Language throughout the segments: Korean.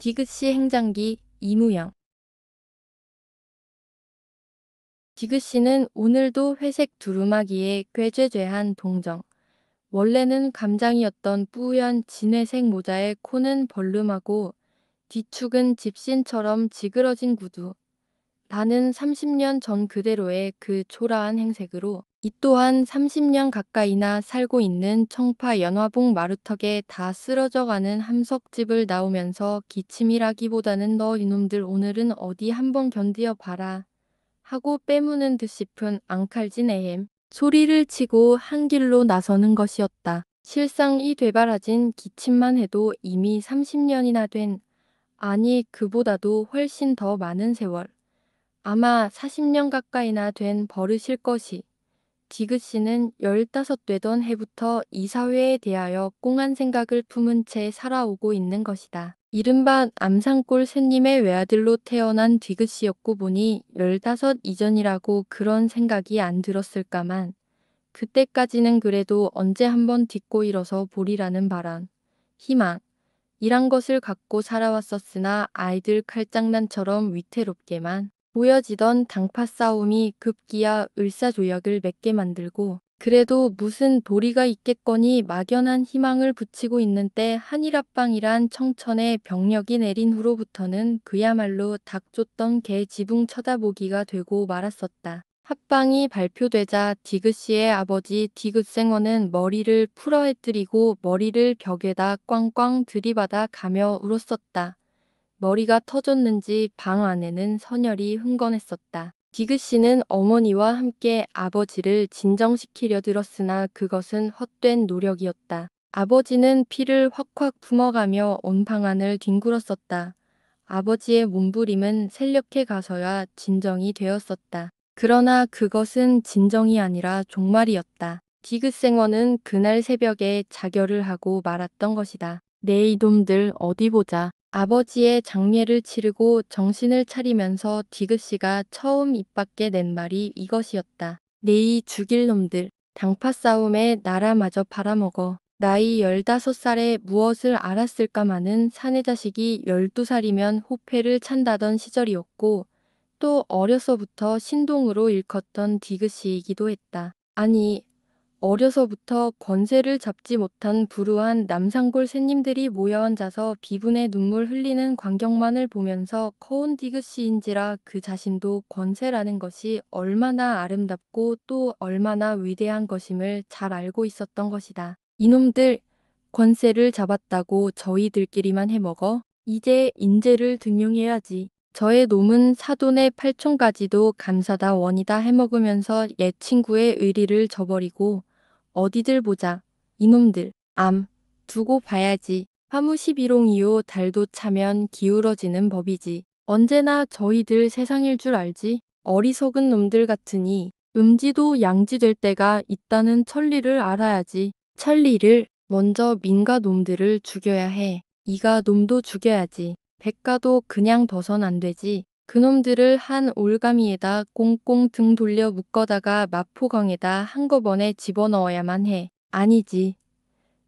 디귿씨 행장기 이무영. 디귿씨는 오늘도 회색 두루마기에 꾀죄죄한 동정. 원래는 감장이었던 뿌연 진회색 모자에 코는 벌름하고 뒤축은 집신처럼 지그러진 구두. 나는 30년 전 그대로의 그 초라한 행색으로 이 또한 30년 가까이나 살고 있는 청파 연화봉 마루턱에 다 쓰러져가는 함석집을 나오면서 기침이라기보다는 너 이놈들 오늘은 어디 한번 견디어 봐라 하고 빼무는 듯 싶은 앙칼진 애헴 소리를 치고 한 길로 나서는 것이었다. 실상 이 되바라진 기침만 해도 이미 30년이나 된, 아니 그보다도 훨씬 더 많은 세월, 아마 40년 가까이나 된 버릇일 것이. 디귿씨는 15 되던 해부터 이 사회에 대하여 꽁한 생각을 품은 채 살아오고 있는 것이다. 이른바 암산골 새님의 외아들로 태어난 디귿씨였고 보니 15 이전이라고 그런 생각이 안 들었을까만 그때까지는 그래도 언제 한번 딛고 일어서 보리라는 바람, 희망, 이란 것을 갖고 살아왔었으나 아이들 칼장난처럼 위태롭게만 보여지던 당파 싸움이 급기야 을사조약을 맺게 만들고 그래도 무슨 도리가 있겠거니 막연한 희망을 붙이고 있는 때 한일합방이란 청천의 병력이 내린 후로부터는 그야말로 닭 쫓던 개 지붕 쳐다보기가 되고 말았었다. 합방이 발표되자 디귿씨의 아버지 디귿생원은 머리를 풀어헤뜨리고 머리를 벽에다 꽝꽝 들이받아 가며 울었었다. 머리가 터졌는지 방 안에는 선열이 흥건했었다. 디귿씨는 어머니와 함께 아버지를 진정시키려 들었으나 그것은 헛된 노력이었다. 아버지는 피를 확확 품어가며 온 방 안을 뒹굴었었다. 아버지의 몸부림은 셀력해 가서야 진정이 되었었다. 그러나 그것은 진정이 아니라 종말이었다. 디귿생원은 그날 새벽에 자결을 하고 말았던 것이다. 내 이놈들 어디 보자. 아버지의 장례를 치르고 정신을 차리면서 디귿씨가 처음 입 밖에 낸 말이 이것이었다. 내이 죽일 놈들. 당파 싸움에 나라마저 팔아먹어. 나이 15살에 무엇을 알았을까마는 사내자식이 12살이면 호패를 찬다던 시절이었고 또 어려서부터 신동으로 일컸던 디귿씨이기도 했다. 아니, 어려서부터 권세를 잡지 못한 불우한 남산골 새님들이 모여 앉아서 비분의 눈물 흘리는 광경만을 보면서 커온 디귿씨인지라 그 자신도 권세라는 것이 얼마나 아름답고 또 얼마나 위대한 것임을 잘 알고 있었던 것이다. 이놈들, 권세를 잡았다고 저희들끼리만 해먹어? 이제 인재를 등용해야지. 저의 놈은 사돈의 팔촌까지도 감사다 원이다 해먹으면서 옛 친구의 의리를 저버리고 어디들 보자. 이놈들. 두고 봐야지. 화무 11홍이요 달도 차면 기울어지는 법이지. 언제나 저희들 세상일 줄 알지. 어리석은 놈들 같으니 음지도 양지 될 때가 있다는 천리를 알아야지. 천리를 먼저 민가 놈들을 죽여야 해. 이가 놈도 죽여야지. 백가도 그냥 둬선 안 되지. 그놈들을 한 올가미에다 꽁꽁 등 돌려 묶어다가 마포강에다 한꺼번에 집어넣어야만 해. 아니지.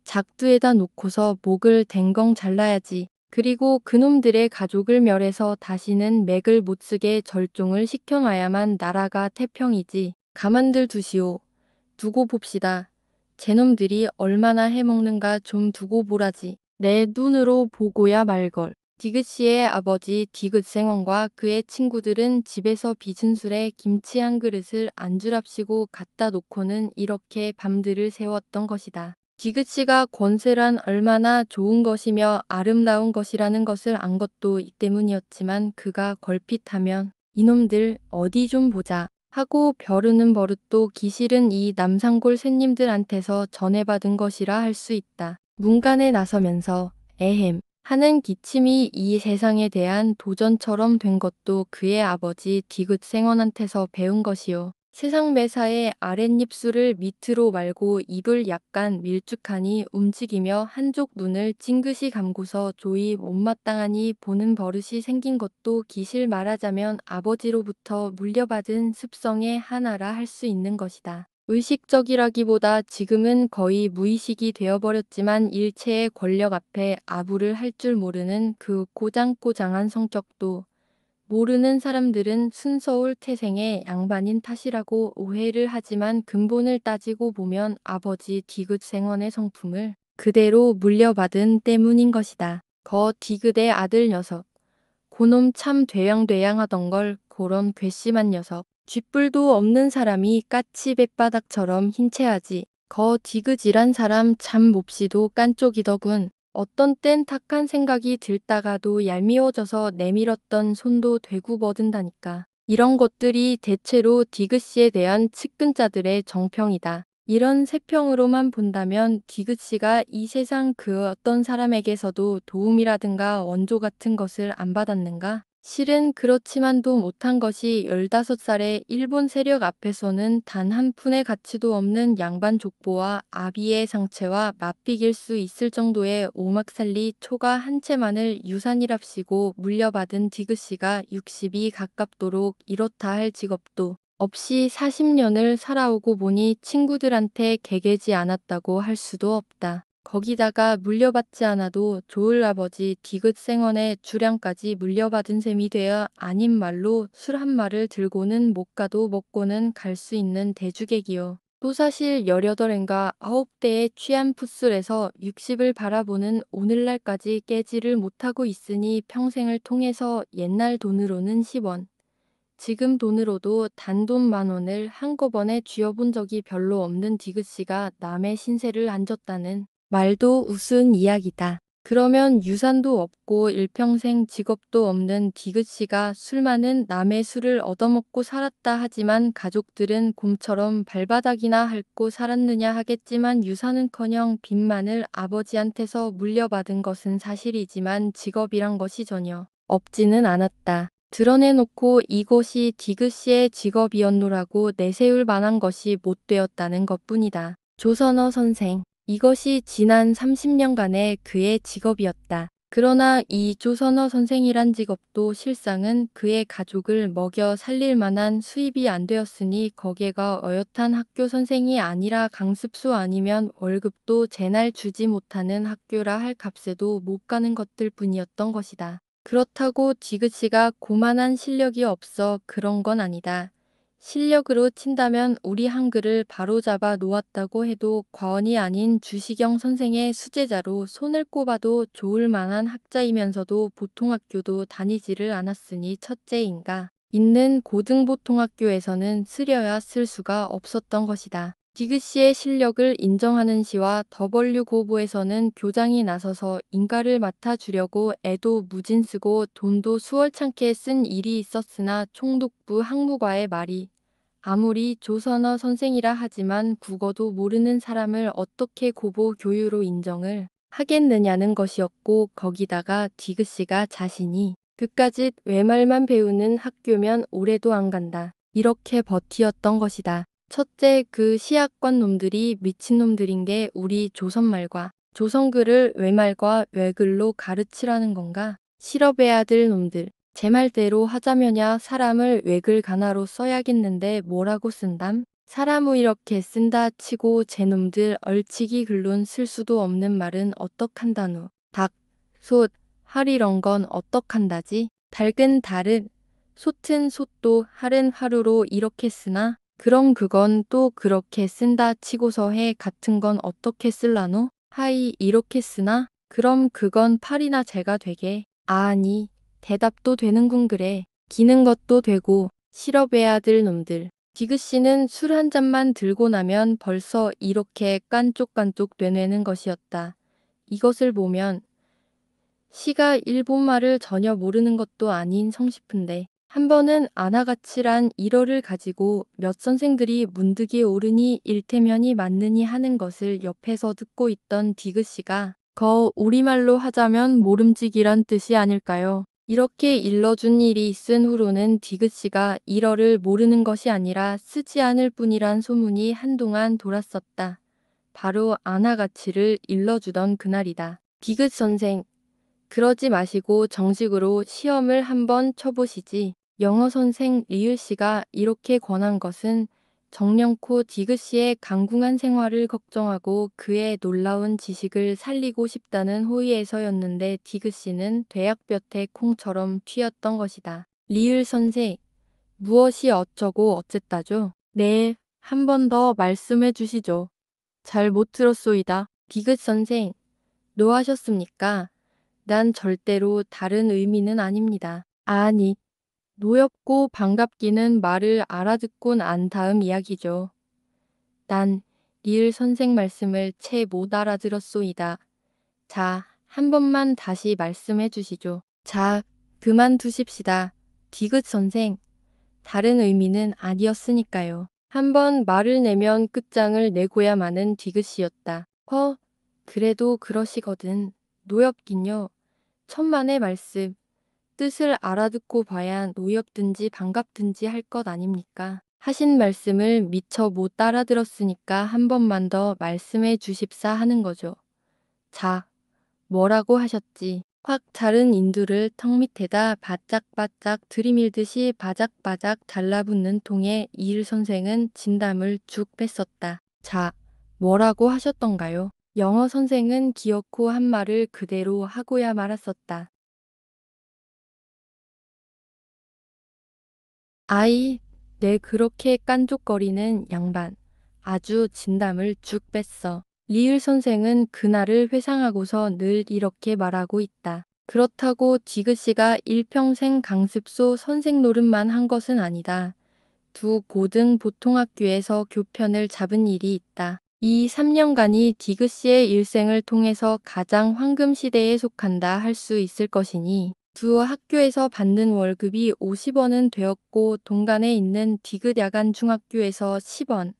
작두에다 놓고서 목을 댕강 잘라야지. 그리고 그놈들의 가족을 멸해서 다시는 맥을 못쓰게 절종을 시켜놔야만 나라가 태평이지. 가만들 두시오. 두고 봅시다. 제놈들이 얼마나 해먹는가 좀 두고 보라지. 내 눈으로 보고야 말걸. 디귿씨의 아버지 디귿생원과 그의 친구들은 집에서 빚은 술에 김치 한 그릇을 안주랍시고 갖다 놓고는 이렇게 밤들을 새웠던 것이다. 디귿씨가 권세란 얼마나 좋은 것이며 아름다운 것이라는 것을 안 것도 이 때문이었지만 그가 걸핏하면 이놈들 어디 좀 보자 하고 벼르는 버릇도 기실은 이 남산골 새님들한테서 전해받은 것이라 할 수 있다. 문간에 나서면서 에헴 하는 기침이 이 세상에 대한 도전처럼 된 것도 그의 아버지 디귿생원한테서 배운 것이요. 세상 매사에 아랫입술을 밑으로 말고 입을 약간 밀쭉하니 움직이며 한쪽 눈을 찡긋이 감고서 조이 못마땅하니 보는 버릇이 생긴 것도 기실 말하자면 아버지로부터 물려받은 습성의 하나라 할 수 있는 것이다. 의식적이라기보다 지금은 거의 무의식이 되어버렸지만 일체의 권력 앞에 아부를 할 줄 모르는 그 꼬장꼬장한 성격도 모르는 사람들은 순서울 태생의 양반인 탓이라고 오해를 하지만 근본을 따지고 보면 아버지 디귿 생원의 성품을 그대로 물려받은 때문인 것이다. 거 디귿의 아들 녀석. 고놈 참 되양되양하던걸 고런 괘씸한 녀석. 쥐뿔도 없는 사람이 까치 뱃바닥처럼 흰채하지. 거 디귿이란 사람 참 몹시도 깐쪽이더군. 어떤 땐 탁한 생각이 들다가도 얄미워져서 내밀었던 손도 되굽어든다니까. 이런 것들이 대체로 디귿씨에 대한 측근자들의 정평이다. 이런 세평으로만 본다면 디귿씨가 이 세상 그 어떤 사람에게서도 도움이라든가 원조 같은 것을 안 받았는가? 실은 그렇지만도 못한 것이 15살의 일본 세력 앞에서는 단 한 푼의 가치도 없는 양반 족보와 아비의 상체와 맞비길 수 있을 정도의 오막살리 초가 한 채만을 유산이랍시고 물려받은 디귿씨가 60이 가깝도록 이렇다 할 직업도 없이 40년을 살아오고 보니 친구들한테 개개지 않았다고 할 수도 없다. 거기다가 물려받지 않아도 좋을 아버지 디귿 생원의 주량까지 물려받은 셈이 되어 아닌 말로 술 한 마를 들고는 못 가도 먹고는 갈 수 있는 대주객이요. 또 사실 18엔가 9대의 취한 풋술에서 60을 바라보는 오늘날까지 깨지를 못하고 있으니 평생을 통해서 옛날 돈으로는 10원. 지금 돈으로도 단돈 10,000원을 한꺼번에 쥐어본 적이 별로 없는 디귿씨가 남의 신세를 안 졌다는 말도 우스운 이야기다. 그러면 유산도 없고 일평생 직업도 없는 디귿씨가 술 많은 남의 술을 얻어먹고 살았다 하지만 가족들은 곰처럼 발바닥이나 핥고 살았느냐 하겠지만 유산은커녕 빚만을 아버지한테서 물려받은 것은 사실이지만 직업이란 것이 전혀 없지는 않았다. 드러내놓고 이것이 디귿씨의 직업이었노라고 내세울 만한 것이 못 되었다는 것뿐이다. 조선어 선생. 이것이 지난 30년간의 그의 직업이었다. 그러나 이 조선어 선생이란 직업도 실상은 그의 가족을 먹여 살릴 만한 수입이 안 되었으니 거기가 어엿한 학교 선생이 아니라 강습소 아니면 월급도 제날 주지 못하는 학교라 할 값에도 못 가는 것들 뿐이었던 것이다. 그렇다고 디귿씨가 고만한 실력이 없어 그런 건 아니다. 실력으로 친다면 우리 한글을 바로잡아 놓았다고 해도 과언이 아닌 주시경 선생의 수제자로 손을 꼽아도 좋을 만한 학자이면서도 보통학교도 다니지를 않았으니 첫째인가. 있는 고등보통학교에서는 쓰려야 쓸 수가 없었던 것이다. 디귿씨의 실력을 인정하는 시와 더벌유고부에서는 교장이 나서서 인가를 맡아주려고 애도 무진 쓰고 돈도 수월찮게 쓴 일이 있었으나 총독부 학무과의 말이 아무리 조선어 선생이라 하지만 국어도 모르는 사람을 어떻게 고보 교유로 인정을 하겠느냐는 것이었고 거기다가 디귿씨가 자신이 그까짓 외말만 배우는 학교면 오래도 안 간다. 이렇게 버티었던 것이다. 첫째 그 시학관 놈들이 미친놈들인 게 우리 조선말과 조선글을 외말과 외글로 가르치라는 건가? 실업의 아들 놈들. 제 말대로 하자면야 사람을 외글 가나로 써야겠는데 뭐라고 쓴담? 사람을 이렇게 쓴다 치고 제놈들 얼치기 글론 쓸 수도 없는 말은 어떡한다누. 닭, 솥, 할 이런 건 어떡한다지? 닭은 달은, 솥은 솥도 할은 하루로 이렇게 쓰나? 그럼 그건 또 그렇게 쓴다 치고서 해 같은 건 어떻게 쓸라노? 하이 이렇게 쓰나? 그럼 그건 팔이나 재가 되게. 아니. 대답도 되는군 그래. 기는 것도 되고 실업의 아들 놈들. 디귿씨는 술 한 잔만 들고 나면 벌써 이렇게 깐쪽깐쪽 되뇌는 것이었다. 이것을 보면 시가 일본말을 전혀 모르는 것도 아닌 성싶은데 한 번은 아나가치란 일어를 가지고 몇 선생들이 문득이 옳으니 일태면이 맞느니 하는 것을 옆에서 듣고 있던 디귿씨가 거 우리말로 하자면 모름지기란 뜻이 아닐까요? 이렇게 일러준 일이 있은 후로는 디귿씨가 일어를 모르는 것이 아니라 쓰지 않을 뿐이란 소문이 한동안 돌았었다. 바로 아나가치를 일러주던 그날이다. 디귿 선생, 그러지 마시고 정식으로 시험을 한번 쳐보시지. 영어 선생 리을씨가 이렇게 권한 것은 정령코 디귿씨의 강궁한 생활을 걱정하고 그의 놀라운 지식을 살리고 싶다는 호의에서였는데 디귿씨는 대학볕에 콩처럼 튀었던 것이다. 리을 선생, 무엇이 어쩌고 어쨌다죠? 네, 한 번 더 말씀해 주시죠. 잘 못 들었소이다. 디귿 선생, 노하셨습니까? 난 절대로 다른 의미는 아닙니다. 아니, 노엽고 반갑기는 말을 알아듣고 난 다음 이야기죠. 난 리을 선생 말씀을 채 못 알아들었소이다. 자, 한 번만 다시 말씀해 주시죠. 자, 그만두십시다. 디귿 선생, 다른 의미는 아니었으니까요. 한 번 말을 내면 끝장을 내고야 마는 디귿이었다. 그래도 그러시거든. 노엽긴요. 천만의 말씀. 뜻을 알아듣고 봐야 노엽든지 반갑든지 할 것 아닙니까? 하신 말씀을 미처 못 알아들었으니까 한 번만 더 말씀해 주십사 하는 거죠. 자, 뭐라고 하셨지? 확 자른 인두를 턱 밑에다 바짝바짝 들이밀듯이 바작바작 달라붙는 통에 이일 선생은 진담을 쭉 뺐었다. 자, 뭐라고 하셨던가요? 영어 선생은 기어코 한 말을 그대로 하고야 말았었다. 아이, 내 그렇게 깐족거리는 양반. 아주 진담을 쭉 뺐어. 리을 선생은 그날을 회상하고서 늘 이렇게 말하고 있다. 그렇다고 디귿씨가 일평생 강습소 선생 노릇만 한 것은 아니다. 두 고등 보통학교에서 교편을 잡은 일이 있다. 이 3년간이 디귿씨의 일생을 통해서 가장 황금 시대에 속한다 할 수 있을 것이니 두 학교에서 받는 월급이 50원은 되었고 동간에 있는 디귿 야간 중학교에서 10원,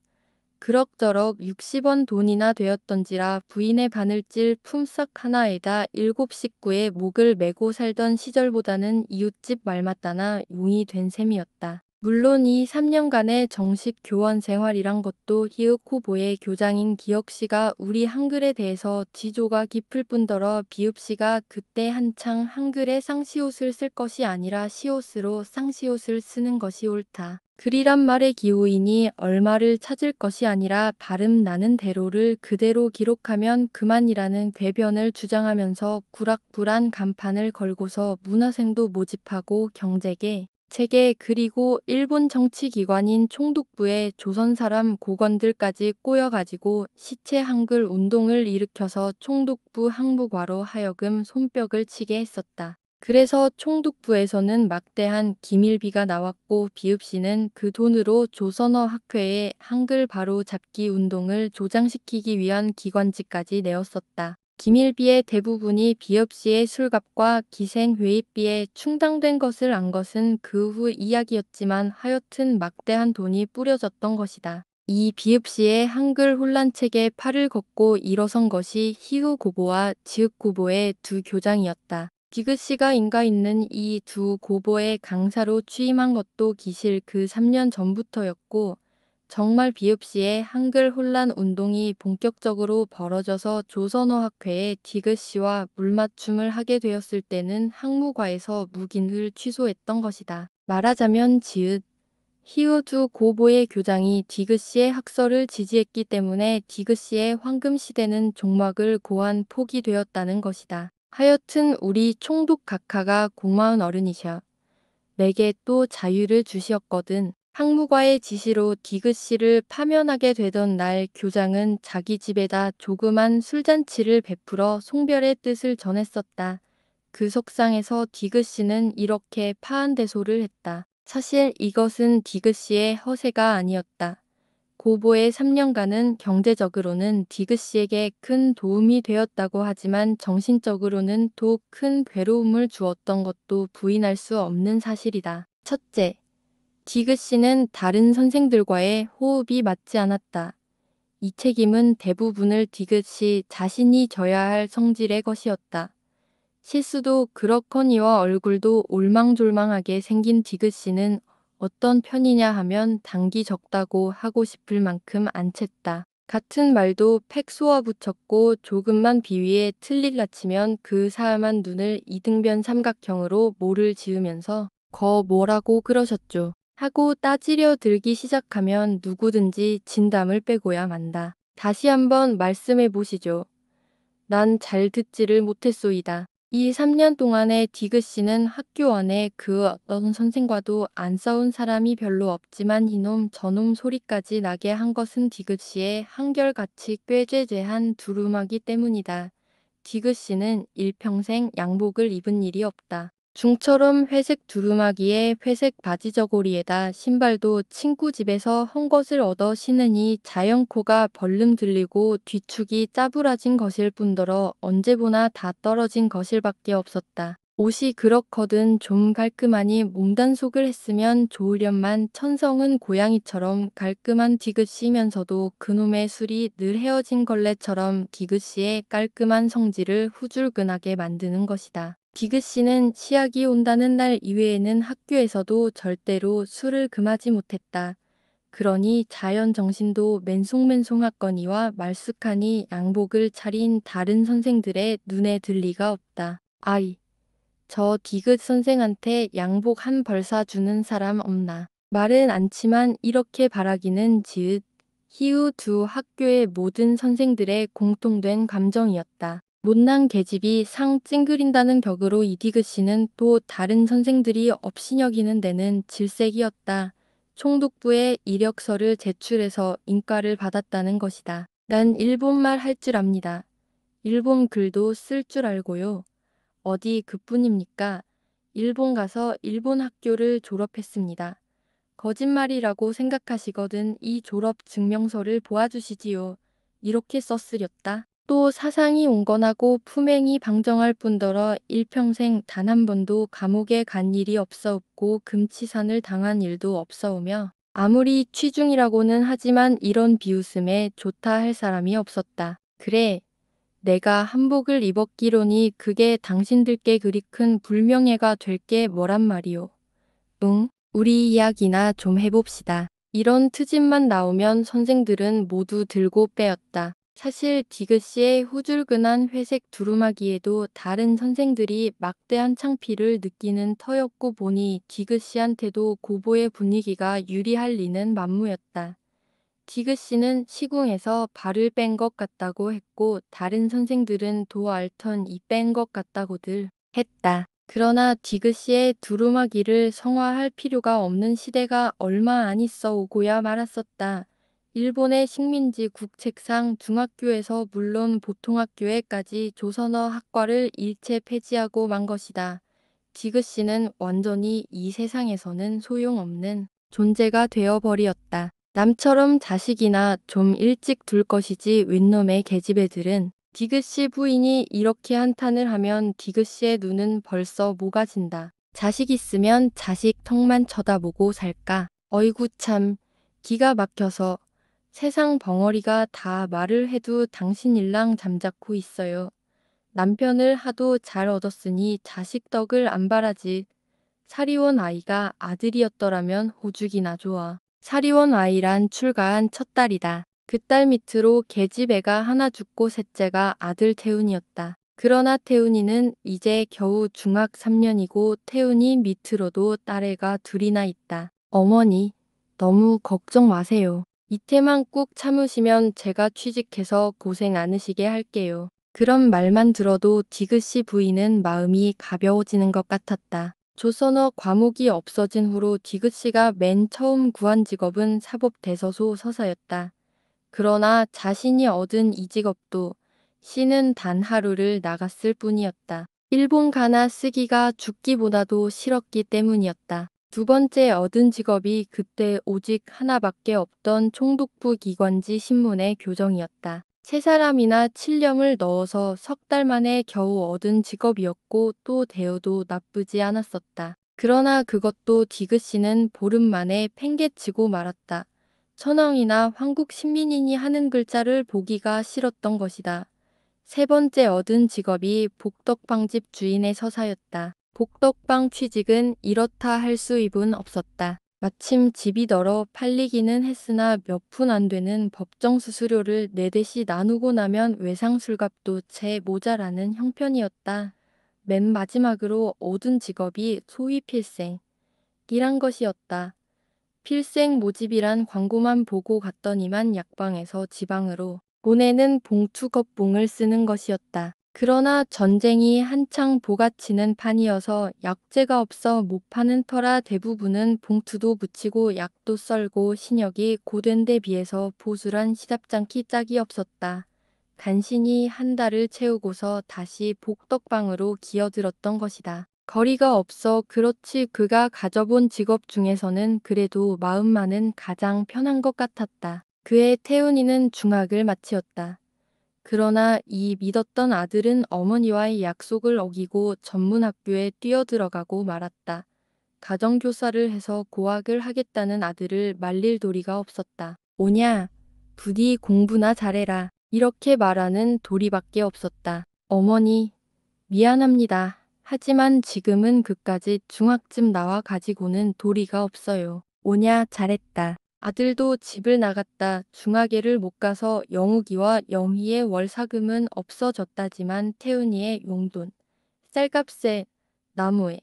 그럭저럭 60원 돈이나 되었던지라 부인의 바늘질 품삯 하나에다 7식구의 목을 메고 살던 시절보다는 이웃집 말맞다나 용이 된 셈이었다. 물론 이 3년간의 정식 교원 생활이란 것도 히읗 후보의 교장인 기혁씨가 우리 한글에 대해서 지조가 깊을 뿐더러 비읍씨가 그때 한창 한글에 쌍시옷을 쓸 것이 아니라 시옷으로 쌍시옷을 쓰는 것이 옳다. 글이란 말의 기호이니 얼마를 찾을 것이 아니라 발음 나는 대로를 그대로 기록하면 그만이라는 궤변을 주장하면서 구락불안 간판을 걸고서 문화생도 모집하고 경제계, 체계 그리고 일본 정치기관인 총독부에 조선사람 고관들까지 꼬여가지고 시체 한글 운동을 일으켜서 총독부 항복과로 하여금 손뼉을 치게 했었다. 그래서 총독부에서는 막대한 기밀비가 나왔고 비읍씨는 그 돈으로 조선어 학회에 한글 바로 잡기 운동을 조장시키기 위한 기관지까지 내었었다. 기밀비의 대부분이 비읍씨의 술값과 기생회의비에 충당된 것을 안 것은 그 후 이야기였지만 하여튼 막대한 돈이 뿌려졌던 것이다. 이 비읍씨의 한글 혼란책에 팔을 걷고 일어선 것이 희우 고보와 지읒 고보의 두 교장이었다. 디귿씨가 인가 있는 이 두 고보의 강사로 취임한 것도 기실 그 3년 전부터였고 정말 비읍씨의 한글 혼란 운동이 본격적으로 벌어져서 조선어학회에 디귿씨와 물맞춤을 하게 되었을 때는 학무과에서 묵인을 취소했던 것이다. 말하자면 지읒, 히읗 두 고보의 교장이 디귿씨의 학설을 지지했기 때문에 디귿씨의 황금시대는 종막을 고한 폭이 되었다는 것이다. 하여튼 우리 총독 각하가 고마운 어른이셔. 내게 또 자유를 주시었거든. 학무과의 지시로 디귿씨를 파면하게 되던 날 교장은 자기 집에다 조그만 술잔치를 베풀어 송별의 뜻을 전했었다. 그 속상에서 디귿씨는 이렇게 파한대소를 했다. 사실 이것은 디귿씨의 허세가 아니었다. 고보의 3년간은 경제적으로는 디귿씨에게 큰 도움이 되었다고 하지만 정신적으로는 더 큰 괴로움을 주었던 것도 부인할 수 없는 사실이다. 첫째, 디귿씨는 다른 선생들과의 호흡이 맞지 않았다. 이 책임은 대부분을 디귿씨 자신이 져야 할 성질의 것이었다. 실수도 그렇거니와 얼굴도 올망졸망하게 생긴 디귿씨는 어떤 편이냐 하면 당기 적다고 하고 싶을 만큼 안 챘다. 같은 말도 팩 쏘아 붙였고 조금만 비위에 틀릴라 치면 그 사람한 눈을 이등변 삼각형으로 모를 지으면서 거 뭐라고 그러셨죠. 하고 따지려 들기 시작하면 누구든지 진담을 빼고야 만다. 다시 한번 말씀해 보시죠. 난 잘 듣지를 못했소이다. 이 3년 동안에 디귿씨는 학교 안에 그 어떤 선생과도 안 싸운 사람이 별로 없지만 이놈 저놈 소리까지 나게 한 것은 디귿씨의 한결같이 꾀죄죄한 두루마기 때문이다. 디귿씨는 일평생 양복을 입은 일이 없다. 중처럼 회색 두루마기에 회색 바지 저고리에다 신발도 친구 집에서 헝겊을 얻어 신으니 자연코가 벌름 들리고 뒤축이 짜부라진 것일 뿐더러 언제 보나 다 떨어진 것일밖에 없었다. 옷이 그렇거든 좀 깔끔하니 몸단속을 했으면 좋으련만 천성은 고양이처럼 깔끔한 디귿이면서도 그놈의 술이 늘 헤어진 걸레처럼 디귿씨의 깔끔한 성질을 후줄근하게 만드는 것이다. 디귿씨는 시학이 온다는 날 이외에는 학교에서도 절대로 술을 금하지 못했다. 그러니 자연정신도 맨송맨송하거니와 말쑥하니 양복을 차린 다른 선생들의 눈에 들 리가 없다. 아이, 저 디귿 선생한테 양복 한 벌 사주는 사람 없나. 말은 않지만 이렇게 바라기는 지읒. 희우 두 학교의 모든 선생들의 공통된 감정이었다. 못난 계집이 상 찡그린다는 격으로 이 디귿씨는 또 다른 선생들이 업신여기는 데는 질색이었다. 총독부에 이력서를 제출해서 인과를 받았다는 것이다. 난 일본말 할 줄 압니다. 일본 글도 쓸 줄 알고요. 어디 그뿐입니까? 일본 가서 일본 학교를 졸업했습니다. 거짓말이라고 생각하시거든 이 졸업 증명서를 보아주시지요. 이렇게 썼으렸다. 또 사상이 온건하고 품행이 방정할 뿐더러 일평생 단 한 번도 감옥에 간 일이 없사옵고 금치산을 당한 일도 없사오며 아무리 취중이라고는 하지만 이런 비웃음에 좋다 할 사람이 없었다. 그래. 내가 한복을 입었기로니 그게 당신들께 그리 큰 불명예가 될 게 뭐란 말이오. 응? 우리 이야기나 좀 해봅시다. 이런 트집만 나오면 선생들은 모두 들고 빼었다. 사실 디귿씨의 후줄근한 회색 두루마기에도 다른 선생들이 막대한 창피를 느끼는 터였고 보니 디귿씨한테도 고보의 분위기가 유리할 리는 만무였다. 디귿씨는 시궁에서 발을 뺀 것 같다고 했고 다른 선생들은 도 알턴 이 뺀 것 같다고들 했다. 그러나 디귿씨의 두루마기를 성화할 필요가 없는 시대가 얼마 안 있어 오고야 말았었다. 일본의 식민지 국책상 중학교에서 물론 보통학교에까지 조선어 학과를 일체 폐지하고 만 것이다. 디귿씨는 완전히 이 세상에서는 소용없는 존재가 되어버리었다. 남처럼 자식이나 좀 일찍 둘 것이지 윗놈의 계집애들은 디귿씨 부인이 이렇게 한탄을 하면 디귿씨의 눈은 벌써 모가진다. 자식 있으면 자식 턱만 쳐다보고 살까. 어이구 참 기가 막혀서 세상 벙어리가 다 말을 해도 당신 일랑 잠자코 있어요. 남편을 하도 잘 얻었으니 자식 덕을 안 바라지. 사리원 아이가 아들이었더라면 호죽이나 좋아. 사리원 아이란 출가한 첫딸이다. 그 딸 밑으로 계집애가 하나 죽고 셋째가 아들 태훈이었다. 그러나 태훈이는 이제 겨우 중학 3년이고 태훈이 밑으로도 딸애가 둘이나 있다. 어머니, 너무 걱정 마세요. 이태만 꾹 참으시면 제가 취직해서 고생 안 으시게 할게요. 그런 말만 들어도 디귿씨 부인은 마음이 가벼워지는 것 같았다. 조선어 과목이 없어진 후로 디귿씨가 맨 처음 구한 직업은 사법대서소 서사였다. 그러나 자신이 얻은 이 직업도 씨는 단 하루를 나갔을 뿐이었다. 일본 가나 쓰기가 죽기보다도 싫었기 때문이었다. 두 번째 얻은 직업이 그때 오직 하나밖에 없던 총독부 기관지 신문의 교정이었다. 세 사람이나 7령을 넣어서 석 달 만에 겨우 얻은 직업이었고 또 대우도 나쁘지 않았었다. 그러나 그것도 디귿씨는 보름 만에 팽개치고 말았다. 천황이나 황국 신민인이 하는 글자를 보기가 싫었던 것이다. 세 번째 얻은 직업이 복덕방집 주인의 서사였다. 복덕방 취직은 이렇다 할 수입은 없었다. 마침 집이 널어 팔리기는 했으나 몇 푼 안 되는 법정 수수료를 네 대씩 나누고 나면 외상술값도 채 모자라는 형편이었다. 맨 마지막으로 얻은 직업이 소위 필생이란 것이었다. 필생 모집이란 광고만 보고 갔더니만 약방에서 지방으로 보내는 봉투 겉봉을 쓰는 것이었다. 그러나 전쟁이 한창 복아치는 판이어서 약재가 없어 못 파는 터라 대부분은 봉투도 붙이고 약도 썰고 신역이 고된 데 비해서 보수란 시답잖기 짝이 없었다. 간신히 한 달을 채우고서 다시 복덕방으로 기어들었던 것이다. 거리가 없어 그렇지 그가 가져본 직업 중에서는 그래도 마음만은 가장 편한 것 같았다. 그의 태훈이는 중학을 마치었다. 그러나 이 믿었던 아들은 어머니와의 약속을 어기고 전문학교에 뛰어들어가고 말았다. 가정교사를 해서 고학을 하겠다는 아들을 말릴 도리가 없었다. 오냐, 부디 공부나 잘해라. 이렇게 말하는 도리밖에 없었다. 어머니, 미안합니다. 하지만 지금은 그까짓 중학쯤 나와 가지고는 도리가 없어요. 오냐, 잘했다. 아들도 집을 나갔다. 중학에를 못 가서 영욱이와 영희의 월사금은 없어졌다지만 태훈이의 용돈, 쌀값에, 나무에,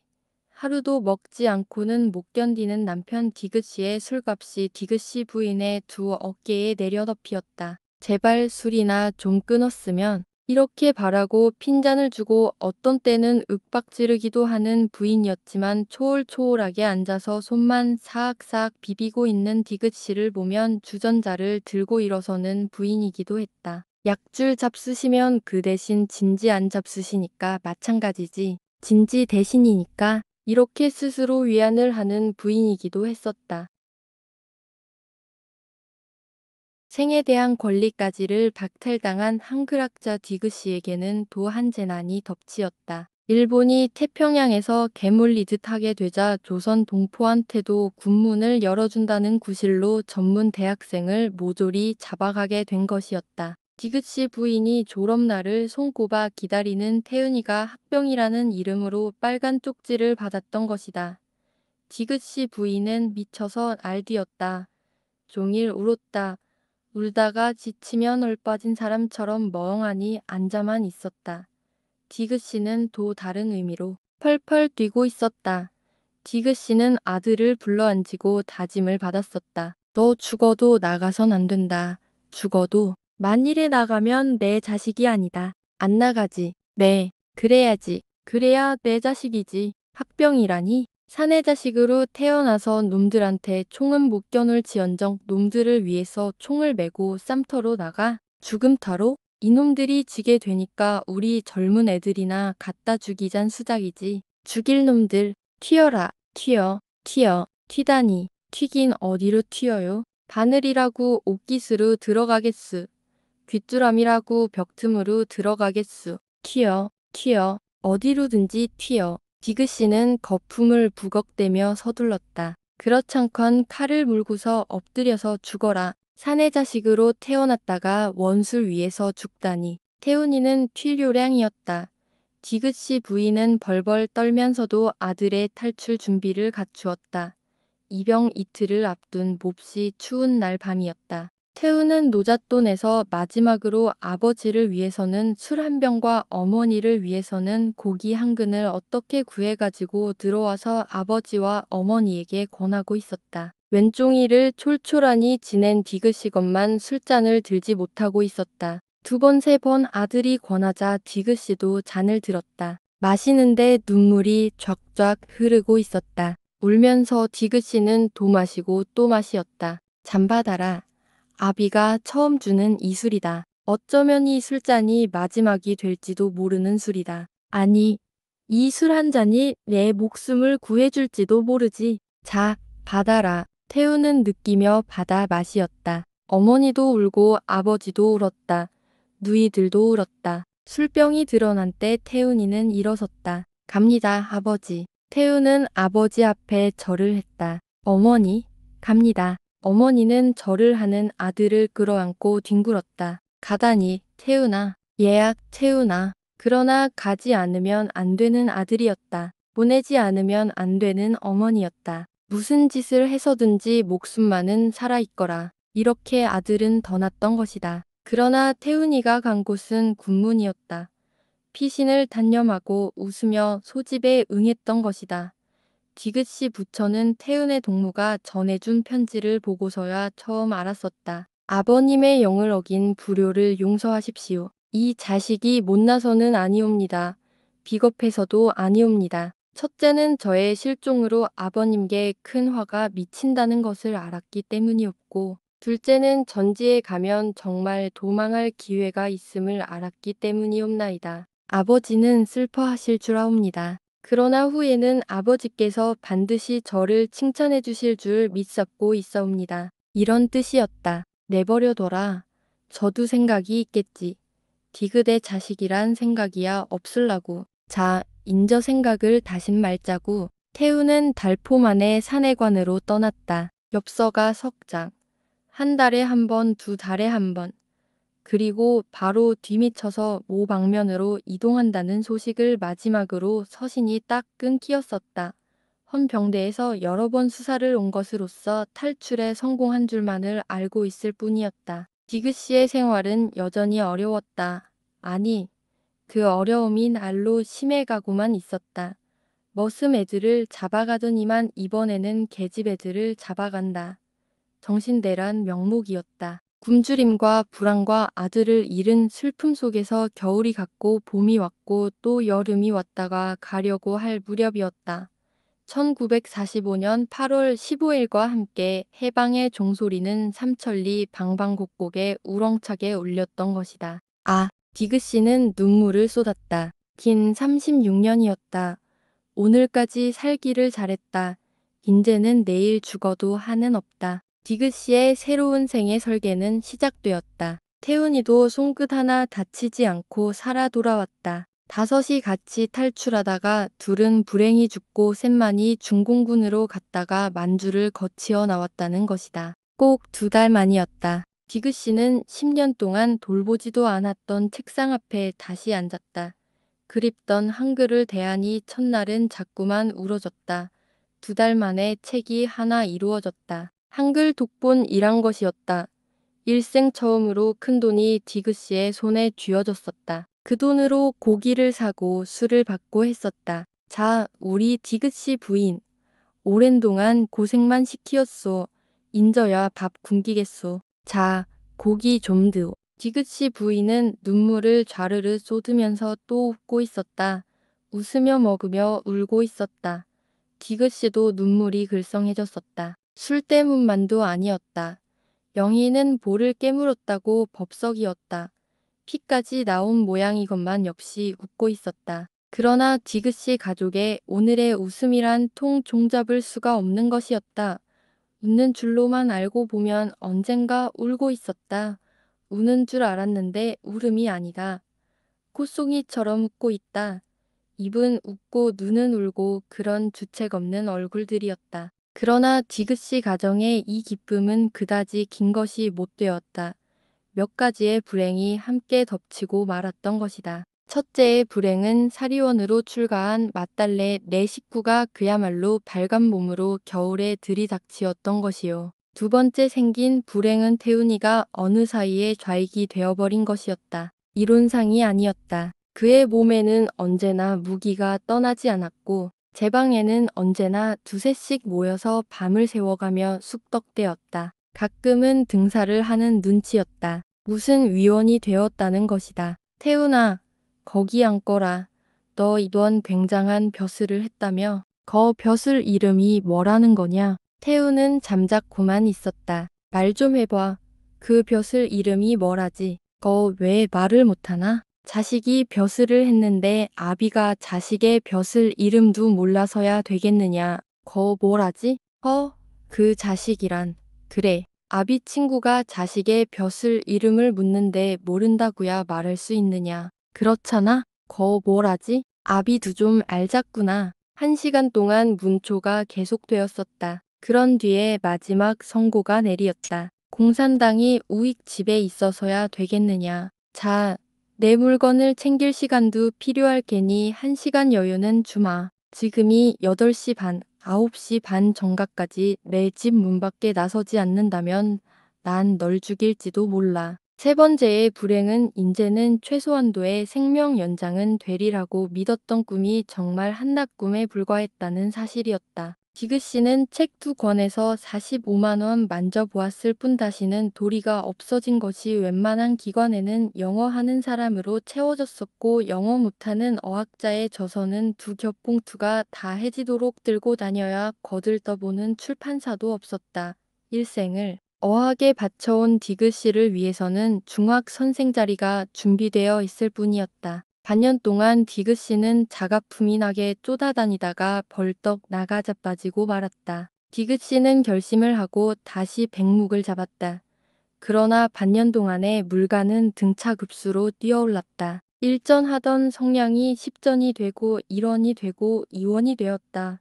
하루도 먹지 않고는 못 견디는 남편 디귿씨의 술값이 디귿씨 부인의 두 어깨에 내려덮이었다. 제발 술이나 좀 끊었으면 이렇게 바라고 핀잔을 주고 어떤 때는 윽박지르기도 하는 부인이었지만 초올초올하게 앉아서 손만 사악사악 비비고 있는 디귿씨를 보면 주전자를 들고 일어서는 부인이기도 했다. 약줄 잡수시면 그 대신 진지 안 잡수시니까 마찬가지지. 진지 대신이니까 이렇게 스스로 위안을 하는 부인이기도 했었다. 생에 대한 권리까지를 박탈당한 한글학자 디귿씨에게는 또 한 재난이 덮치었다. 일본이 태평양에서 개몰리듯 하게 되자 조선 동포한테도 군문을 열어준다는 구실로 전문 대학생을 모조리 잡아가게 된 것이었다. 디귿씨 부인이 졸업날을 손꼽아 기다리는 태은이가 학병이라는 이름으로 빨간 쪽지를 받았던 것이다. 디귿씨 부인은 미쳐서 날뛰었다. 종일 울었다. 울다가 지치면 얼빠진 사람처럼 멍하니 앉아만 있었다. 디귿씨는 또 다른 의미로 펄펄 뛰고 있었다. 디귿씨는 아들을 불러앉히고 다짐을 받았었다. 너 죽어도 나가선 안 된다. 죽어도 만일에 나가면 내 자식이 아니다. 안 나가지. 네, 그래야지. 그래야 내 자식이지. 학병이라니. 사내 자식으로 태어나서 놈들한테 총은 못 겨눌지언정 놈들을 위해서 총을 메고 쌈터로 나가? 죽음터로? 이놈들이 지게 되니까 우리 젊은 애들이나 갖다 죽이잔 수작이지. 죽일 놈들 튀어라. 튀어. 튀어. 튀다니. 튀긴 어디로 튀어요? 바늘이라고 옷깃으로 들어가겠수. 귀뚜라미라고 벽틈으로 들어가겠수. 튀어. 튀어. 어디로든지 튀어. 디귿씨는 거품을 부걱대며 서둘렀다. 그렇잖건 칼을 물고서 엎드려서 죽어라. 사내 자식으로 태어났다가 원술 위에서 죽다니. 태훈이는 튀료량이었다. 디귿씨 부인은 벌벌 떨면서도 아들의 탈출 준비를 갖추었다. 입영 이틀을 앞둔 몹시 추운 날 밤이었다. 태우는 노잣돈에서 마지막으로 아버지를 위해서는 술 한 병과 어머니를 위해서는 고기 한 근을 어떻게 구해가지고 들어와서 아버지와 어머니에게 권하고 있었다. 왼종이를 촐촐하니 지낸 디귿씨것만 술잔을 들지 못하고 있었다. 두 번, 세 번 아들이 권하자 디귿씨도 잔을 들었다. 마시는데 눈물이 쫙쫙 흐르고 있었다. 울면서 디귿씨는 도 마시고 또 마시었다. 잠 받아라. 아비가 처음 주는 이 술이다. 어쩌면 이 술잔이 마지막이 될지도 모르는 술이다. 아니, 이 술 한 잔이 내 목숨을 구해줄지도 모르지. 자, 받아라. 태우는 느끼며 받아 마시었다. 어머니도 울고 아버지도 울었다. 누이들도 울었다. 술병이 드러난 때 태훈이는 일어섰다. 갑니다, 아버지. 태우는 아버지 앞에 절을 했다. 어머니, 갑니다. 어머니는 절을 하는 아들을 끌어안고 뒹굴었다. 가다니, 태우나, 예약, 태우나. 그러나 가지 않으면 안 되는 아들이었다. 보내지 않으면 안 되는 어머니였다. 무슨 짓을 해서든지 목숨만은 살아있거라. 이렇게 아들은 떠났던 것이다. 그러나 태훈이가 간 곳은 군문이었다. 피신을 단념하고 웃으며 소집에 응했던 것이다. 디귿씨 부처는 태은의 동무가 전해준 편지를 보고서야 처음 알았었다. 아버님의 영을 어긴 불효를 용서하십시오. 이 자식이 못나서는 아니옵니다. 비겁해서도 아니옵니다. 첫째는 저의 실종으로 아버님께 큰 화가 미친다는 것을 알았기 때문이었고, 둘째는 전지에 가면 정말 도망할 기회가 있음을 알았기 때문이옵나이다. 아버지는 슬퍼하실 줄 아옵니다. 그러나 후에는 아버지께서 반드시 저를 칭찬해 주실 줄 믿사옵고 있사옵니다. 이런 뜻이었다. 내버려둬라. 저도 생각이 있겠지. 디귿의 자식이란 생각이야 없을라고. 자, 인저 생각을 다신 말자고. 태우는 달포 만에 사내관으로 떠났다. 엽서가 석장. 한 달에 한 번, 두 달에 한 번. 그리고 바로 뒤미쳐서 모 방면으로 이동한다는 소식을 마지막으로 서신이 딱 끊기었었다. 헌병대에서 여러 번 수사를 온 것으로서 탈출에 성공한 줄만을 알고 있을 뿐이었다. 디귿씨의 생활은 여전히 어려웠다. 아니, 그 어려움이 날로 심해가고만 있었다. 머슴 애들을 잡아가더니만 이번에는 계집 애들을 잡아간다. 정신대란 명목이었다. 굶주림과 불안과 아들을 잃은 슬픔 속에서 겨울이 갔고 봄이 왔고 또 여름이 왔다가 가려고 할 무렵이었다. 1945년 8월 15일과 함께 해방의 종소리는 삼천리 방방곡곡에 우렁차게 울렸던 것이다. 아, 디귿씨는 눈물을 쏟았다. 긴 36년이었다. 오늘까지 살기를 잘했다. 인제는 내일 죽어도 한은 없다. 디귿씨의 새로운 생의 설계는 시작되었다. 태훈이도 손끝 하나 다치지 않고 살아 돌아왔다. 다섯이 같이 탈출하다가 둘은 불행히 죽고 셋만이 중공군으로 갔다가 만주를 거치어 나왔다는 것이다. 꼭 2달 만이었다. 디귿씨는 10년 동안 돌보지도 않았던 책상 앞에 다시 앉았다. 그립던 한글을 대하니 첫날은 자꾸만 울어졌다. 2달 만에 책이 하나 이루어졌다. 한글 독본이란 것이었다. 일생 처음으로 큰돈이 디귿씨의 손에 쥐어졌었다. 그 돈으로 고기를 사고 술을 받고 했었다. 자, 우리 디귿씨 부인. 오랜 동안 고생만 시키었소. 인저야 밥 굶기겠소. 자, 고기 좀 드오. 디귿씨 부인은 눈물을 좌르르 쏟으면서 또 웃고 있었다. 웃으며 먹으며 울고 있었다. 디귿씨도 눈물이 글썽해졌었다. 술 때문만도 아니었다. 영희는 볼을 깨물었다고 법석이었다. 피까지 나온 모양이건만 역시 웃고 있었다. 그러나 디귿씨 가족의 오늘의 웃음이란 통 종잡을 수가 없는 것이었다. 웃는 줄로만 알고 보면 언젠가 울고 있었다. 우는 줄 알았는데 울음이 아니다. 콧송이처럼 웃고 있다. 입은 웃고 눈은 울고 그런 주책 없는 얼굴들이었다. 그러나 디귿씨 가정의 이 기쁨은 그다지 긴 것이 못 되었다. 몇 가지의 불행이 함께 덮치고 말았던 것이다. 첫째의 불행은 사리원으로 출가한 맏딸내 네 식구가 그야말로 발간 몸으로 겨울에 들이닥치었던 것이요. 두 번째 생긴 불행은 태훈이가 어느 사이에 좌익이 되어버린 것이었다. 이론상이 아니었다. 그의 몸에는 언제나 무기가 떠나지 않았고 제 방에는 언제나 두세씩 모여서 밤을 새워가며 숙덕되었다. 가끔은 등사를 하는 눈치였다. 무슨 위원이 되었다는 것이다. 태훈아, 거기 앉거라. 너 이번 굉장한 벼슬을 했다며? 거 벼슬 이름이 뭐라는 거냐? 태훈은 잠자코만 있었다. 말 좀 해봐. 그 벼슬 이름이 뭐라지? 거 왜 말을 못하나? 자식이 벼슬을 했는데 아비가 자식의 벼슬 이름도 몰라서야 되겠느냐? 거 뭐라지? 그 자식이란. 그래. 아비 친구가 자식의 벼슬 이름을 묻는데 모른다고야 말할 수 있느냐. 그렇잖아. 거 뭐라지? 아비도 좀 알자꾸나. 1시간 동안 문초가 계속되었었다. 그런 뒤에 마지막 선고가 내리었다. 공산당이 우익 집에 있어서야 되겠느냐. 자, 내 물건을 챙길 시간도 필요할 게니 1시간 여유는 주마. 지금이 8시 반, 9시 반 정각까지 내 집 문 밖에 나서지 않는다면 난 널 죽일지도 몰라. 세 번째의 불행은 인제는 최소한도의 생명 연장은 되리라고 믿었던 꿈이 정말 한낱 꿈에 불과했다는 사실이었다. 디귿씨는 책 두 권에서 45만 원 만져보았을 뿐 다시는 도리가 없어진 것이 웬만한 기관에는 영어 하는 사람으로 채워졌었고 영어 못하는 어학자의 저서는 두 겹봉투가 다 해지도록 들고 다녀야 거들떠보는 출판사도 없었다. 일생을 어학에 바쳐온 디귿씨를 위해서는 중학 선생 자리가 준비되어 있을 뿐이었다. 반년 동안 디귿씨는 자가품이 나게 쫓아다니다가 벌떡 나가 자빠지고 말았다. 디귿씨는 결심을 하고 다시 백묵을 잡았다. 그러나 반년 동안의 물가는 등차급수로 뛰어올랐다. 일전하던 성량이 10전이 되고 1원이 되고 2원이 되었다.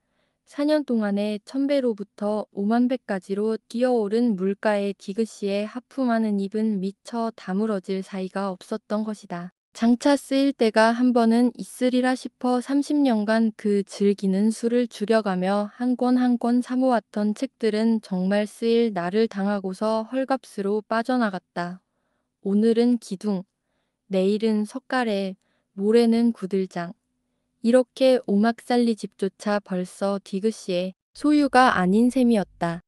4년 동안에 1000배로부터 5만 배까지로 뛰어오른 물가에 디귿씨의 하품하는 입은 미처 다물어질 사이가 없었던 것이다. 장차 쓰일 때가 한 번은 있으리라 싶어 30년간 그 즐기는 수를 줄여가며 한 권 한 권 사모았던 책들은 정말 쓰일 날을 당하고서 헐값으로 빠져나갔다. 오늘은 기둥, 내일은 석가래, 모레는 구들장. 이렇게 오막살리 집조차 벌써 디귿씨의 소유가 아닌 셈이었다.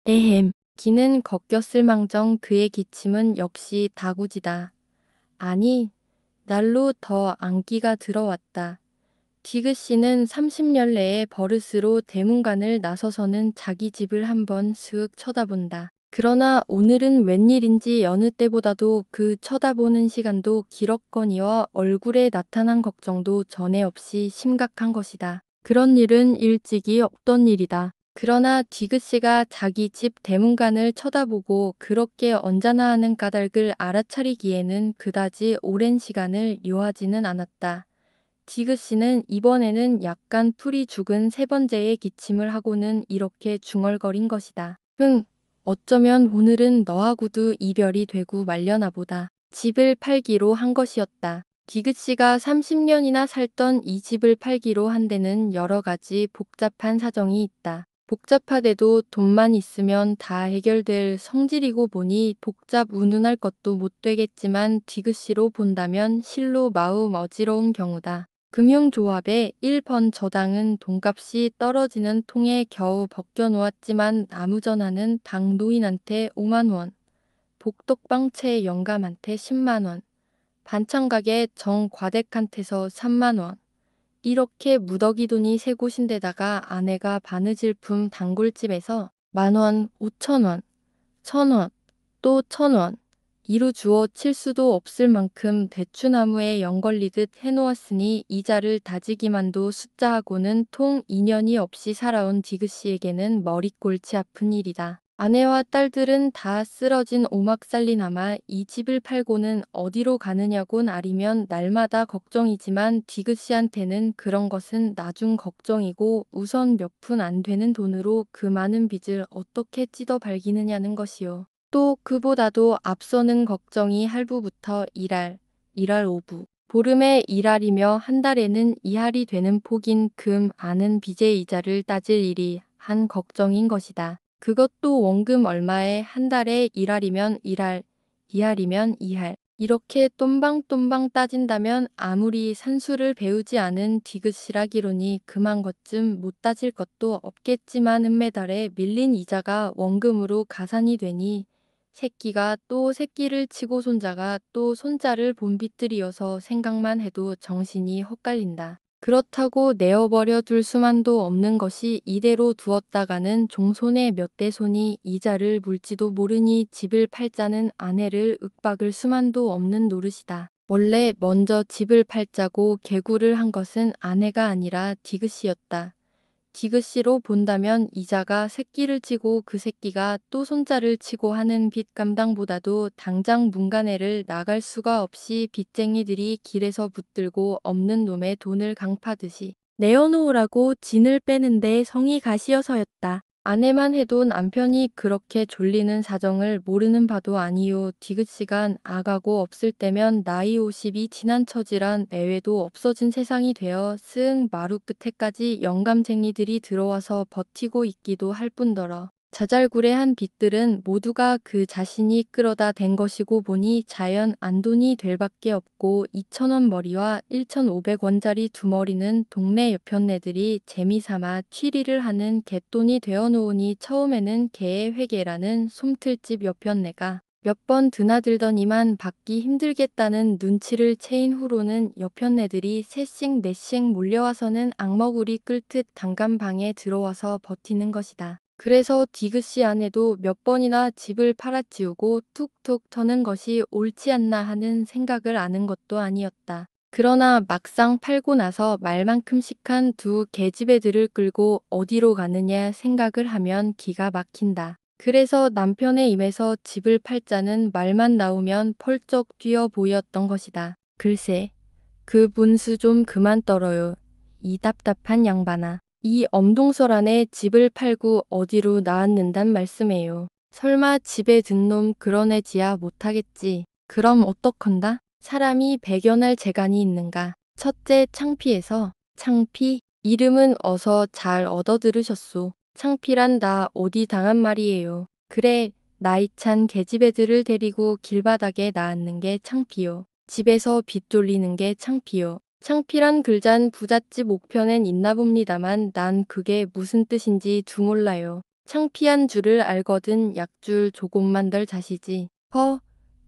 에헴. 기는 걷겼을망정 그의 기침은 역시 다구지다. 아니, 날로 더 안기가 들어왔다. 디귿씨는 30년 내에 버릇으로 대문간을 나서서는 자기 집을 한번 슥 쳐다본다. 그러나 오늘은 웬일인지 여느 때보다도 그 쳐다보는 시간도 길었거니와 얼굴에 나타난 걱정도 전에 없이 심각한 것이다. 그런 일은 일찍이 없던 일이다. 그러나 디귿씨가 자기 집 대문간을 쳐다보고 그렇게 언짢아 하는 까닭을 알아차리기에는 그다지 오랜 시간을 요하지는 않았다. 디귿씨는 이번에는 약간 풀이 죽은 세 번째의 기침을 하고는 이렇게 중얼거린 것이다. 어쩌면 오늘은 너하고도 이별이 되고 말려나 보다. 집을 팔기로 한 것이었다. 디귿씨가 30년이나 살던 이 집을 팔기로 한 데는 여러 가지 복잡한 사정이 있다. 복잡하대도 돈만 있으면 다 해결될 성질이고 보니 복잡 운운할 것도 못 되겠지만 디귿씨로 본다면 실로 마음 어지러운 경우다. 금융조합의 1번 저당은 돈값이 떨어지는 통에 겨우 벗겨놓았지만 나무전화는 당 노인한테 5만 원, 복덕방채 영감한테 10만 원, 반찬가게 정과댁한테서 3만 원. 이렇게 무더기 돈이 세 곳인데다가 아내가 바느질품 단골집에서 10,000원, 5,000원, 1,000원, 또 1,000원. 이루 주어 칠 수도 없을 만큼 대추나무에 연 걸리듯 해놓았으니 이자를 다지기만도 숫자하고는 통 인연이 없이 살아온 디귿씨에게는 머리 골치 아픈 일이다. 아내와 딸들은 다 쓰러진 오막살리나마 이 집을 팔고는 어디로 가느냐곤 아리면 날마다 걱정이지만 디귿씨한테는 그런 것은 나중 걱정이고 우선 몇 푼 안 되는 돈으로 그 많은 빚을 어떻게 찢어 발기느냐는 것이요. 또 그보다도 앞서는 걱정이 할부부터 일할 오부. 보름에 1할이며 한 달에는 2할이 되는 폭인 금 아는 빚의 이자를 따질 일이 한 걱정인 것이다. 그것도 원금 얼마에 한 달에 1할이면 1할, 2할이면 2할. 이렇게 똠방똠방 따진다면 아무리 산수를 배우지 않은 디귿이라기로니 그만 것쯤 못 따질 것도 없겠지만 은메달에 밀린 이자가 원금으로 가산이 되니 새끼가 또 새끼를 치고 손자가 또 손자를 본빚들이어서 생각만 해도 정신이 헛갈린다. 그렇다고 내어버려 둘 수만도 없는 것이 이대로 두었다가는 종손의 몇 대손이 이자를 물지도 모르니 집을 팔자는 아내를 윽박을 수만도 없는 노릇이다. 원래 먼저 집을 팔자고 개구를 한 것은 아내가 아니라 디귿이었다. 디귿씨로 본다면 이자가 새끼를 치고 그 새끼가 또 손자를 치고 하는 빚 감당보다도 당장 문간에를 나갈 수가 없이 빚쟁이들이 길에서 붙들고 없는 놈의 돈을 강파듯이 내어놓으라고 진을 빼는데 성이 가시어서였다. 아내만 해도 남편이 그렇게 졸리는 사정을 모르는 바도 아니요. 디귿시간 아가고 없을 때면 나이 50이 지난 처지란 애외도 없어진 세상이 되어 쓱 마루 끝에까지 영감쟁이들이 들어와서 버티고 있기도 할 뿐더러 자잘구레한 빚들은 모두가 그 자신이 끌어다 댄 것이고 보니 자연 안돈이 될 밖에 없고 2,000원 머리와 1,500원짜리 두 머리는 동네 여편네들이 재미삼아 취리를 하는 갯돈이 되어 놓으니 처음에는 개의 회계라는 솜틀집 여편네가 몇 번 드나들더니만 받기 힘들겠다는 눈치를 채인 후로는 여편네들이 셋씩 넷씩 몰려와서는 악머구리 끌듯 단간방에 들어와서 버티는 것이다. 그래서 디귿이 아내도 몇 번이나 집을 팔아치우고 툭툭 터는 것이 옳지 않나 하는 생각을 아는 것도 아니었다. 그러나 막상 팔고 나서 말만큼씩한 두 계집애들을 끌고 어디로 가느냐 생각을 하면 기가 막힌다. 그래서 남편의 입에서 집을 팔자는 말만 나오면 펄쩍 뛰어 보였던 것이다. 글쎄, 그 분수 좀 그만 떨어요. 이 답답한 양반아. 이 엄동설 안에 집을 팔고 어디로 나왔는단 말씀이에요. 설마 집에 든 놈 그러내지야 못하겠지. 그럼 어떡한다? 사람이 배견할 재간이 있는가. 첫째 창피해서. 창피? 이름은 어서 잘 얻어들으셨소. 창피란 나 어디 당한 말이에요. 그래, 나이 찬 계집애들을 데리고 길바닥에 나앉는 게 창피요. 집에서 빚 돌리는 게 창피요. 창피란 글잔 부잣집 옥편엔 있나 봅니다만 난 그게 무슨 뜻인지 두 몰라요. 창피한 줄을 알거든 약줄 조금만 덜 자시지.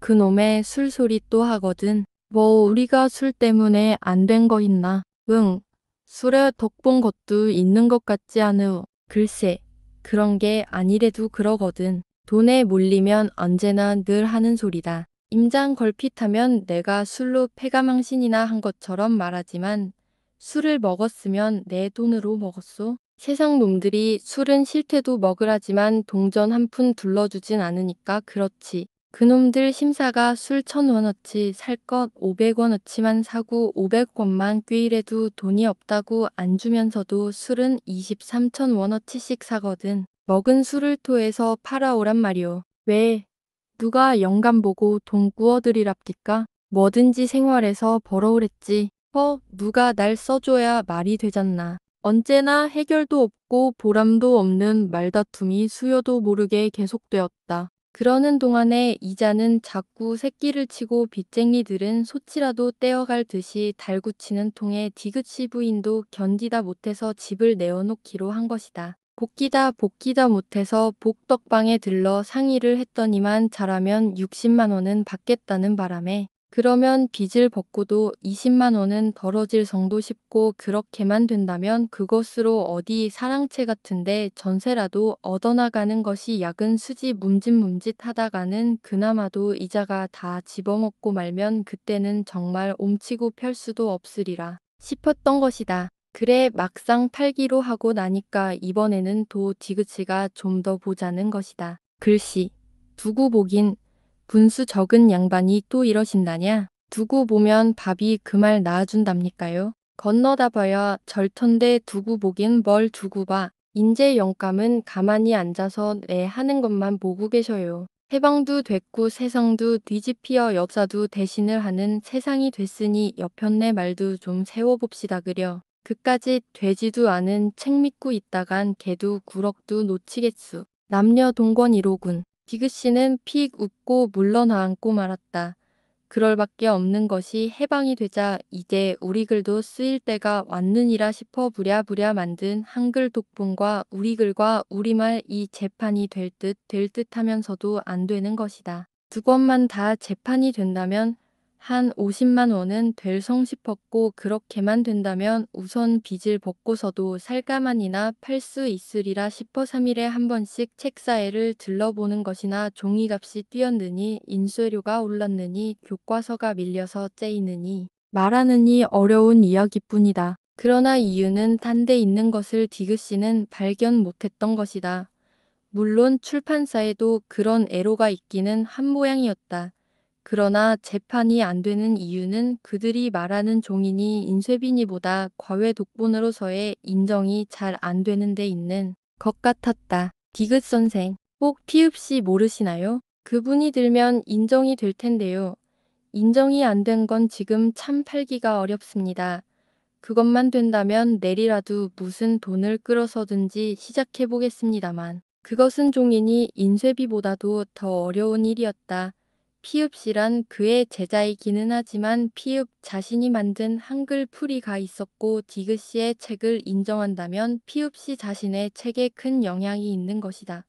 그놈의 술소리 또 하거든. 뭐 우리가 술 때문에 안 된 거 있나? 응. 술에 덕본 것도 있는 것 같지 않으. 글쎄, 그런 게 아니래도 그러거든. 돈에 몰리면 언제나 늘 하는 소리다. 임장 걸핏하면 내가 술로 패가망신이나 한 것처럼 말하지만 술을 먹었으면 내 돈으로 먹었소. 세상 놈들이 술은 싫대도 먹으라지만 동전 한 푼 둘러주진 않으니까 그렇지. 그놈들 심사가 술 1,000원어치 살 것 500원어치만 사고 500원만 꾀이래도 돈이 없다고 안 주면서도 술은 23,000원어치씩 사거든. 먹은 술을 토해서 팔아오란 말이오. 왜? 누가 영감 보고 돈 구워드리랍디까? 뭐든지 생활에서 벌어오랬지. 누가 날 써줘야 말이 되잖나. 언제나 해결도 없고 보람도 없는 말다툼이 수요도 모르게 계속되었다. 그러는 동안에 이자는 자꾸 새끼를 치고 빚쟁이들은 소치라도 떼어갈 듯이 달구치는 통에 디귿씨 부인도 견디다 못해서 집을 내어놓기로 한 것이다. 복기다 못해서 복덕방에 들러 상의를 했더니만 잘하면 60만 원은 받겠다는 바람에 그러면 빚을 벗고도 20만 원은 벌어질 성도 싶고 그렇게만 된다면 그것으로 어디 사랑채 같은데 전세라도 얻어나가는 것이 약은 수지 뭉짓뭉짓 하다가는 그나마도 이자가 다 집어먹고 말면 그때는 정말 옴치고 펼 수도 없으리라 싶었던 것이다. 그래 막상 팔기로 하고 나니까 이번에는 도 디귿이가 좀 더 보자는 것이다. 글씨, 두고 보긴 분수 적은 양반이 또 이러신다냐? 두고 보면 밥이 그 말 나아준답니까요? 건너다 봐야 절턴데 두고 보긴 뭘 두고 봐. 인제 영감은 가만히 앉아서 내 하는 것만 보고 계셔요. 해방도 됐고 세상도 뒤집히어 역사도 대신을 하는 세상이 됐으니 여편네 말도 좀 세워봅시다 그려. 그까짓 되지도 않은 책 믿고 있다간 개도 구럭도 놓치겠수. 남녀 동거이로군. 디귿씨는 픽 웃고 물러나앉고 말았다. 그럴 밖에 없는 것이 해방이 되자 이제 우리 글도 쓰일 때가 왔느니라 싶어 부랴부랴 만든 한글 독본과 우리 글과 우리말 이 재판이 될 듯 하면서도 안 되는 것이다. 두 권만 다 재판이 된다면 한 50만 원은 될 성 싶었고 그렇게만 된다면 우선 빚을 벗고서도 살가만이나 팔 수 있으리라 싶어 3일에 한 번씩 책사회를 들러보는 것이나 종이값이 뛰었느니 인쇄료가 올랐느니 교과서가 밀려서 째이느니 말하느니 어려운 이야기뿐이다. 그러나 이유는 딴 데 있는 것을 디귿씨는 발견 못했던 것이다. 물론 출판사에도 그런 애로가 있기는 한 모양이었다. 그러나 재판이 안 되는 이유는 그들이 말하는 종이니 인쇄비니보다 과외 독본으로서의 인정이 잘 안 되는 데 있는 것 같았다. 디귿 선생, 꼭 피읍씨 모르시나요? 그분이 들면 인정이 될 텐데요. 인정이 안 된 건 지금 참 팔기가 어렵습니다. 그것만 된다면 내일이라도 무슨 돈을 끌어서든지 시작해 보겠습니다만. 그것은 종이니 인쇄비보다도 더 어려운 일이었다. 피읍씨란 그의 제자이기는 하지만 피읍 자신이 만든 한글 풀이가 있었고 디귿씨의 책을 인정한다면 피읍씨 자신의 책에 큰 영향이 있는 것이다.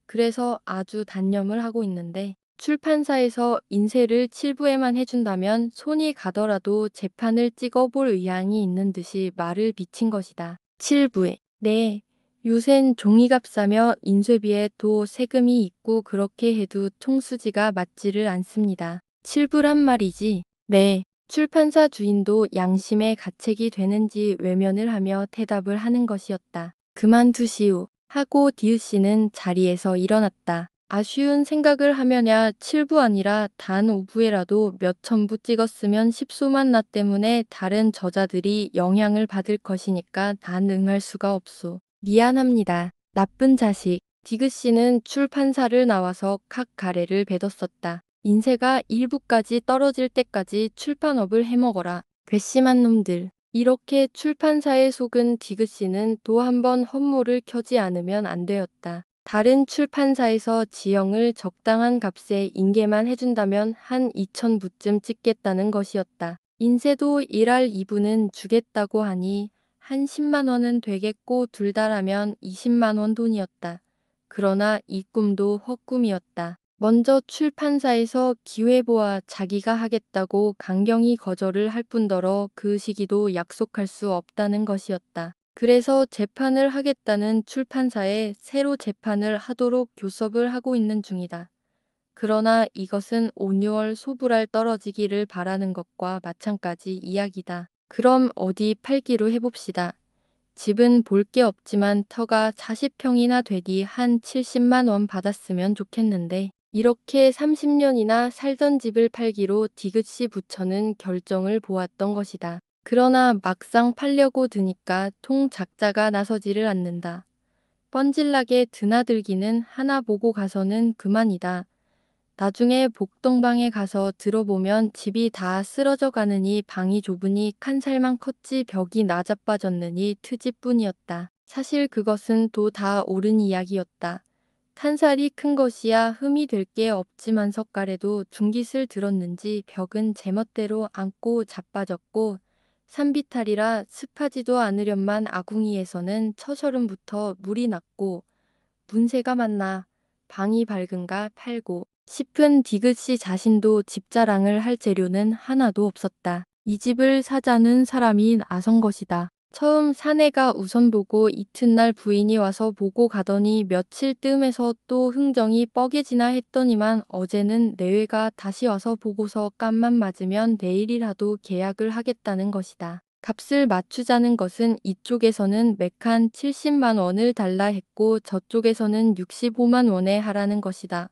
그래서 아주 단념을 하고 있는데 출판사에서 인쇄를 7부에만 해준다면 손이 가더라도 재판을 찍어볼 의향이 있는 듯이 말을 비친 것이다. 7부에. 네. 요샌 종이값 사며 인쇄비에 또 세금이 있고 그렇게 해도 통수지가 맞지를 않습니다. 7부란 말이지. 네. 출판사 주인도 양심의 가책이 되는지 외면을 하며 대답을 하는 것이었다. 그만두시오. 하고 디귿씨는 자리에서 일어났다. 아쉬운 생각을 하며냐 7부 아니라 단 5부에라도 몇천 부 찍었으면 십소만 나 때문에 다른 저자들이 영향을 받을 것이니까 난 응할 수가 없소. 미안합니다. 나쁜 자식. 디귿씨는 출판사를 나와서 칵 가래를 베뒀었다. 인쇄가 1부까지 떨어질 때까지 출판업을 해먹어라. 괘씸한 놈들. 이렇게 출판사에 속은 디귿씨는 또 한 번 헛물을 켜지 않으면 안 되었다. 다른 출판사에서 지형을 적당한 값에 인계만 해준다면 한 2,000부쯤 찍겠다는 것이었다. 인쇄도 1할 2부는 주겠다고 하니 한 10만 원은 되겠고 둘 다라면 20만 원 돈이었다. 그러나 이 꿈도 헛꿈이었다. 먼저 출판사에서 기회보아 자기가 하겠다고 강경히 거절을 할 뿐더러 그 시기도 약속할 수 없다는 것이었다. 그래서 재판을 하겠다는 출판사에 새로 재판을 하도록 교섭을 하고 있는 중이다. 그러나 이것은 5, 6월 소불알 떨어지기를 바라는 것과 마찬가지 이야기다. 그럼 어디 팔기로 해봅시다. 집은 볼 게 없지만 터가 40평이나 되디 한 70만 원 받았으면 좋겠는데 이렇게 30년이나 살던 집을 팔기로 디귿씨 부처는 결정을 보았던 것이다. 그러나 막상 팔려고 드니까 통 작자가 나서지를 않는다. 뻔질나게 드나들기는 하나 보고 가서는 그만이다. 나중에 복동방에 가서 들어보면 집이 다 쓰러져 가느니 방이 좁으니 칸살만 컸지 벽이 나자빠졌느니 트집뿐이었다. 사실 그것은 또 다 옳은 이야기였다. 칸살이 큰 것이야 흠이 될 게 없지만 석가래도 중깃을 들었는지 벽은 제멋대로 앉고 자빠졌고 산비탈이라 습하지도 않으련만 아궁이에서는 처셔름부터 물이 났고 문새가 맞나 방이 밝은가 팔고 싶은 디귿씨 자신도 집자랑을 할 재료는 하나도 없었다. 이 집을 사자는 사람이 나선 것이다. 처음 사내가 우선 보고 이튿날 부인이 와서 보고 가더니 며칠 뜸해서 또 흥정이 뻐개지나 했더니만 어제는 내외가 다시 와서 보고서 깜만 맞으면 내일이라도 계약을 하겠다는 것이다. 값을 맞추자는 것은 이쪽에서는 매칸 70만 원을 달라 했고 저쪽에서는 65만 원에 하라는 것이다.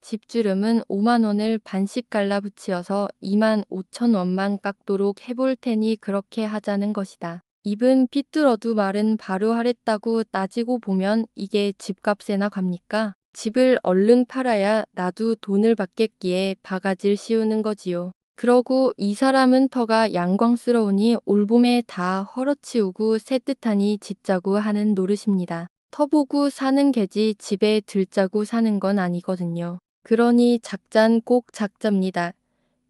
집주름은 5만 원을 반씩 갈라붙이어서 2만 5천 원만 깎도록 해볼 테니 그렇게 하자는 것이다. 입은 삐뚤어도 말은 바로 하랬다고 따지고 보면 이게 집값에나 갑니까? 집을 얼른 팔아야 나도 돈을 받겠기에 바가지를 씌우는 거지요. 그러고 이 사람은 터가 양광스러우니 올봄에 다 헐어치우고 새뜻하니 짓자고 하는 노릇입니다. 터보고 사는 개지 집에 들자고 사는 건 아니거든요. 그러니 작잔 꼭 작잡니다.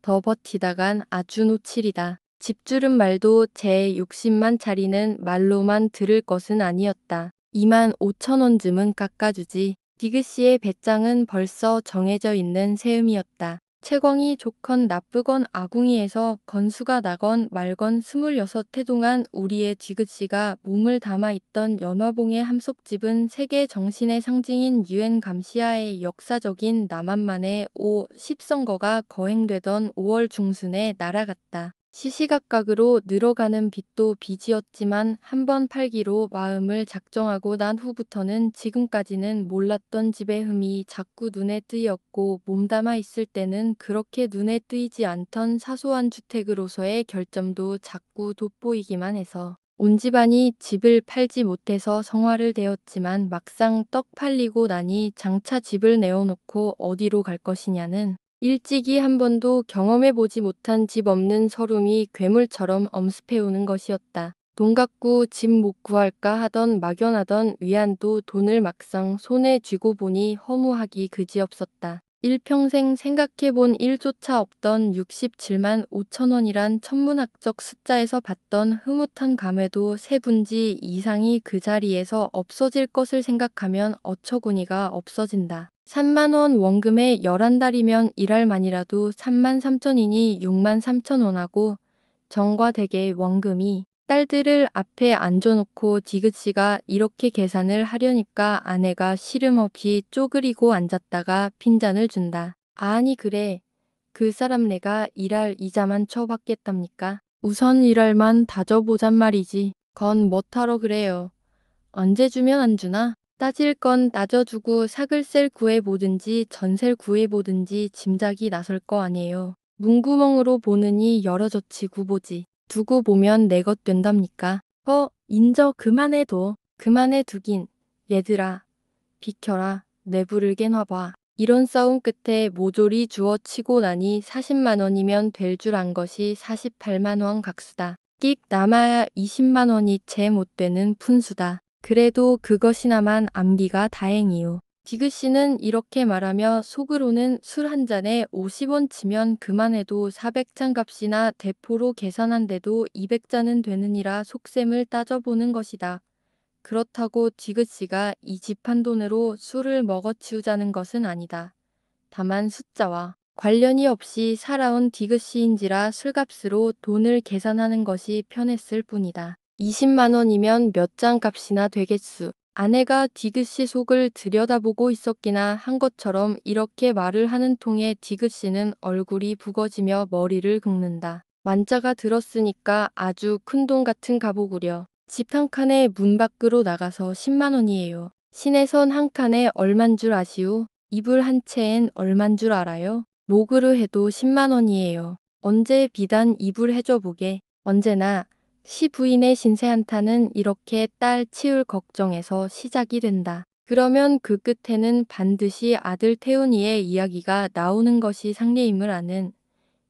더 버티다간 아주 놓칠이다. 집주름 말도 제 욕심만 차리는 말로만 들을 것은 아니었다. 2만 5천 원쯤은 깎아주지. 디귿씨의 배짱은 벌써 정해져 있는 세음이었다. 채광이 좋건 나쁘건 아궁이에서 건수가 나건 말건 26해 동안 우리의 디귿씨가 몸을 담아 있던 연화봉의 함석집은 세계 정신의 상징인 유엔 감시하의 역사적인 남한만의 10선거가 거행되던 5월 중순에 날아갔다. 시시각각으로 늘어가는 빚도 빚이었지만 한 번 팔기로 마음을 작정하고 난 후부터는 지금까지는 몰랐던 집의 흠이 자꾸 눈에 뜨였고 몸담아 있을 때는 그렇게 눈에 뜨이지 않던 사소한 주택으로서의 결점도 자꾸 돋보이기만 해서 온 집안이 집을 팔지 못해서 성화를 되었지만 막상 떡 팔리고 나니 장차 집을 내어놓고 어디로 갈 것이냐는 일찍이 한 번도 경험해보지 못한 집 없는 서름이 괴물처럼 엄습해오는 것이었다. 돈 갖고 집 못 구할까 하던 막연하던 위안도 돈을 막상 손에 쥐고 보니 허무하기 그지없었다. 일평생 생각해본 일조차 없던 67만 5천 원이란 천문학적 숫자에서 봤던 흐뭇한 감회도 세 분지 이상이 그 자리에서 없어질 것을 생각하면 어처구니가 없어진다. 3만 원 원금에 11달이면 일할 만이라도 3만 3천이니 6만 3천 원하고 정과 댁의 원금이 딸들을 앞에 앉혀놓고 디귿씨가 이렇게 계산을 하려니까 아내가 시름없이 쪼그리고 앉았다가 핀잔을 준다. 아니 그래. 그 사람 내가 일할 이자만 쳐받겠답니까? 우선 일할만 다져보잔 말이지. 건 뭐하러 그래요. 언제 주면 안 주나? 따질 건 따져주고 사글셀 구해보든지 전셀 구해보든지 짐작이 나설 거 아니에요. 문구멍으로 보느니 열어젖히고 보지. 두고 보면 내 것 된답니까? 인저 그만해둬. 그만해 두긴. 얘들아, 비켜라. 내부를겐 와봐. 이런 싸움 끝에 모조리 주워치고 나니 40만 원이면 될 줄 안 것이 48만 원 각수다. 끽 남아야 20만 원이 채 못 되는 푼수다. 그래도 그것이나만 암기가 다행이요. 디귿씨는 이렇게 말하며 속으로는 술 한 잔에 50원 치면 그만해도 400잔 값이나 대포로 계산한데도 200잔은 되느니라 속셈을 따져보는 것이다. 그렇다고 디귿씨가 이 집한 돈으로 술을 먹어치우자는 것은 아니다. 다만 숫자와 관련이 없이 살아온 디귿씨인지라 술값으로 돈을 계산하는 것이 편했을 뿐이다. 20만 원이면 몇 장 값이나 되겠수. 아내가 디귿씨 속을 들여다보고 있었기나 한 것처럼 이렇게 말을 하는 통에 디귿씨는 얼굴이 붉어지며 머리를 긁는다. 만자가 들었으니까 아주 큰돈 같은 가보구려. 집 한 칸에 문 밖으로 나가서 10만 원이에요. 시내선 한 칸에 얼만 줄 아시오? 이불 한 채엔 얼만 줄 알아요? 목으로 해도 10만 원이에요. 언제 비단 이불 해줘 보게. 언제나 시부인의 신세 한탄은 이렇게 딸 치울 걱정에서 시작이 된다. 그러면 그 끝에는 반드시 아들 태훈이의 이야기가 나오는 것이 상례임을 아는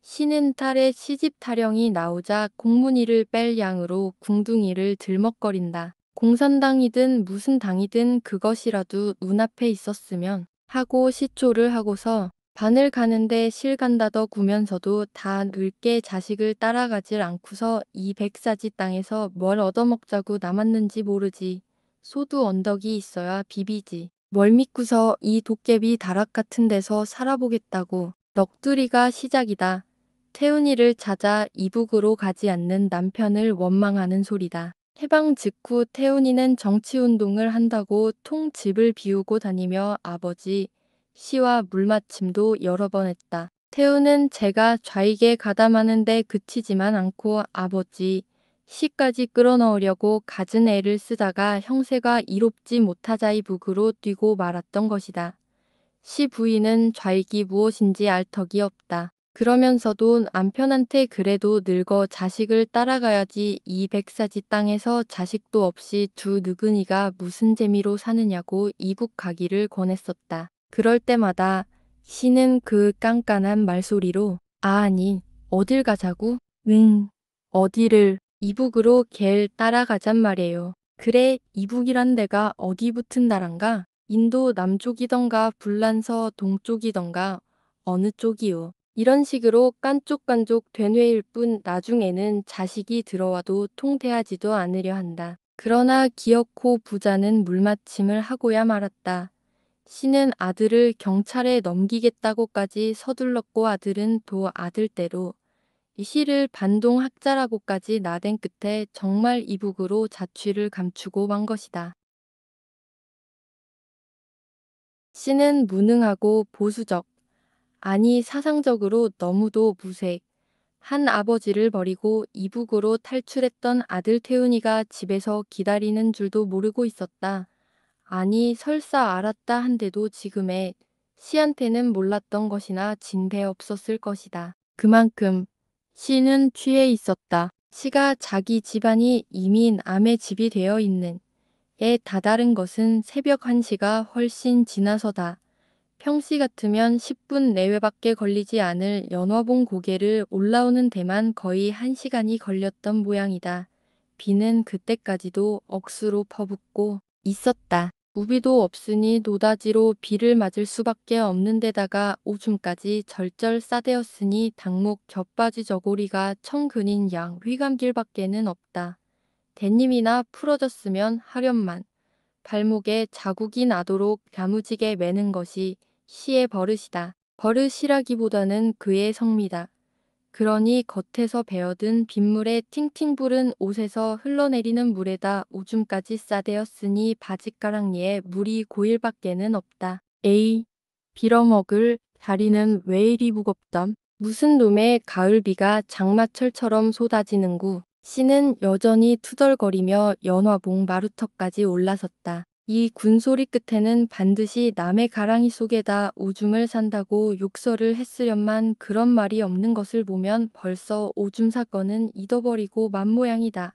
시는 딸의 시집 타령이 나오자 공문이를 뺄 양으로 궁둥이를 들먹거린다. 공산당이든 무슨 당이든 그것이라도 눈앞에 있었으면 하고 시초를 하고서 바늘 가는데 실 간다더 구면서도 다 늙게 자식을 따라가질 않고서 이 백사지 땅에서 뭘 얻어먹자고 남았는지 모르지. 소두 언덕이 있어야 비비지. 뭘 믿고서 이 도깨비 다락 같은 데서 살아보겠다고. 넋두리가 시작이다. 태훈이를 찾아 이북으로 가지 않는 남편을 원망하는 소리다. 해방 직후 태훈이는 정치운동을 한다고 통 집을 비우고 다니며 아버지, 시와 물맞춤도 여러 번 했다. 태훈은 제가 좌익에 가담하는데 그치지만 않고 아버지, 시까지 끌어넣으려고 갖은 애를 쓰다가 형세가 이롭지 못하자 이북으로 뛰고 말았던 것이다. 시 부인은 좌익이 무엇인지 알 턱이 없다. 그러면서도 남편한테 그래도 늙어 자식을 따라가야지 이 백사지 땅에서 자식도 없이 두 늙은이가 무슨 재미로 사느냐고 이북 가기를 권했었다. 그럴 때마다 시는 그 깐깐한 말소리로 아니 어딜 가자고? 응 어디를 이북으로 걘 따라가잔 말이에요. 그래 이북이란 데가 어디 붙은 나란가? 인도 남쪽이던가 불란서 동쪽이던가 어느 쪽이요. 이런 식으로 깐족깐족 된 회일 뿐 나중에는 자식이 들어와도 통대하지도 않으려 한다. 그러나 기어코 부자는 물마침을 하고야 말았다. 시는 아들을 경찰에 넘기겠다고까지 서둘렀고 아들은 또 아들대로 이 시를 반동학자라고까지 나댄 끝에 정말 이북으로 자취를 감추고 만 것이다. 시는 무능하고 보수적, 아니 사상적으로 너무도 무색, 한 아버지를 버리고 이북으로 탈출했던 아들 태훈이가 집에서 기다리는 줄도 모르고 있었다. 아니 설사 알았다 한데도 지금의 시한테는 몰랐던 것이나 진배 없었을 것이다. 그만큼 시는 취해 있었다. 시가 자기 집안이 이미 남의 집이 되어 있는 에 다다른 것은 새벽 1시가 훨씬 지나서다. 평시 같으면 10분 내외밖에 걸리지 않을 연화봉 고개를 올라오는 데만 거의 1시간이 걸렸던 모양이다. 비는 그때까지도 억수로 퍼붓고 있었다. 우비도 없으니 노다지로 비를 맞을 수밖에 없는 데다가 오줌까지 절절 싸대었으니 당목 겹바지 저고리가 청 그린 양 휘감길밖에는 없다. 대님이나 풀어졌으면 하련만 발목에 자국이 나도록 야무지게 매는 것이 시의 버릇이다. 버릇이라기보다는 그의 성미다. 그러니 겉에서 베어든 빗물에 팅팅 부른 옷에서 흘러내리는 물에다 오줌까지 싸대었으니 바짓가랑리에 물이 고일 밖에는 없다. 에이, 빌어먹을 다리는 왜 이리 무겁담? 무슨 놈의 가을비가 장마철처럼 쏟아지는구. 씨는 여전히 투덜거리며 연화봉 마루터까지 올라섰다. 이 군소리 끝에는 반드시 남의 가랑이 속에다 오줌을 산다고 욕설을 했으련만 그런 말이 없는 것을 보면 벌써 오줌 사건은 잊어버리고 만 모양이다.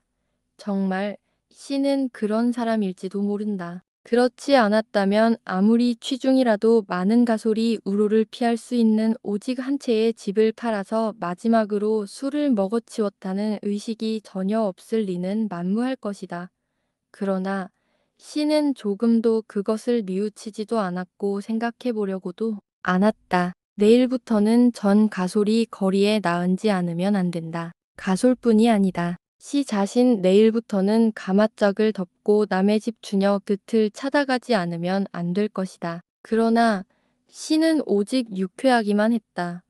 정말 씨는 그런 사람일지도 모른다. 그렇지 않았다면 아무리 취중이라도 많은 가솔이 우로를 피할 수 있는 오직 한 채의 집을 팔아서 마지막으로 술을 먹어치웠다는 의식이 전혀 없을 리는 만무할 것이다. 그러나 씨는 조금도 그것을 뉘우치지도 않았고 생각해 보려고도 않았다. 내일부터는 전 가솔이 거리에 나앉지 않으면 안 된다. 가솔뿐이 아니다. 씨 자신 내일부터는 가마짝을 덮고 남의 집 주녀 곁을 찾아가지 않으면 안 될 것이다. 그러나 씨는 오직 유쾌하기만 했다.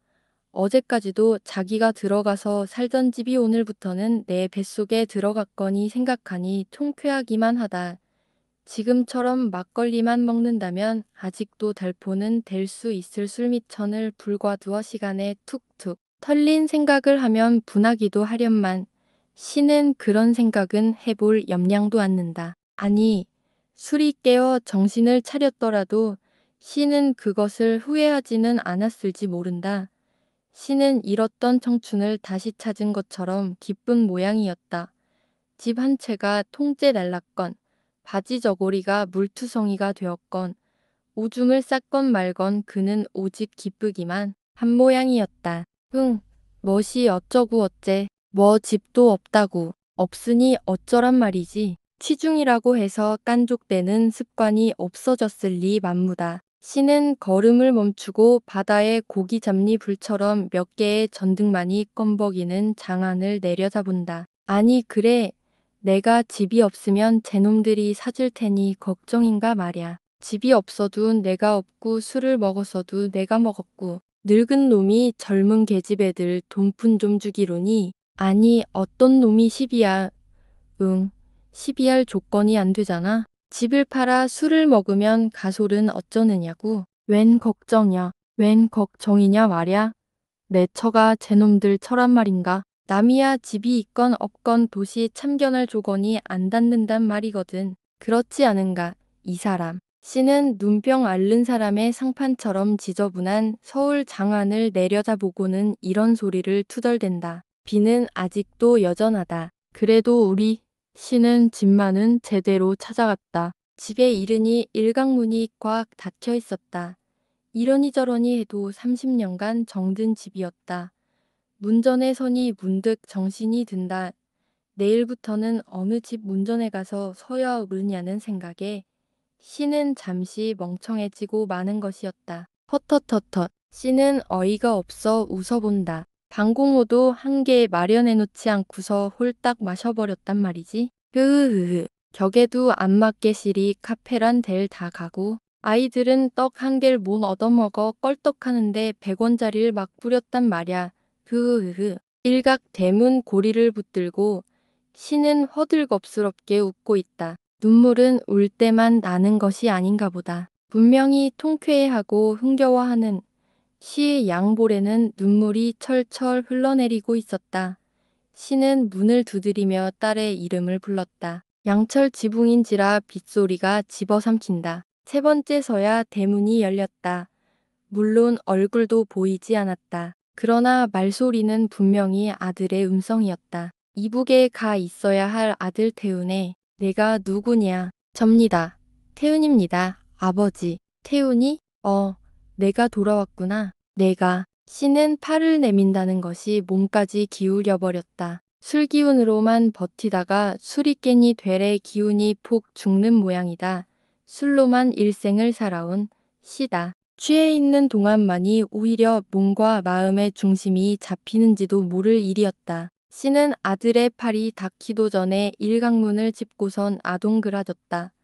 어제까지도 자기가 들어가서 살던 집이 오늘부터는 내 뱃속에 들어갔거니 생각하니 통쾌하기만 하다. 지금처럼 막걸리만 먹는다면 아직도 달포는 될 수 있을 술미천을 불과 두어 시간에 툭툭 털린 생각을 하면 분하기도 하련만 씨는 그런 생각은 해볼 염량도 않는다. 아니, 술이 깨어 정신을 차렸더라도 씨는 그것을 후회하지는 않았을지 모른다. 씨는 잃었던 청춘을 다시 찾은 것처럼 기쁜 모양이었다. 집 한 채가 통째 날랐건, 바지 저고리가 물투성이가 되었건, 오줌을 쌌건 말건 그는 오직 기쁘기만 한 모양이었다. 멋이 어쩌구 어째, 뭐 집도 없다고, 없으니 어쩌란 말이지. 취중이라고 해서 깐족대는 습관이 없어졌을 리 만무다. 씨는 걸음을 멈추고 바다의 고기 잡니 불처럼 몇 개의 전등만이 껌벅이는 장안을 내려다본다. 아니 그래, 내가 집이 없으면 제놈들이 사줄 테니 걱정인가 말야. 집이 없어도 내가 없고 술을 먹었어도 내가 먹었고 늙은 놈이 젊은 계집애들 돈푼 좀 주기로니 아니 어떤 놈이 시비야. 응, 시비할 조건이 안 되잖아. 집을 팔아 술을 먹으면 가솔은 어쩌느냐고. 웬 걱정이야. 웬 걱정이냐 말야. 내 처가 제놈들 처란 말인가. 남이야 집이 있건 없건 도시 참견할 조건이 안 닿는단 말이거든. 그렇지 않은가, 이 사람. 씨는 눈병 앓는 사람의 상판처럼 지저분한 서울 장안을 내려다보고는 이런 소리를 투덜댄다. 비는 아직도 여전하다. 그래도 우리 씨는 집만은 제대로 찾아갔다. 집에 이르니 일강문이 꽉 닫혀 있었다. 이러니 저러니 해도 30년간 정든 집이었다. 문전에 서니 문득 정신이 든다. 내일부터는 어느 집 문전에 가서 서야 오르냐는 생각에 씨는 잠시 멍청해지고 마는 것이었다. 헛헛헛헛. 씨는 어이가 없어 웃어본다. 방공호도 한 개 마련해놓지 않고서 홀딱 마셔버렸단 말이지. 흐흐흐. 격에도 안 맞게 시리 카페란 델 다 가고 아이들은 떡 한 개를 못 얻어먹어 껄떡하는데 100원짜리를 막 뿌렸단 말야. 흐흐흐. 일각 대문 고리를 붙들고 씨는 허들겁스럽게 웃고 있다. 눈물은 울 때만 나는 것이 아닌가 보다. 분명히 통쾌해하고 흥겨워하는 씨의 양볼에는 눈물이 철철 흘러내리고 있었다. 씨는 문을 두드리며 딸의 이름을 불렀다. 양철 지붕인지라 빗소리가 집어삼킨다. 세 번째서야 대문이 열렸다. 물론 얼굴도 보이지 않았다. 그러나 말소리는 분명히 아들의 음성이었다. 이북에 가 있어야 할 아들 태훈에 내가 누구냐? 접니다. 태훈입니다. 아버지. 태훈이? 내가 돌아왔구나. 내가. 씨는 팔을 내민다는 것이 몸까지 기울여 버렸다. 술 기운으로만 버티다가 술이 깬이 되레 기운이 폭 죽는 모양이다. 술로만 일생을 살아온 시다. 취해 있는 동안만이 오히려 몸과 마음의 중심이 잡히는지도 모를 일이었다. 씨는 아들의 팔이 닿기도 전에 일강문을 짚고선 아동그라졌다.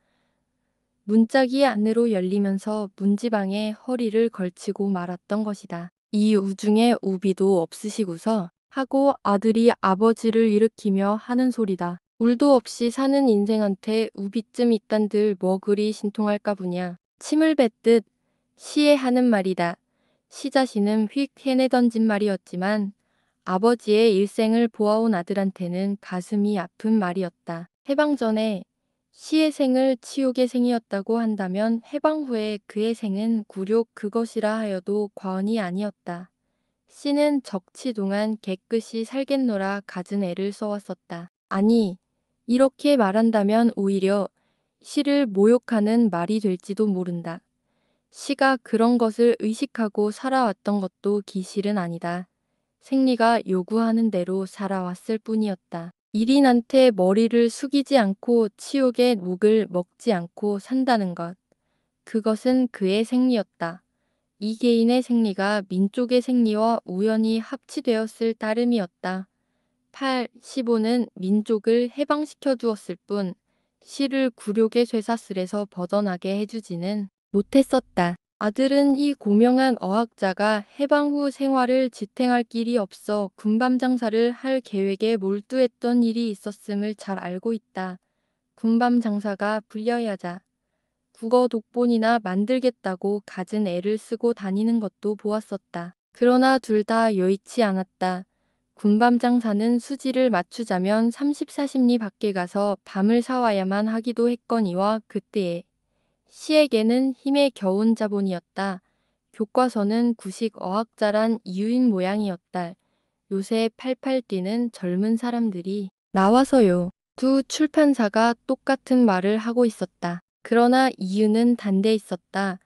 문짝이 안으로 열리면서 문지방에 허리를 걸치고 말았던 것이다. 이 우중에 우비도 없으시고서 하고 아들이 아버지를 일으키며 하는 소리다. 울도 없이 사는 인생한테 우비쯤 있단들 뭐 그리 신통할까 보냐. 침을 뱉듯 시에 하는 말이다. 시 자신은 휙 해내던진 말이었지만 아버지의 일생을 보아온 아들한테는 가슴이 아픈 말이었다. 해방 전에 시의 생을 치욕의 생이었다고 한다면 해방 후에 그의 생은 굴욕 그것이라 하여도 과언이 아니었다. 씨는 적치 동안 깨끗이 살겠노라 갖은 애를 써왔었다. 아니, 이렇게 말한다면 오히려 씨를 모욕하는 말이 될지도 모른다. 씨가 그런 것을 의식하고 살아왔던 것도 기실은 아니다. 생리가 요구하는 대로 살아왔을 뿐이었다. 일인한테 머리를 숙이지 않고 치욕의 묵을 먹지 않고 산다는 것. 그것은 그의 생리였다. 이 개인의 생리가 민족의 생리와 우연히 합치되었을 따름이었다. 8. 15는 민족을 해방시켜 두었을 뿐 시를 굴욕의 쇠사슬에서 벗어나게 해주지는 못했었다. 아들은 이 고명한 어학자가 해방 후 생활을 지탱할 길이 없어 군밤 장사를 할 계획에 몰두했던 일이 있었음을 잘 알고 있다. 군밤 장사가 불려야자 국어 독본이나 만들겠다고 갖은 애를 쓰고 다니는 것도 보았었다. 그러나 둘 다 여의치 않았다. 군밤 장사는 수지를 맞추자면 30, 40리 밖에 가서 밤을 사와야만 하기도 했거니와 그때에 시에게는 힘에 겨운 자본이었다. 교과서는 구식 어학자란 이유인 모양이었다. 요새 팔팔 뛰는 젊은 사람들이 나와서요. 두 출판사가 똑같은 말을 하고 있었다. 그러나 이유는 단데 있었다.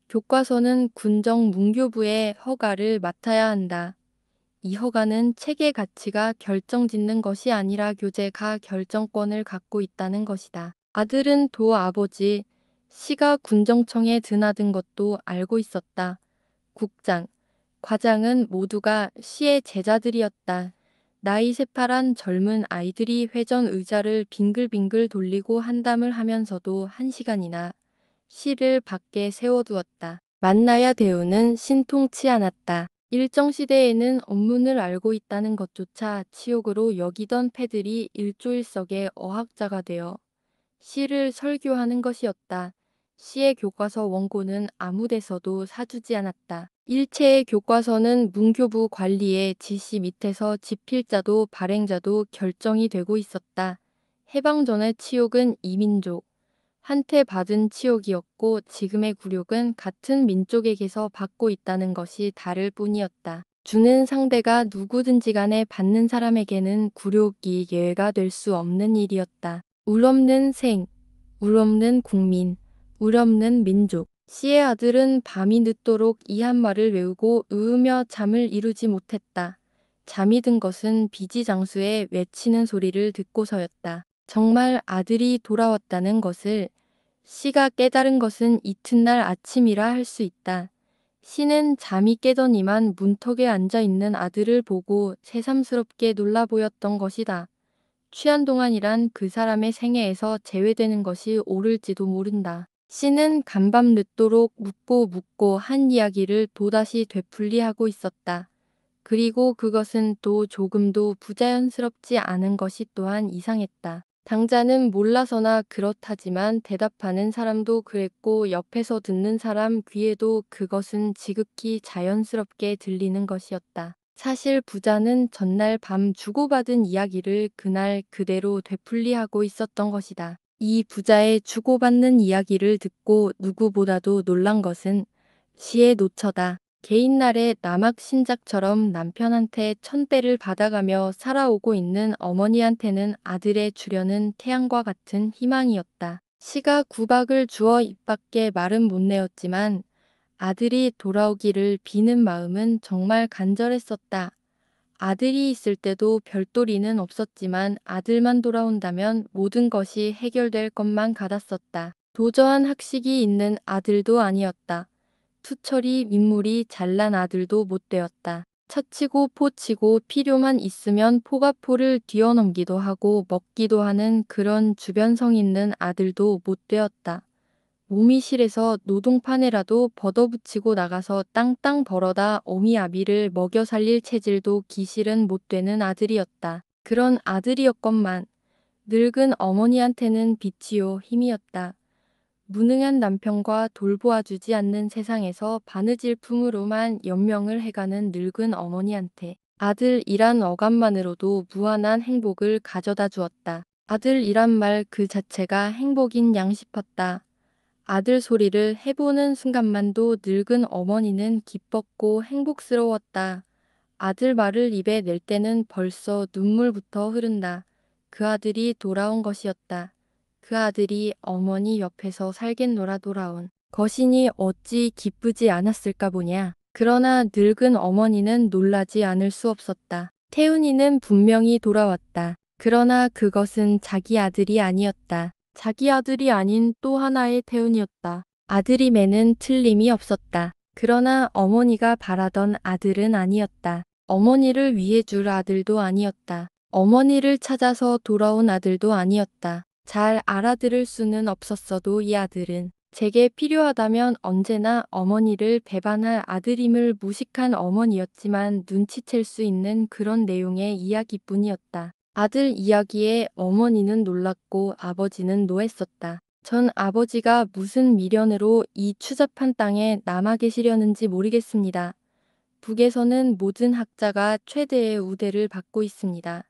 교과서는 군정 문교부의 허가를 맡아야 한다. 이 허가는 책의 가치가 결정짓는 것이 아니라 교재가 결정권을 갖고 있다는 것이다. 아들은 도 아버지, 시가 군정청에 드나든 것도 알고 있었다. 국장, 과장은 모두가 시의 제자들이었다. 나이 새파란 젊은 아이들이 회전 의자를 빙글빙글 돌리고 한담을 하면서도 1시간이나 시를 밖에 세워두었다. 만나야 대우는 신통치 않았다. 일정 시대에는 업문을 알고 있다는 것조차 치욕으로 여기던 패들이 일조일석의 어학자가 되어 시를 설교하는 것이었다. 시의 교과서 원고는 아무 데서도 사주지 않았다. 일체의 교과서는 문교부 관리의 지시 밑에서 집필자도 발행자도 결정이 되고 있었다. 해방 전의 치욕은 이민족 한테 받은 치욕이었고 지금의 굴욕은 같은 민족에게서 받고 있다는 것이 다를 뿐이었다. 주는 상대가 누구든지 간에 받는 사람에게는 굴욕이 예외가 될 수 없는 일이었다. 울 없는 생, 울 없는 국민, 울 없는 민족. 씨의 아들은 밤이 늦도록 이 한 말을 외우고 으으며 잠을 이루지 못했다. 잠이 든 것은 비지장수의 외치는 소리를 듣고서였다. 정말 아들이 돌아왔다는 것을 씨가 깨달은 것은 이튿날 아침이라 할 수 있다. 씨는 잠이 깨더니만 문턱에 앉아있는 아들을 보고 새삼스럽게 놀라 보였던 것이다. 취한 동안이란 그 사람의 생애에서 제외되는 것이 옳을지도 모른다. 씨는 간밤 늦도록 묻고 한 이야기를 또다시 되풀이하고 있었다. 그리고 그것은 또 조금도 부자연스럽지 않은 것이 또한 이상했다. 당자는 몰라서나 그렇다지만 대답하는 사람도 그랬고 옆에서 듣는 사람 귀에도 그것은 지극히 자연스럽게 들리는 것이었다. 사실 부자는 전날 밤 주고받은 이야기를 그날 그대로 되풀이하고 있었던 것이다. 이 부자의 주고받는 이야기를 듣고 누구보다도 놀란 것은 시의 노처다. 개인날에 남학신작처럼 남편한테 1000배를 받아가며 살아오고 있는 어머니한테는 아들의 주려는 태양과 같은 희망이었다. 시가 구박을 주어 입 밖에 말은 못 내었지만 아들이 돌아오기를 비는 마음은 정말 간절했었다. 아들이 있을 때도 별도리는 없었지만 아들만 돌아온다면 모든 것이 해결될 것만 같았었다. 도저한 학식이 있는 아들도 아니었다. 투철이 민물이 잘난 아들도 못 되었다. 차치고 포치고 필요만 있으면 포가포를 뛰어넘기도 하고 먹기도 하는 그런 주변성 있는 아들도 못 되었다. 몸이 실해서 노동판에라도 벗어붙이고 나가서 땅땅 벌어다 어미아비를 먹여 살릴 체질도 기실은 못 되는 아들이었다. 그런 아들이었건만 늙은 어머니한테는 빛이요 힘이었다. 무능한 남편과 돌보아주지 않는 세상에서 바느질 품으로만 연명을 해가는 늙은 어머니한테 아들이란 어감만으로도 무한한 행복을 가져다 주었다. 아들이란 말 그 자체가 행복인 양 싶었다. 아들 소리를 해보는 순간만도 늙은 어머니는 기뻤고 행복스러웠다. 아들 말을 입에 낼 때는 벌써 눈물부터 흐른다. 그 아들이 돌아온 것이었다. 그 아들이 어머니 옆에서 살겠노라 돌아온 것이니 어찌 기쁘지 않았을까 보냐. 그러나 늙은 어머니는 놀라지 않을 수 없었다. 태훈이는 분명히 돌아왔다. 그러나 그것은 자기 아들이 아니었다. 자기 아들이 아닌 또 하나의 태훈이었다. 아들임에는 틀림이 없었다. 그러나 어머니가 바라던 아들은 아니었다. 어머니를 위해 줄 아들도 아니었다. 어머니를 찾아서 돌아온 아들도 아니었다. 잘 알아들을 수는 없었어도 이 아들은 제게 필요하다면 언제나 어머니를 배반할 아들임을 무식한 어머니였지만 눈치챌 수 있는 그런 내용의 이야기뿐이었다. 아들 이야기에 어머니는 놀랐고 아버지는 노했었다. 전 아버지가 무슨 미련으로 이 추잡한 땅에 남아 계시려는지 모르겠습니다. 북에서는 모든 학자가 최대의 우대를 받고 있습니다.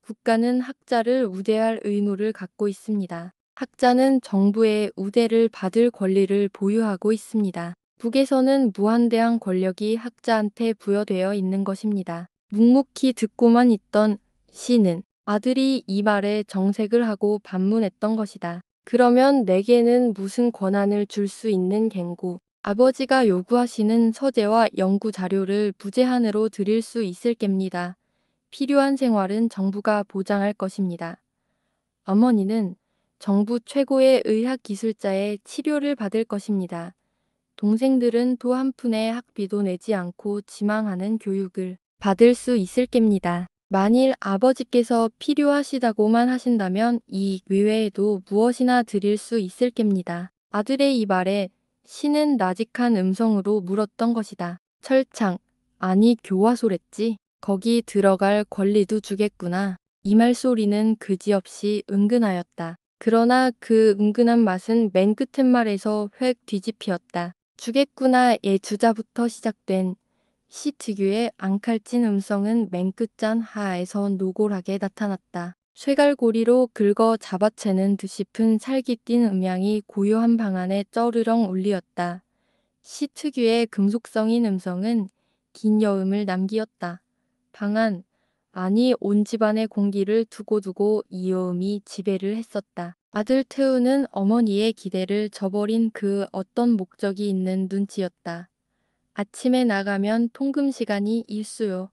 국가는 학자를 우대할 의무를 갖고 있습니다. 학자는 정부의 우대를 받을 권리를 보유하고 있습니다. 북에서는 무한대한 권력이 학자한테 부여되어 있는 것입니다. 묵묵히 듣고만 있던 시는 아들이 이 말에 정색을 하고 반문했던 것이다. 그러면 내게는 무슨 권한을 줄 수 있는 겐고. 아버지가 요구하시는 서재와 연구 자료를 무제한으로 드릴 수 있을 겝니다. 필요한 생활은 정부가 보장할 것입니다. 어머니는 정부 최고의 의학기술자의 치료를 받을 것입니다. 동생들은 도 한 푼의 학비도 내지 않고 지망하는 교육을 받을 수 있을 겝니다. 만일 아버지께서 필요하시다고만 하신다면 이 외외에도 무엇이나 드릴 수 있을 겝니다. 아들의 이 말에 시는 나직한 음성으로 물었던 것이다. 철창, 아니 교화소랬지? 거기 들어갈 권리도 주겠구나. 이 말소리는 그지없이 은근하였다. 그러나 그 은근한 맛은 맨 끝의 말에서 획 뒤집히었다. 주겠구나의 주자부터 시작된 시 특유의 앙칼진 음성은 맨 끝잔 하에서 노골하게 나타났다. 쇠갈고리로 긁어 잡아채는 듯 싶은 살깃띤 음향이 고요한 방 안에 쩌르렁 울리었다. 시 특유의 금속성인 음성은 긴 여음을 남기었다. 방 안, 아니 온 집안의 공기를 두고두고 이 여음이 지배를 했었다. 아들 태우는 어머니의 기대를 저버린 그 어떤 목적이 있는 눈치였다. 아침에 나가면 통금 시간이 일수요.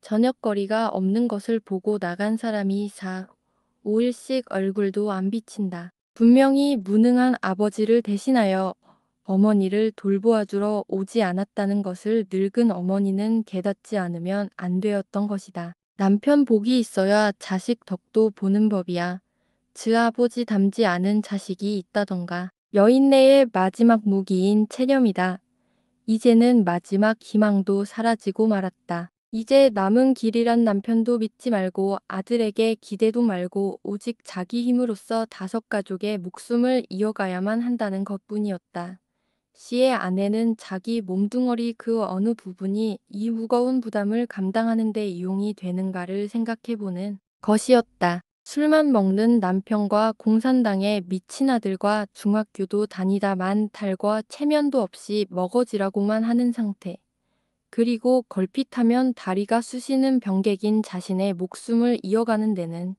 저녁거리가 없는 것을 보고 나간 사람이 4, 5일씩 얼굴도 안 비친다. 분명히 무능한 아버지를 대신하여 어머니를 돌보아주러 오지 않았다는 것을 늙은 어머니는 깨닫지 않으면 안 되었던 것이다. 남편 복이 있어야 자식 덕도 보는 법이야. 즈 아버지 닮지 않은 자식이 있다던가. 여인네의 마지막 무기인 체념이다. 이제는 마지막 희망도 사라지고 말았다. 이제 남은 길이란 남편도 믿지 말고 아들에게 기대도 말고 오직 자기 힘으로써 5가족의 목숨을 이어가야만 한다는 것뿐이었다. 시의 아내는 자기 몸뚱어리 그 어느 부분이 이 무거운 부담을 감당하는 데 이용이 되는가를 생각해보는 것이었다. 술만 먹는 남편과 공산당의 미친 아들과 중학교도 다니다만 탈과 체면도 없이 머거지라고만 하는 상태. 그리고 걸핏하면 다리가 쑤시는 병객인 자신의 목숨을 이어가는 데는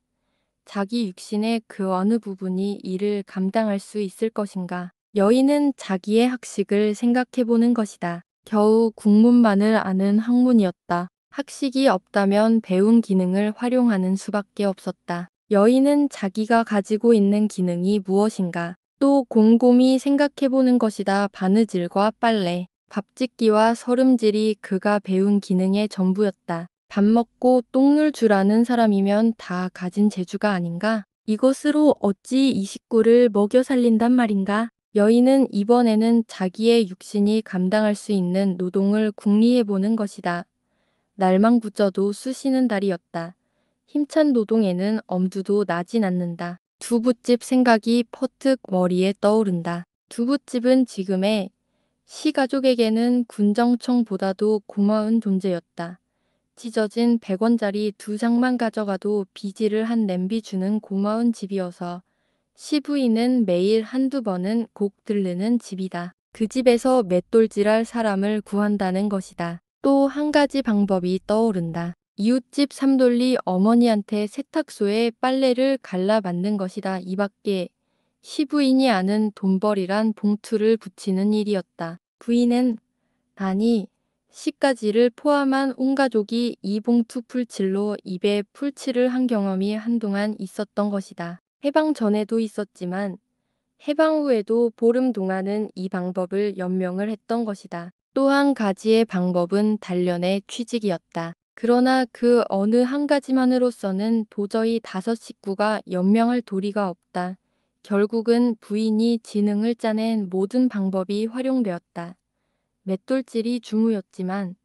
자기 육신의 그 어느 부분이 이를 감당할 수 있을 것인가. 여인은 자기의 학식을 생각해보는 것이다. 겨우 국문만을 아는 학문이었다. 학식이 없다면 배운 기능을 활용하는 수밖에 없었다. 여인은 자기가 가지고 있는 기능이 무엇인가 또 곰곰이 생각해보는 것이다. 바느질과 빨래, 밥짓기와 설음질이 그가 배운 기능의 전부였다. 밥 먹고 똥눌 줄 아는 사람이면 다 가진 재주가 아닌가? 이것으로 어찌 이 식구를 먹여 살린단 말인가? 여인은 이번에는 자기의 육신이 감당할 수 있는 노동을 궁리해보는 것이다. 날망부쩍도 쑤시는 달이었다. 힘찬 노동에는 엄두도 나진 않는다. 두부집 생각이 퍼뜩 머리에 떠오른다. 두부집은 지금의 시가족에게는 군정청보다도 고마운 존재였다. 찢어진 100원짜리 2장만 가져가도 비지를 한 냄비 주는 고마운 집이어서 시부인은 매일 한두 번은 꼭 들르는 집이다. 그 집에서 맷돌질할 사람을 구한다는 것이다. 또 한 가지 방법이 떠오른다. 이웃집 삼돌리 어머니한테 세탁소에 빨래를 갈라 받는 것이다. 이 밖에 시부인이 아는 돈벌이란 봉투를 붙이는 일이었다. 부인은 아니 시까지를 포함한 온 가족이 이 봉투 풀칠로 입에 풀칠을 한 경험이 한동안 있었던 것이다. 해방 전에도 있었지만 해방 후에도 보름 동안은 이 방법을 연명을 했던 것이다. 또 한 가지의 방법은 단련의 취직이었다. 그러나 그 어느 한 가지만으로서는 도저히 5식구가 연명할 도리가 없다. 결국은 부인이 지능을 짜낸 모든 방법이 활용되었다. 맷돌질이 주무였지만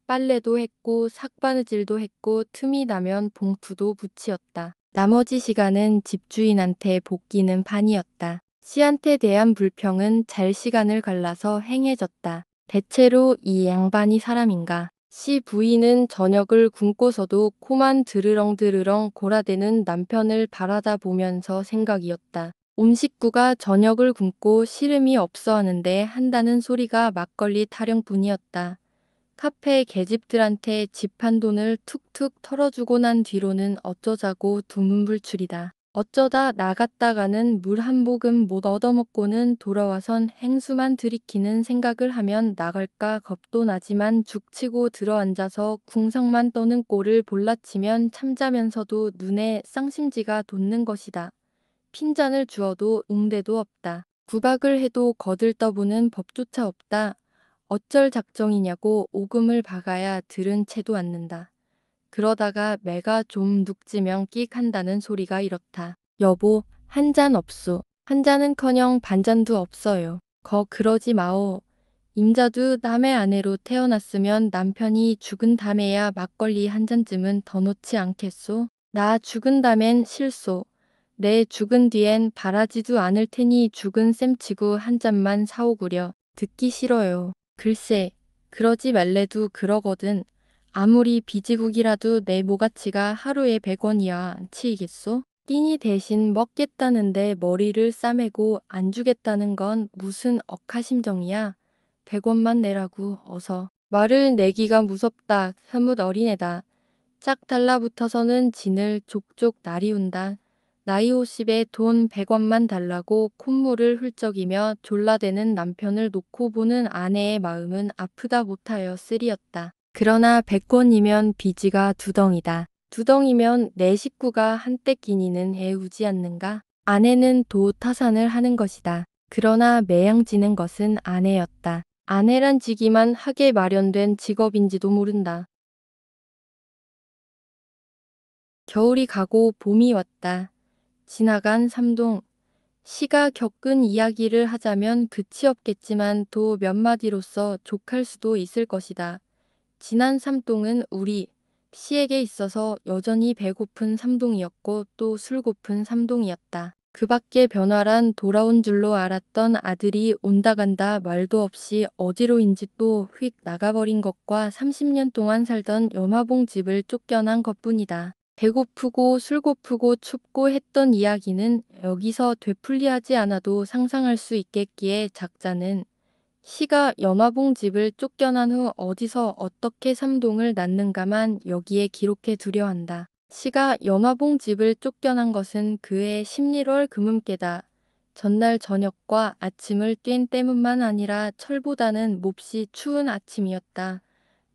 빨래도 했고 삭바느질도 했고 틈이 나면 봉투도 붙이었다. 나머지 시간은 집주인한테 복기는 판이었다. 씨한테 대한 불평은 잘 시간을 갈라서 행해졌다. 대체로 이 양반이 사람인가. 씨 부인은 저녁을 굶고서도 코만 드르렁드르렁 골아대는 남편을 바라다 보면서 생각이었다. 온 식구가 저녁을 굶고 시름이 없어 하는데 한다는 소리가 막걸리 타령뿐이었다. 카페 계집들한테 집 한 돈을 툭툭 털어주고 난 뒤로는 어쩌자고 두문불출이다. 어쩌다 나갔다가는 물 한 모금 못 얻어먹고는 돌아와선 행수만 들이키는 생각을 하면 나갈까 겁도 나지만 죽치고 들어앉아서 궁상만 떠는 꼴을 볼라치면 참자면서도 눈에 쌍심지가 돋는 것이다. 핀잔을 주어도 응대도 없다. 구박을 해도 거들떠보는 법조차 없다. 어쩔 작정이냐고 오금을 박아야 들은 채도 않는다. 그러다가 매가 좀 눅지면 끽 한다는 소리가 이렇다. 여보, 한 잔 없소. 한 잔은커녕 반잔도 없어요. 그러지 마오. 임자도 남의 아내로 태어났으면 남편이 죽은 다음에야 막걸리 한 잔쯤은 더 놓지 않겠소? 나 죽은 다음엔 실소. 내 죽은 뒤엔 바라지도 않을 테니 죽은 셈치고 한 잔만 사오구려. 듣기 싫어요. 글쎄, 그러지 말래도 그러거든. 아무리 비지국이라도 내 모가치가 하루에 100원이야 안 치이겠소? 끼니 대신 먹겠다는데 머리를 싸매고 안 주겠다는 건 무슨 억하심정이야? 100원만 내라고 어서. 말을 내기가 무섭다. 사뭇 어린애다. 짝 달라붙어서는 진을 족족 나리운다. 나이 50에 돈 100원만 달라고 콧물을 훌쩍이며 졸라대는 남편을 놓고 보는 아내의 마음은 아프다 못하여 쓰리었다. 그러나 100원이면 비지가 두덩이다. 두덩이면 내 식구가 한때 끼니는 해우지 않는가? 아내는 도 타산을 하는 것이다. 그러나 매양지는 것은 아내였다. 아내란 직위만 하게 마련된 직업인지도 모른다. 겨울이 가고 봄이 왔다. 지나간 삼동. 시가 겪은 이야기를 하자면 끝이 없겠지만 또 몇 마디로써 족할 수도 있을 것이다. 지난 삼동은 우리 시에게 있어서 여전히 배고픈 삼동이었고 또 술고픈 삼동이었다. 그 밖에 변화란 돌아온 줄로 알았던 아들이 온다 간다 말도 없이 어디로인지 또 휙 나가버린 것과 30년 동안 살던 연화봉 집을 쫓겨난 것뿐이다. 배고프고 술고프고 춥고 했던 이야기는 여기서 되풀이하지 않아도 상상할 수 있겠기에 작자는 시가 연화봉 집을 쫓겨난 후 어디서 어떻게 삼동을 낳는가만 여기에 기록해 두려 한다. 시가 연화봉 집을 쫓겨난 것은 그해 11월 금음께다. 전날 저녁과 아침을 뛴 때문만 아니라 철보다는 몹시 추운 아침이었다.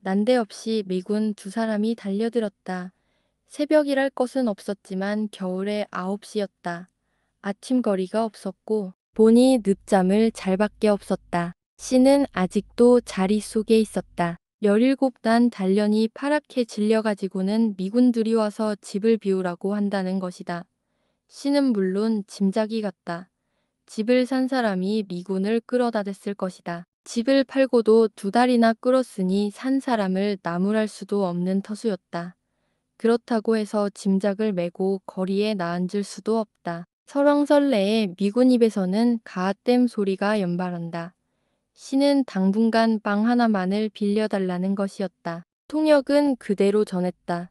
난데없이 미군 두 사람이 달려들었다. 새벽이랄 것은 없었지만 겨울의 9시였다. 아침 거리가 없었고 보니 늦잠을 잘 밖에 없었다. 씨는 아직도 자리 속에 있었다. 17단 단련이 파랗게 질려가지고는 미군들이 와서 집을 비우라고 한다는 것이다. 씨는 물론 짐작이 갔다. 집을 산 사람이 미군을 끌어다 댔을 것이다. 집을 팔고도 2달이나 끌었으니 산 사람을 나무랄 수도 없는 터수였다. 그렇다고 해서 짐작을 메고 거리에 나앉을 수도 없다. 설왕설래에 미군 입에서는 가앗댐 소리가 연발한다. 씨는 당분간 방 하나만을 빌려달라는 것이었다. 통역은 그대로 전했다.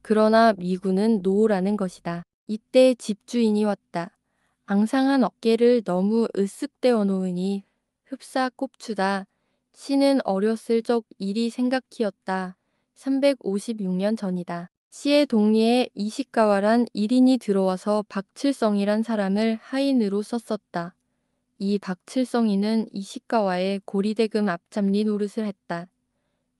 그러나 미군은 노라는 것이다. 이때 집주인이 왔다. 앙상한 어깨를 너무 으쓱대어 놓으니 흡사 꼽추다. 씨는 어렸을 적 일이 생각히었다. 356년 전이다. 씨의 동리에 이시가와란 1인이 들어와서 박칠성이란 사람을 하인으로 썼었다. 이 박칠성이는 이시가와의 고리대금 앞잡리 노릇을 했다.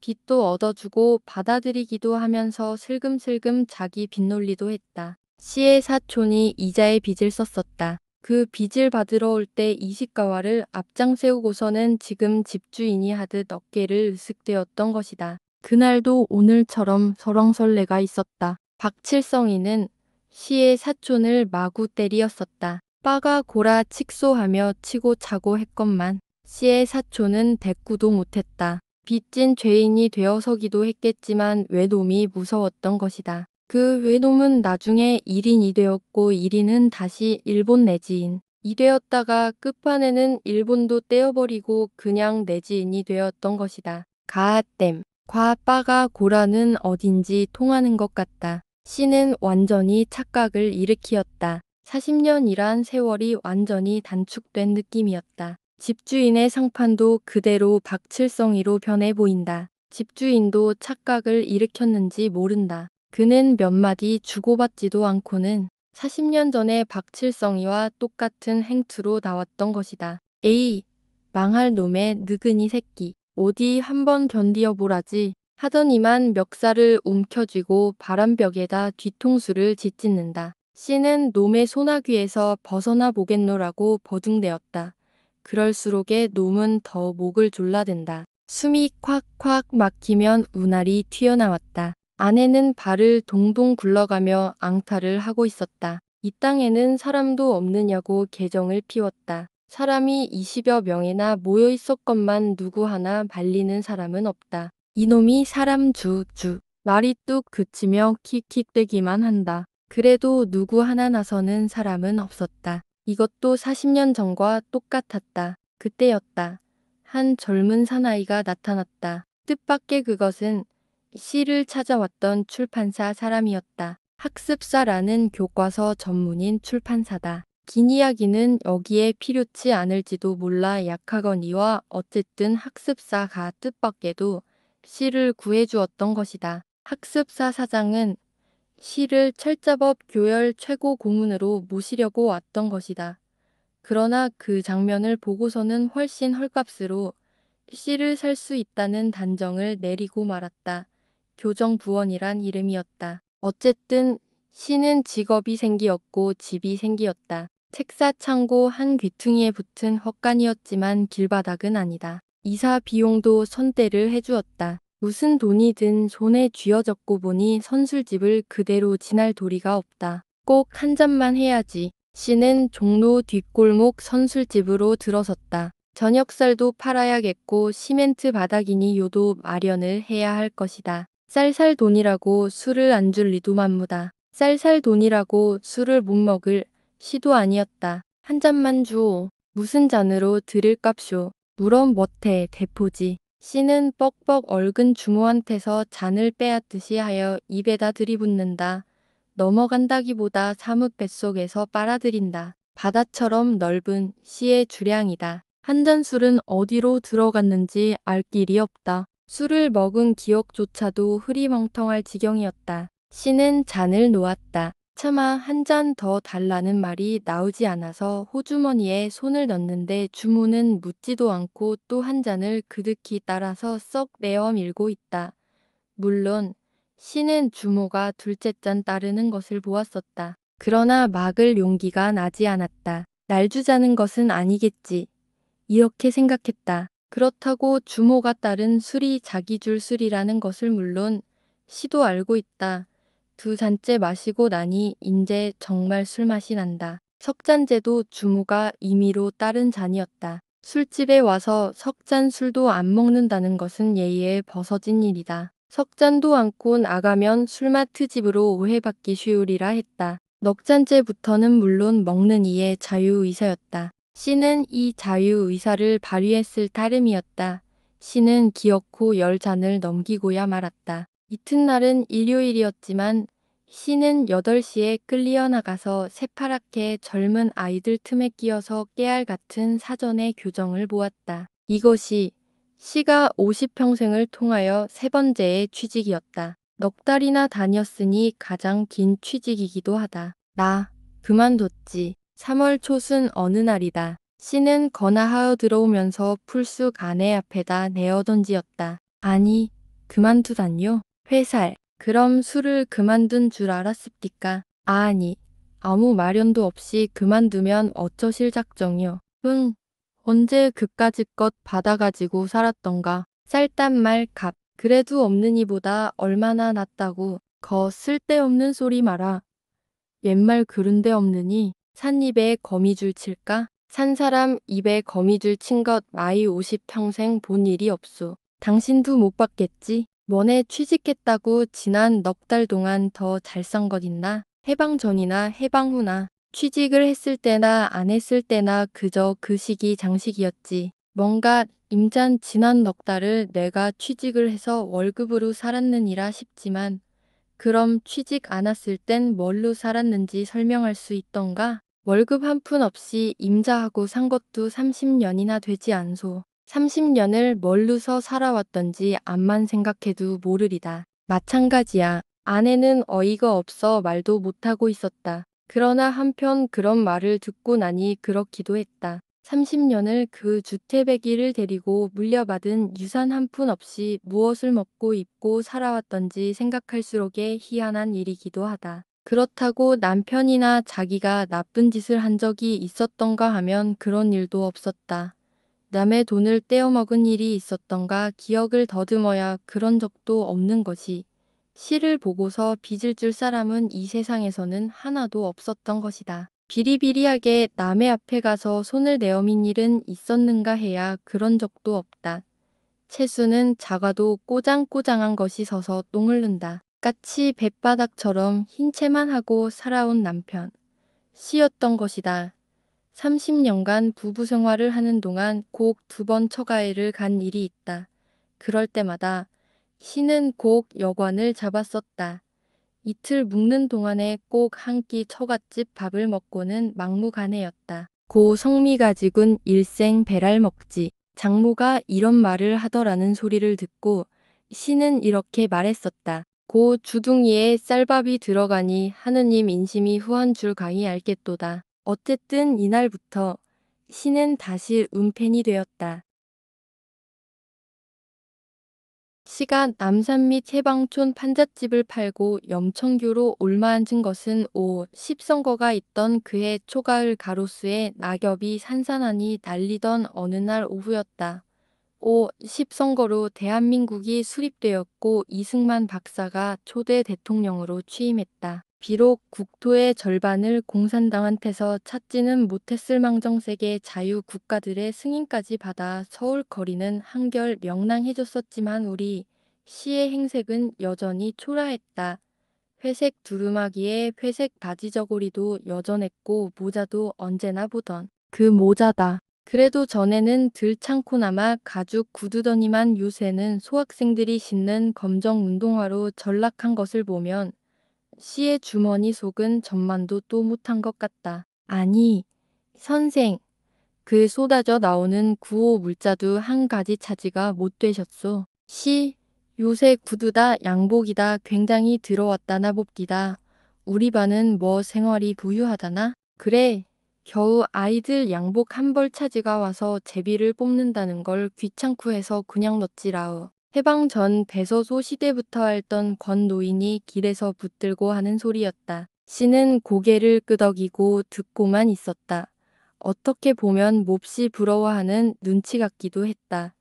빚도 얻어주고 받아들이기도 하면서 슬금슬금 자기 빚놀리도 했다. 씨의 사촌이 이자의 빚을 썼었다. 그 빚을 받으러 올 때 이시가와를 앞장 세우고서는 지금 집주인이 하듯 어깨를 으쓱대었던 것이다. 그날도 오늘처럼 설왕설래가 있었다. 박칠성이는 씨의 사촌을 마구 때리었었다. 빠가 고라 칙소하며 치고 차고 했건만 씨의 사촌은 대꾸도 못했다. 빚진 죄인이 되어서기도 했겠지만 외놈이 무서웠던 것이다. 그 외놈은 나중에 1인이 되었고 1인은 다시 일본 내지인 이 되었다가 끝판에는 일본도 떼어버리고 그냥 내지인이 되었던 것이다. 가앗댐 과 빠가 고라는 어딘지 통하는 것 같다. 씨는 완전히 착각을 일으키었다. 40년이란 세월이 완전히 단축된 느낌이었다. 집주인의 상판도 그대로 박칠성이로 변해 보인다. 집주인도 착각을 일으켰는지 모른다. 그는 몇 마디 주고받지도 않고는 40년 전에 박칠성이와 똑같은 행투로 나왔던 것이다. 에이, 망할 놈의 느그니 새끼. 어디 한번 견디어 보라지 하더니만 멱살을 움켜쥐고 바람벽에다 뒤통수를 짓짓는다. 씨는 놈의 소나귀에서 벗어나 보겠노라고 버둥대었다. 그럴수록에 놈은 더 목을 졸라댄다. 숨이 콱콱 막히면 운알이 튀어나왔다. 아내는 발을 동동 굴러가며 앙탈을 하고 있었다. 이 땅에는 사람도 없느냐고 개정을 피웠다. 사람이 20여 명이나 모여 있었건만 누구 하나 말리는 사람은 없다. 이놈이 사람 주. 말이 뚝 그치며 킥킥대기만 한다. 그래도 누구 하나 나서는 사람은 없었다. 이것도 40년 전과 똑같았다. 그때였다. 한 젊은 사나이가 나타났다. 뜻밖의 그것은 씨를 찾아왔던 출판사 사람이었다. 학습사라는 교과서 전문인 출판사다. 긴 이야기는 여기에 필요치 않을지도 몰라 약하거니와 어쨌든 학습사가 뜻밖에도 씨를 구해주었던 것이다. 학습사 사장은 씨를 철자법 교열 최고 고문으로 모시려고 왔던 것이다. 그러나 그 장면을 보고서는 훨씬 헐값으로 씨를 살 수 있다는 단정을 내리고 말았다. 교정부원이란 이름이었다. 어쨌든 씨는 직업이 생기었고 집이 생기었다. 책사 창고 한 귀퉁이에 붙은 헛간이었지만 길바닥은 아니다. 이사 비용도 선대를 해주었다. 무슨 돈이든 손에 쥐어졌고 보니 선술집을 그대로 지날 도리가 없다. 꼭 한 잔만 해야지. 씨는 종로 뒷골목 선술집으로 들어섰다. 저녁살도 팔아야겠고 시멘트 바닥이니 요도 마련을 해야 할 것이다. 쌀살 돈이라고 술을 안 줄 리도 만무다. 쌀살 돈이라고 술을 못 먹을 시도 아니었다. 한 잔만 주오. 무슨 잔으로 드릴 값쇼. 물어 못해 대포지. 씨는 뻑뻑 얼근 주모한테서 잔을 빼앗듯이 하여 입에다 들이붓는다. 넘어간다기보다 사뭇 뱃속에서 빨아들인다. 바다처럼 넓은 씨의 주량이다. 한 잔 술은 어디로 들어갔는지 알 길이 없다. 술을 먹은 기억조차도 흐리멍텅할 지경이었다. 씨는 잔을 놓았다. 차마 한 잔 더 달라는 말이 나오지 않아서 호주머니에 손을 넣는데 주모는 묻지도 않고 또 한 잔을 그득히 따라서 썩 내어 밀고 있다. 물론 씨는 주모가 둘째 잔 따르는 것을 보았었다. 그러나 막을 용기가 나지 않았다. 날 주자는 것은 아니겠지. 이렇게 생각했다. 그렇다고 주모가 따른 술이 자기 줄 술이라는 것을 물론 씨도 알고 있다. 두 잔째 마시고 나니 인제 정말 술맛이 난다. 석잔째도 주모가 임의로 따른 잔이었다. 술집에 와서 석잔 술도 안 먹는다는 것은 예의에 벗어진 일이다. 석잔도 않고 나가면 술맛 트집으로 오해받기 쉬우리라 했다. 넉 잔째부터는 물론 먹는 이의 자유의사였다. 씨는 이 자유의사를 발휘했을 따름이었다. 씨는 기어코 10잔을 넘기고야 말았다. 이튿날은 일요일이었지만 씨는 8시에 끌리어 나가서 새파랗게 젊은 아이들 틈에 끼어서 깨알 같은 사전의 교정을 보았다. 이것이 씨가 50평생을 통하여 세 번째의 취직이었다. 넉 달이나 다녔으니 가장 긴 취직이기도 하다. 나 그만뒀지. 3월 초순 어느 날이다. 씨는 건화하여 들어오면서 풀쑥 아내 앞에다 내어던지었다. 아니, 그만두다뇨? 회살. 그럼 술을 그만둔 줄 알았습니까? 아니, 아무 마련도 없이 그만두면 어쩌실 작정이요? 응, 언제 그까짓 것 받아가지고 살았던가. 쌀단말 값. 그래도 없는 이보다 얼마나 낫다고. 거 쓸데없는 소리 마라. 옛말 그른데 없느니 산 입에 거미줄 칠까? 산 사람 입에 거미줄 친 것 마이 50평생 본 일이 없소. 당신도 못 봤겠지? 뭐네 취직했다고 지난 넉 달 동안 더 잘 산 것 있나? 해방 전이나 해방 후나 취직을 했을 때나 안 했을 때나 그저 그 시기 장식이었지. 뭔가 임잔 지난 넉 달을 내가 취직을 해서 월급으로 살았느니라 싶지만 그럼 취직 안 했을 땐 뭘로 살았는지 설명할 수 있던가? 월급 한 푼 없이 임자하고 산 것도 30년이나 되지 않소. 30년을 뭘로서 살아왔던지 암만 생각해도 모르리다. 마찬가지야. 아내는 어이가 없어 말도 못하고 있었다. 그러나 한편 그런 말을 듣고 나니 그렇기도 했다. 30년을 그 주태배기를 데리고 물려받은 유산 한 푼 없이 무엇을 먹고 입고 살아왔던지 생각할수록에 희한한 일이기도 하다. 그렇다고 남편이나 자기가 나쁜 짓을 한 적이 있었던가 하면 그런 일도 없었다. 남의 돈을 떼어먹은 일이 있었던가 기억을 더듬어야 그런 적도 없는 것이 시를 보고서 빚을 줄 사람은 이 세상에서는 하나도 없었던 것이다. 비리비리하게 남의 앞에 가서 손을 내어민 일은 있었는가 해야 그런 적도 없다. 채수는 작아도 꼬장꼬장한 것이 서서 똥을 눈다. 까치 뱃바닥처럼 흰 채만 하고 살아온 남편. 씨였던 것이다. 30년간 부부 생활을 하는 동안 곡 2번 처가에를 간 일이 있다. 그럴 때마다 씨는 곡 여관을 잡았었다. 이틀 묵는 동안에 꼭 한 끼 처갓집 밥을 먹고는 막무가내였다. 고 성미 가지군 일생 배랄 먹지. 장모가 이런 말을 하더라는 소리를 듣고 씨는 이렇게 말했었다. 고 주둥이에 쌀밥이 들어가니 하느님 인심이 후한 줄 가히 알겠도다. 어쨌든 이날부터 씨는 다시 은펜이 되었다. 씨가 남산 및 해방촌 판잣집을 팔고 염천교로 올마앉은 것은 10선거가 있던 그해 초가을 가로수에 낙엽이 산산하니 날리던 어느 날 오후였다. 10선거로 대한민국이 수립되었고 이승만 박사가 초대 대통령으로 취임했다. 비록 국토의 절반을 공산당한테서 찾지는 못했을 망정세계 자유국가들의 승인까지 받아 서울 거리는 한결 명랑해졌었지만 우리 시의 행색은 여전히 초라했다. 회색 두루마기에 회색 바지 저고리도 여전했고 모자도 언제나 보던 그 모자다. 그래도 전에는 들창코나마 가죽 구두더니만 요새는 소학생들이 신는 검정 운동화로 전락한 것을 보면 씨의 주머니 속은 전만도 또 못한 것 같다. 아니, 선생, 그 쏟아져 나오는 구호 물자도 한 가지 차지가 못 되셨소. 씨, 요새 구두다 양복이다 굉장히 들어왔다나 봅디다. 우리 반은 뭐 생활이 부유하다나? 그래. 겨우 아이들 양복 한 벌 차지가 와서 제비를 뽑는다는 걸 귀찮고 해서 그냥 넣지라우. 해방 전 배서소 시대부터 알던 권 노인이 길에서 붙들고 하는 소리였다. 씨는 고개를 끄덕이고 듣고만 있었다. 어떻게 보면 몹시 부러워하는 눈치 같기도 했다.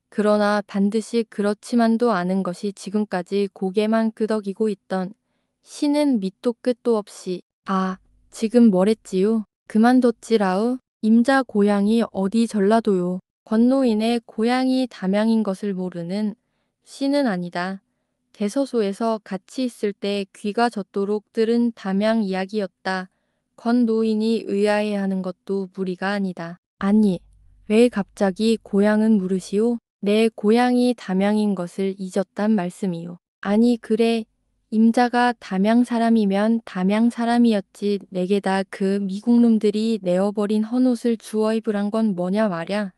그러나 반드시 그렇지만도 않은 것이 지금까지 고개만 끄덕이고 있던 씨는 밑도 끝도 없이 아, 지금 뭐랬지요? 그만뒀지라우. 임자 고향이 어디 전라도요. 권노인의 고향이 담양인 것을 모르는 씨는 아니다. 대서소에서 같이 있을 때 귀가 젖도록 들은 담양 이야기였다. 권 노인이 의아해하는 것도 무리가 아니다. 아니, 왜 갑자기 고향은 물으시오? 내 고향이 담양인 것을 잊었단 말씀이요. 아니 그래, 임자가 담양 사람이면 담양 사람이었지 내게다 그 미국 놈들이 내어버린 헌옷을 주워 입으란 건 뭐냐 말야.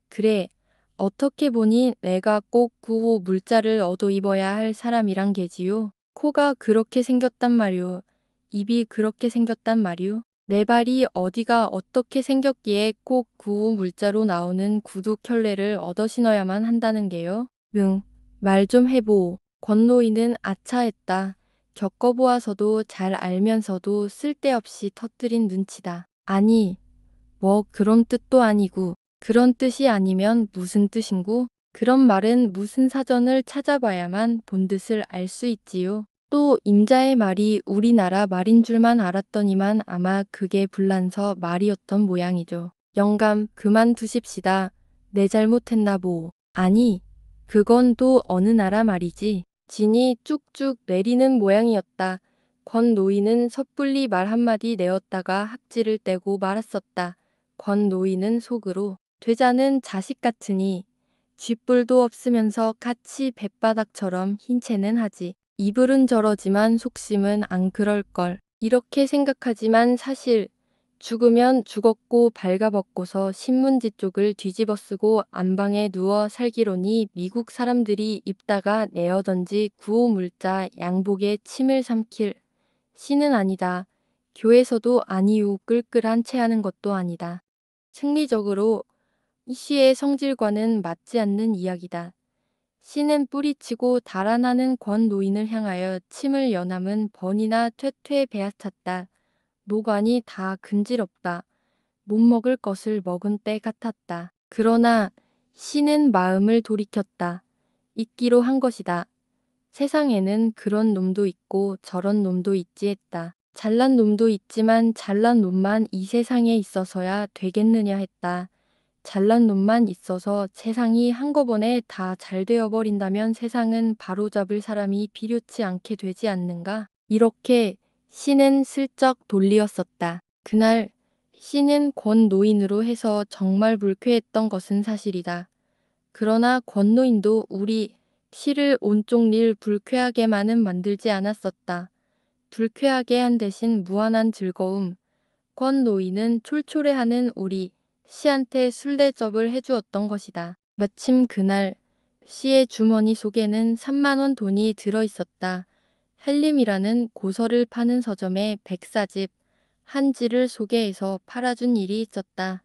그래, 어떻게 보니 내가 꼭 구호 물자를 얻어 입어야 할 사람이란 게지요. 코가 그렇게 생겼단 말이오. 입이 그렇게 생겼단 말이오. 내 발이 어디가 어떻게 생겼기에 꼭 구호 물자로 나오는 구두 켤레를 얻어 신어야만 한다는 게요. 응, 말 좀 해보. 권노인은 아차했다. 겪어보아서도 잘 알면서도 쓸데없이 터뜨린 눈치다. 아니, 뭐 그런 뜻도 아니고 그런 뜻이 아니면 무슨 뜻인고? 그런 말은 무슨 사전을 찾아봐야만 본뜻을 알 수 있지요. 또 임자의 말이 우리나라 말인 줄만 알았더니만 아마 그게 불란서 말이었던 모양이죠. 영감 그만두십시다. 내 잘못했나 보. 아니, 그건 또 어느 나라 말이지. 진이 쭉쭉 내리는 모양이었다. 권 노인은 섣불리 말 한마디 내었다가 학지를 떼고 말았었다. 권 노인은 속으로 되자는 자식 같으니 쥐뿔도 없으면서 같이 뱃바닥처럼 흰 채는 하지. 이불은 저러지만 속심은 안 그럴걸. 이렇게 생각하지만 사실 죽으면 죽었고 발가벗고서 신문지 쪽을 뒤집어 쓰고 안방에 누워 살기로니 미국 사람들이 입다가 내어던지 구호물자 양복에 침을 삼킬 씨는 아니다. 교에서도 아니요 끌끌한 체하는 것도 아니다. 생리적으로 이 씨의 성질과는 맞지 않는 이야기다. 씨는 뿌리치고 달아나는 권 노인을 향하여 침을 연함은 번이나 퇴퇴 베앗았다. 노관이 다 근질없다. 못 먹을 것을 먹은 때 같았다. 그러나 씨는 마음을 돌이켰다. 있기로 한 것이다. 세상에는 그런 놈도 있고 저런 놈도 있지 했다. 잘난 놈도 있지만 잘난 놈만 이 세상에 있어서야 되겠느냐 했다. 잘난 놈만 있어서 세상이 한꺼번에 다 잘 되어버린다면 세상은 바로잡을 사람이 필요치 않게 되지 않는가? 이렇게 씨는 슬쩍 돌리었었다. 그날 씨는 권 노인으로 해서 정말 불쾌했던 것은 사실이다. 그러나 권 노인도 우리 씨를 온종일 불쾌하게만은 만들지 않았었다. 불쾌하게 한 대신 무한한 즐거움. 권 노인은 촐촐해하는 우리 씨한테 술대접을 해주었던 것이다. 마침 그날 씨의 주머니 속에는 3만 원 돈이 들어있었다. 헬림이라는 고서를 파는 서점에 백사집 한 지를 소개해서 팔아준 일이 있었다.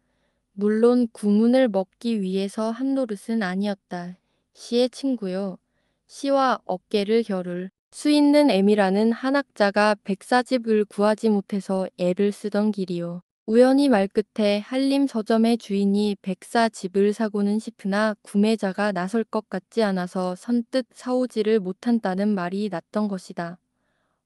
물론 구문을 먹기 위해서 한 노릇은 아니었다. 씨의 친구요. 씨와 어깨를 겨룰 수 있는 애미라는 한학자가 백사집을 구하지 못해서 애를 쓰던 길이요. 우연히 말끝에 한림 서점의 주인이 백사집을 사고는 싶으나 구매자가 나설 것 같지 않아서 선뜻 사오지를 못한다는 말이 났던 것이다.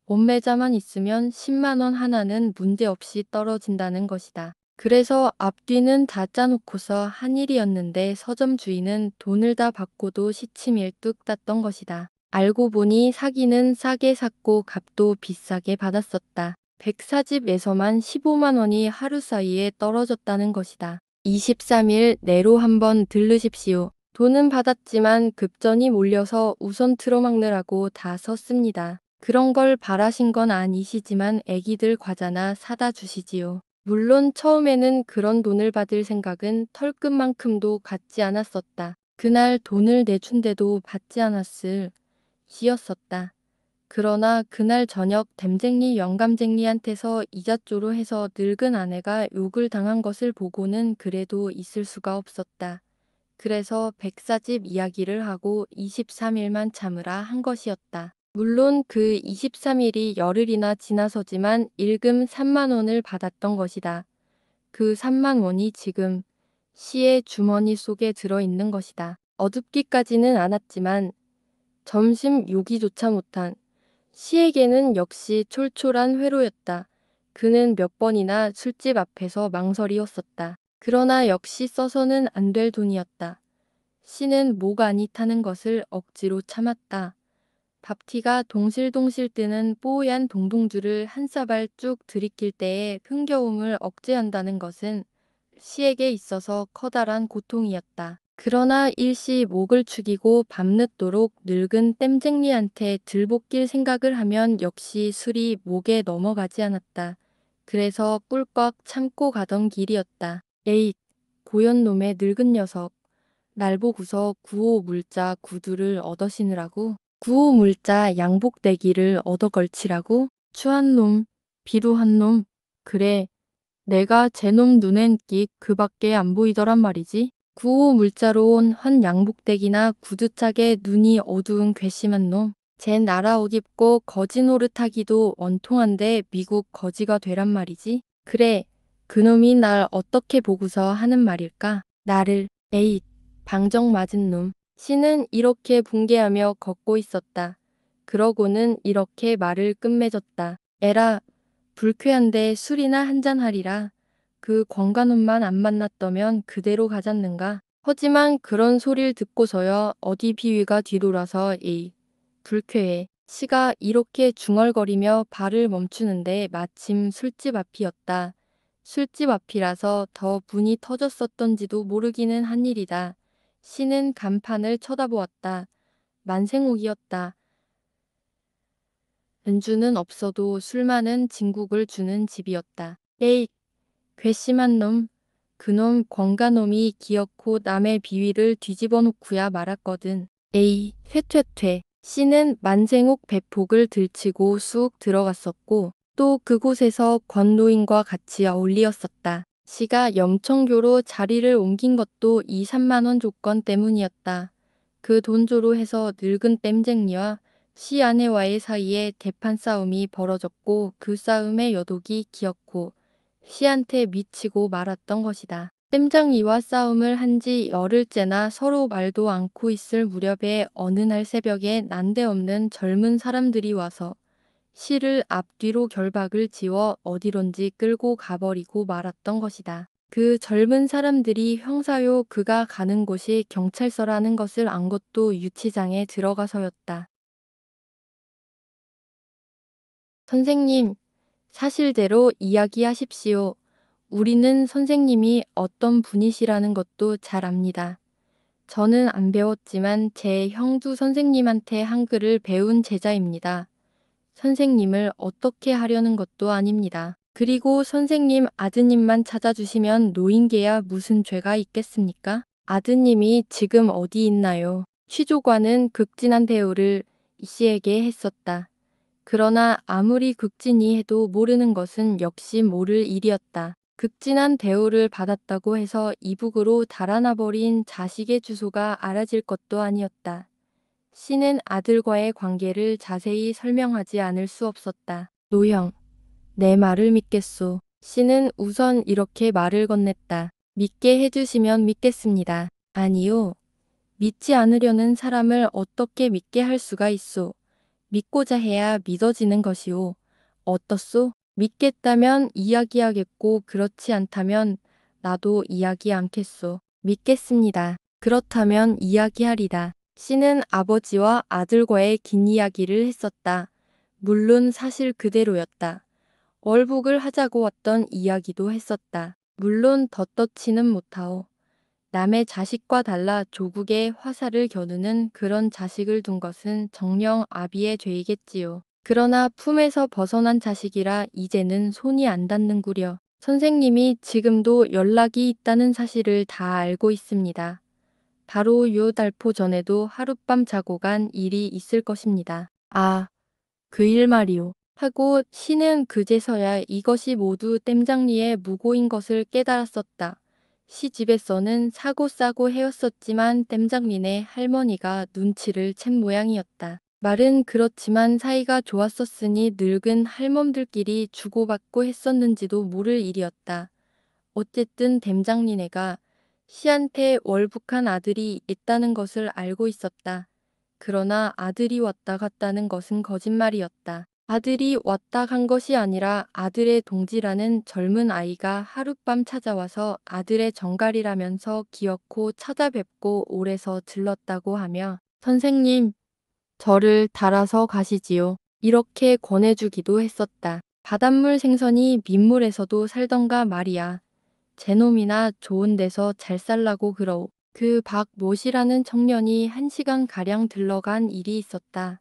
원매자만 있으면 10만 원 하나는 문제없이 떨어진다는 것이다. 그래서 앞뒤는 다 짜놓고서 한 일이었는데 서점 주인은 돈을 다 받고도 시치밀뚝 땄던 것이다. 알고 보니 사기는 싸게 샀고 값도 비싸게 받았었다. 백사집에서만 15만 원이 하루 사이에 떨어졌다는 것이다. 23일 내로 한번 들르십시오. 돈은 받았지만 급전이 몰려서 우선 틀어막느라고 다 썼습니다. 그런 걸 바라신 건 아니시지만 애기들 과자나 사다 주시지요. 물론 처음에는 그런 돈을 받을 생각은 털끝만큼도 갖지 않았었다. 그날 돈을 내준데도 받지 않았을 시였었다. 그러나 그날 저녁 댐쟁이 영감쟁이한테서 이삿조로 해서 늙은 아내가 욕을 당한 것을 보고는 그래도 있을 수가 없었다. 그래서 백사집 이야기를 하고 23일만 참으라 한 것이었다. 물론 그 23일이 열흘이나 지나서지만 일금 3만 원을 받았던 것이다. 그 3만 원이 지금 시의 주머니 속에 들어있는 것이다. 어둡기까지는 않았지만 점심 요기조차 못한 시에게는 역시 촐촐한 회로였다. 그는 몇 번이나 술집 앞에서 망설이었었다. 그러나 역시 써서는 안 될 돈이었다. 시는 목 안이 타는 것을 억지로 참았다. 밥티가 동실동실 뜨는 뽀얀 동동주를 한 사발 쭉 들이킬 때의 흥겨움을 억제한다는 것은 시에게 있어서 커다란 고통이었다. 그러나 일시 목을 축이고 밤늦도록 늙은 땜쟁리한테 들볶일 생각을 하면 역시 술이 목에 넘어가지 않았다. 그래서 꿀꺽 참고 가던 길이었다. 에잇, 고연놈의 늙은 녀석. 날 보고서 구호 물자 구두를 얻어 신으라고? 구호 물자 양복대기를 얻어 걸치라고? 추한 놈, 비루한 놈. 그래, 내가 제놈 눈엔 끽 그밖에 안 보이더란 말이지. 구호 물자로 온 헌 양복대기나 구두짝에 눈이 어두운 괘씸한 놈. 제 나라 옷 입고 거지 노릇하기도 원통한데 미국 거지가 되란 말이지. 그래, 그놈이 날 어떻게 보고서 하는 말일까? 나를, 에잇, 방정 맞은 놈. 씨는 이렇게 붕괴하며 걷고 있었다. 그러고는 이렇게 말을 끝맺었다. 에라, 불쾌한데 술이나 한잔하리라. 그 권간놈만 안 만났더면 그대로 가졌는가. 하지만 그런 소리를 듣고서야 어디 비위가 뒤돌아서 불쾌해. 시가 이렇게 중얼거리며 발을 멈추는데 마침 술집 앞이었다. 술집 앞이라서 더 분이 터졌었던지도 모르기는 한 일이다. 시는 간판을 쳐다보았다. 만생옥이었다. 은주는 없어도 술 많은 진국을 주는 집이었다. 에이, 괘씸한 놈. 그놈 권가놈이 기어코 남의 비위를 뒤집어 놓고야 말았거든. 에이, 퇴퇴퇴. 씨는 만생옥 배폭을 들치고 쑥 들어갔었고 또 그곳에서 권노인과 같이 어울리었었다. 씨가 염청교로 자리를 옮긴 것도 2, 3만 원 조건 때문이었다. 그 돈조로 해서 늙은 땜쟁이와 시 아내와의 사이에 대판 싸움이 벌어졌고 그 싸움의 여독이 기었고 시한테 미치고 말았던 것이다. 땜장이와 싸움을 한 지 열흘째나 서로 말도 않고 있을 무렵에 어느 날 새벽에 난데없는 젊은 사람들이 와서 시를 앞뒤로 결박을 지워 어디론지 끌고 가버리고 말았던 것이다. 그 젊은 사람들이 형사요 그가 가는 곳이 경찰서라는 것을 안 것도 유치장에 들어가서였다. 선생님, 사실대로 이야기하십시오. 우리는 선생님이 어떤 분이시라는 것도 잘 압니다. 저는 안 배웠지만 제 형두 선생님한테 한글을 배운 제자입니다. 선생님을 어떻게 하려는 것도 아닙니다. 그리고 선생님 아드님만 찾아주시면 노인계야 무슨 죄가 있겠습니까? 아드님이 지금 어디 있나요? 취조관은 극진한 대우를 이 씨에게 했었다. 그러나 아무리 극진히 해도 모르는 것은 역시 모를 일이었다. 극진한 대우를 받았다고 해서 이북으로 달아나 버린 자식의 주소가 알아질 것도 아니었다. 씨는 아들과의 관계를 자세히 설명하지 않을 수 없었다. 노형, 내 말을 믿겠소. 씨는 우선 이렇게 말을 건넸다. 믿게 해주시면 믿겠습니다. 아니요. 믿지 않으려는 사람을 어떻게 믿게 할 수가 있소. 믿고자 해야 믿어지는 것이오. 어떻소? 믿겠다면 이야기하겠고 그렇지 않다면 나도 이야기 않겠소. 믿겠습니다. 그렇다면 이야기하리다. 씨는 아버지와 아들과의 긴 이야기를 했었다. 물론 사실 그대로였다. 월북을 하자고 왔던 이야기도 했었다. 물론 덧떠치는 못하오. 남의 자식과 달라 조국의 화살을 겨누는 그런 자식을 둔 것은 정녕 아비의 죄이겠지요. 그러나 품에서 벗어난 자식이라 이제는 손이 안 닿는구려. 선생님이 지금도 연락이 있다는 사실을 다 알고 있습니다. 바로 요 달포 전에도 하룻밤 자고 간 일이 있을 것입니다. 아, 그 일 말이오. 하고 씨는 그제서야 이것이 모두 땜장리의 무고인 것을 깨달았었다. 씨 집에서는 사고 싸고 해였었지만 땜장리네 할머니가 눈치를 챈 모양이었다. 말은 그렇지만 사이가 좋았었으니 늙은 할멈들끼리 주고받고 했었는지도 모를 일이었다. 어쨌든 댐장리네가 씨한테 월북한 아들이 있다는 것을 알고 있었다. 그러나 아들이 왔다 갔다는 것은 거짓말이었다. 아들이 왔다 간 것이 아니라 아들의 동지라는 젊은 아이가 하룻밤 찾아와서 아들의 정갈이라면서 기어코 찾아뵙고 오래서 들렀다고 하며 선생님, 저를 달아서 가시지요. 이렇게 권해주기도 했었다. 바닷물 생선이 민물에서도 살던가 말이야. 제놈이나 좋은 데서 잘 살라고 그러오. 그 박모시라는 청년이 1시간가량 들러간 일이 있었다.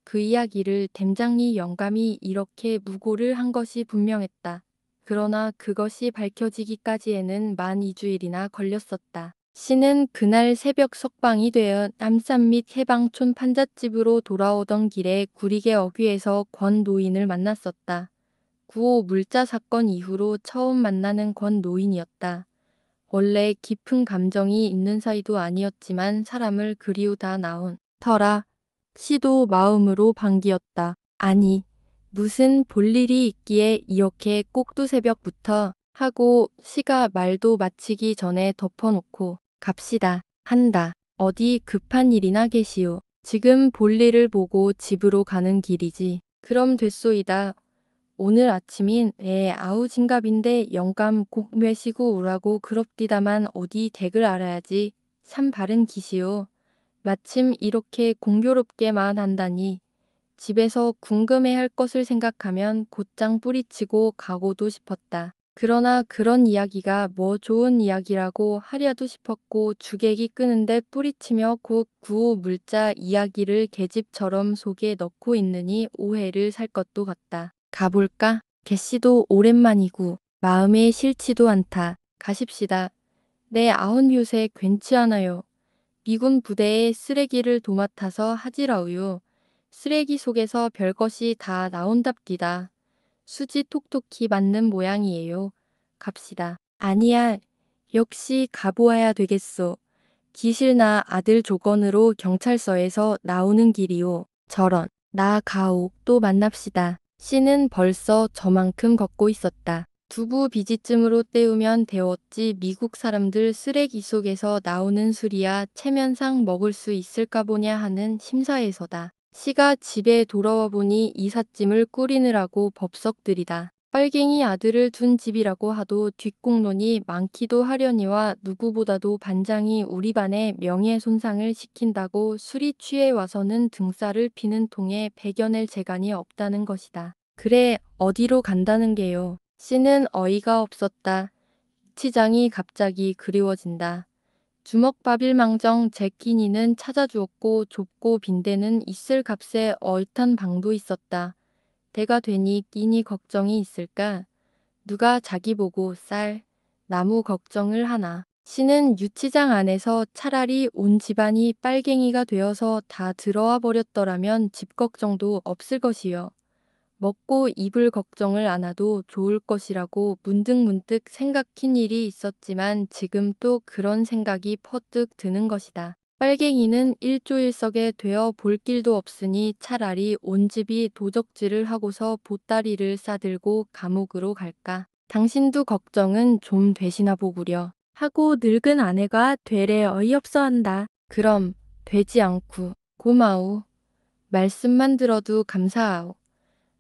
그 이야기를 댐장리 영감이 이렇게 무고를 한 것이 분명했다. 그러나 그것이 밝혀지기까지에는 만 2주일이나 걸렸었다. 씨는 그날 새벽 석방이 되어 남산 및 해방촌 판잣집으로 돌아오던 길에 구리개 어귀에서 권 노인을 만났었다. 9.5 물자 사건 이후로 처음 만나는 권 노인이었다. 원래 깊은 감정이 있는 사이도 아니었지만 사람을 그리우다 나온 터라 씨도 마음으로 반기였다. 아니, 무슨 볼일이 있기에 이렇게 꼭두새벽부터 하고 씨가 말도 마치기 전에 덮어놓고 갑시다 한다. 어디 급한 일이나 계시오. 지금 볼일을 보고 집으로 가는 길이지. 그럼 됐소이다. 오늘 아침인 아우진갑인데 영감 꼭 매시고 오라고 그럽디다만 어디 댁을 알아야지. 참 바른 기시오. 마침 이렇게 공교롭게만 한다니. 집에서 궁금해할 것을 생각하면 곧장 뿌리치고 가고도 싶었다. 그러나 그런 이야기가 뭐 좋은 이야기라고 하려도 싶었고 주객이 끄는데 뿌리치며 곧 구호 물자 이야기를 계집처럼 속에 넣고 있느니 오해를 살 것도 같다. 가볼까? 개씨도 오랜만이고 마음에 싫지도 않다. 가십시다. 내 아흔 요새 괜치 않아요. 미군 부대에 쓰레기를 도맡아서 하지라우요. 쓰레기 속에서 별것이 다 나온답디다. 수지 톡톡히 맞는 모양이에요. 갑시다. 아니야. 역시 가보아야 되겠소. 기실나 아들 조건으로 경찰서에서 나오는 길이오. 저런. 나 가오. 또 만납시다. 씨는 벌써 저만큼 걷고 있었다. 두부 비지쯤으로 때우면 데웠지 미국 사람들 쓰레기 속에서 나오는 술이야 체면상 먹을 수 있을까 보냐 하는 심사에서다. 씨가 집에 돌아와 보니 이삿짐을 꾸리느라고 법석들이다. 빨갱이 아들을 둔 집이라고 하도 뒷공론이 많기도 하려니와 누구보다도 반장이 우리 반에 명예손상을 시킨다고 술이 취해 와서는 등살을 피는 통에 배겨낼 재간이 없다는 것이다. 그래, 어디로 간다는 게요. 씨는 어이가 없었다. 치장이 갑자기 그리워진다. 주먹밥일망정 제끼니는 찾아주었고 좁고 빈대는 있을 값에 얼탄 방도 있었다. 때가 되니 끼니 걱정이 있을까? 누가 자기 보고 쌀, 나무 걱정을 하나. 씨는 유치장 안에서 차라리 온 집안이 빨갱이가 되어서 다 들어와 버렸더라면 집 걱정도 없을 것이요. 먹고 입을 걱정을 안 하도 좋을 것이라고 문득문득 생각힌 일이 있었지만 지금 또 그런 생각이 퍼뜩 드는 것이다. 빨갱이는 일조일석에 되어 볼 길도 없으니 차라리 온 집이 도적질을 하고서 보따리를 싸들고 감옥으로 갈까. 당신도 걱정은 좀 되시나 보구려. 하고 늙은 아내가 되레 어이없어 한다. 그럼 되지 않고 고마우. 말씀만 들어도 감사하오.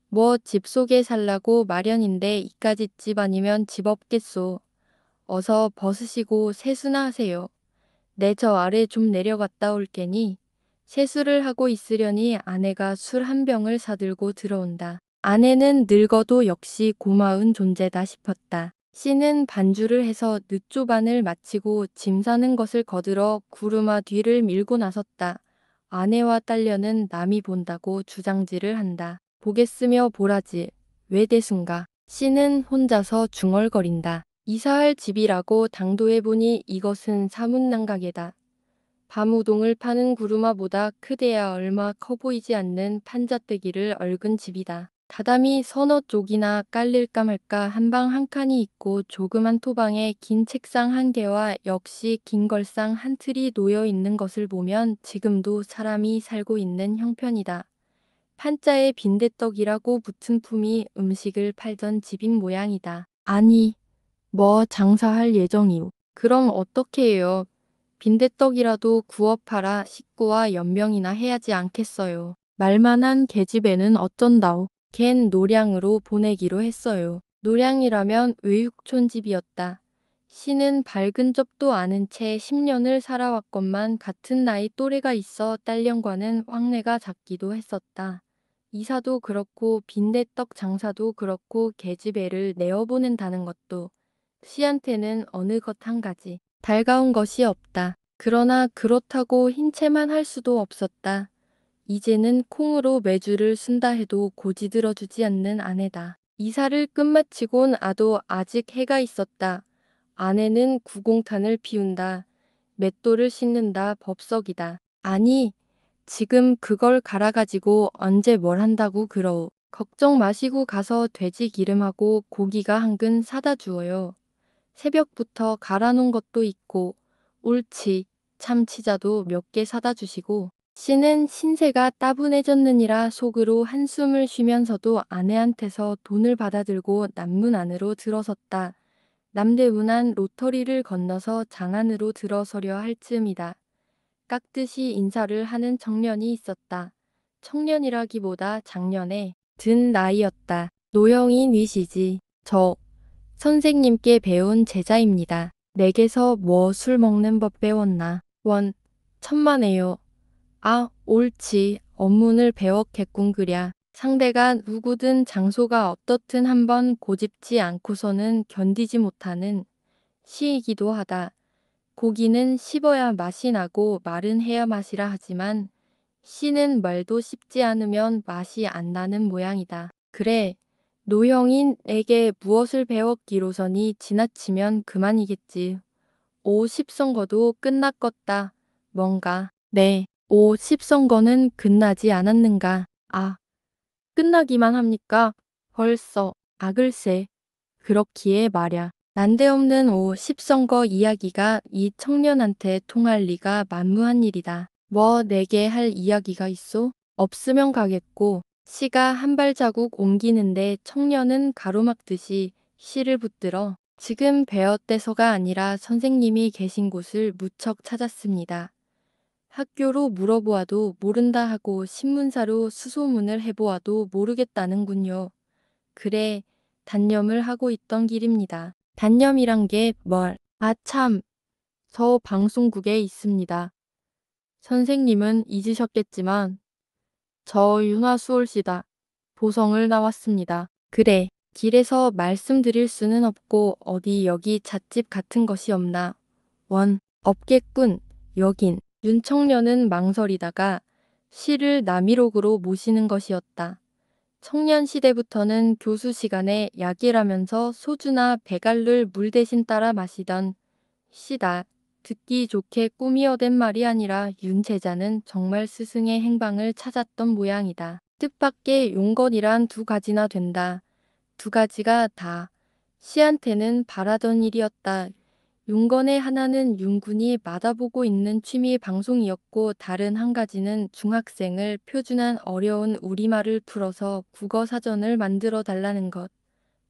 뭐 집 속에 살라고 마련인데 이까짓 집 아니면 집 없겠소. 어서 벗으시고 세수나 하세요. 내 저 아래 좀 내려갔다 올 게니. 세수를 하고 있으려니 아내가 술 한 병을 사들고 들어온다. 아내는 늙어도 역시 고마운 존재다 싶었다. 씨는 반주를 해서 늦조반을 마치고 짐 싸는 것을 거들어 구루마 뒤를 밀고 나섰다. 아내와 딸려는 남이 본다고 주장질을 한다. 보겠으며 보라지. 왜 대순가. 씨는 혼자서 중얼거린다. 이사할 집이라고 당도해보니 이것은 사문난각이다. 밤우동을 파는 구루마보다 크대야 얼마 커 보이지 않는 판자떼기를 얽은 집이다. 다다미 서너 쪽이나 깔릴까 말까 한방 한 칸이 있고 조그만 토방에 긴 책상 한 개와 역시 긴 걸상 한 틀이 놓여 있는 것을 보면 지금도 사람이 살고 있는 형편이다. 판자에 빈대떡이라고 붙은 품이 음식을 팔던 집인 모양이다. 아니, 뭐 장사할 예정이오. 그럼 어떻게 해요? 빈대떡이라도 구워 팔아 식구와 연명이나 해야지 않겠어요. 말만한 계집애는 어쩐다오. 걘 노량으로 보내기로 했어요. 노량이라면 외육촌 집이었다. 씨는 밝은 접도 아는 채 10년을 살아왔건만 같은 나이 또래가 있어 딸년과는 확내가 작기도 했었다. 이사도 그렇고 빈대떡 장사도 그렇고 계집애를 내어보낸다는 것도 씨한테는 어느 것 한 가지 달가운 것이 없다. 그러나 그렇다고 흰 채만 할 수도 없었다. 이제는 콩으로 매주를 쓴다 해도 고지 들어주지 않는 아내다. 이사를 끝마치곤 아도 아직 해가 있었다. 아내는 구공탄을 피운다. 맷돌을 씻는다. 법석이다. 아니, 지금 그걸 갈아가지고 언제 뭘 한다고 그러오. 걱정 마시고 가서 돼지 기름하고 고기가 한 근 사다 주어요. 새벽부터 갈아놓은 것도 있고 옳지 참치자도 몇 개 사다 주시고 씨는 신세가 따분해졌느니라 속으로 한숨을 쉬면서도 아내한테서 돈을 받아들고 남문 안으로 들어섰다. 남대문안 로터리를 건너서 장안으로 들어서려 할 즈음이다. 깍듯이 인사를 하는 청년이 있었다. 청년이라기보다 작년에 든 나이였다. 노영인이시지. 저 선생님께 배운 제자입니다. 내게서 뭐 술 먹는 법 배웠나? 원, 천만에요. 아, 옳지. 업문을 배웠겠군 그랴. 상대가 누구든 장소가 어떻든 한번 고집지 않고서는 견디지 못하는 시이기도 하다. 고기는 씹어야 맛이 나고 말은 해야 맛이라 하지만 씨는 말도 씹지 않으면 맛이 안 나는 모양이다. 그래, 노형인에게 무엇을 배웠기로서니 지나치면 그만이겠지. 오 십선거도 끝났겄다. 뭔가. 네, 오 십선거는 끝나지 않았는가. 아, 끝나기만 합니까? 벌써. 아 글쎄. 그렇기에 말야. 난데없는 오 십선거 이야기가 이 청년한테 통할 리가 만무한 일이다. 뭐 내게 할 이야기가 있어? 없으면 가겠고. 씨가 한 발자국 옮기는데 청년은 가로막듯이 씨를 붙들어 지금 베어떼서가 아니라 선생님이 계신 곳을 무척 찾았습니다. 학교로 물어보아도 모른다 하고 신문사로 수소문을 해보아도 모르겠다는군요. 그래, 단념을 하고 있던 길입니다. 단념이란 게 뭘? 아 참, 저 방송국에 있습니다. 선생님은 잊으셨겠지만 저 윤화수올시다. 보성을 나왔습니다. 그래, 길에서 말씀드릴 수는 없고 어디 여기 잣집 같은 것이 없나? 원, 없겠군. 여긴. 윤청년은 망설이다가 시를 남이록으로 모시는 것이었다. 청년 시대부터는 교수 시간에 약이라면서 소주나 배갈를 물 대신 따라 마시던 시다. 듣기 좋게 꾸미어댄 말이 아니라 윤 제자는 정말 스승의 행방을 찾았던 모양이다. 뜻밖의 용건이란 두 가지나 된다. 두 가지가 다 씨한테는 바라던 일이었다. 용건의 하나는 윤군이 받아보고 있는 취미 방송이었고 다른 한 가지는 중학생을 표준한 어려운 우리말을 풀어서 국어 사전을 만들어 달라는 것.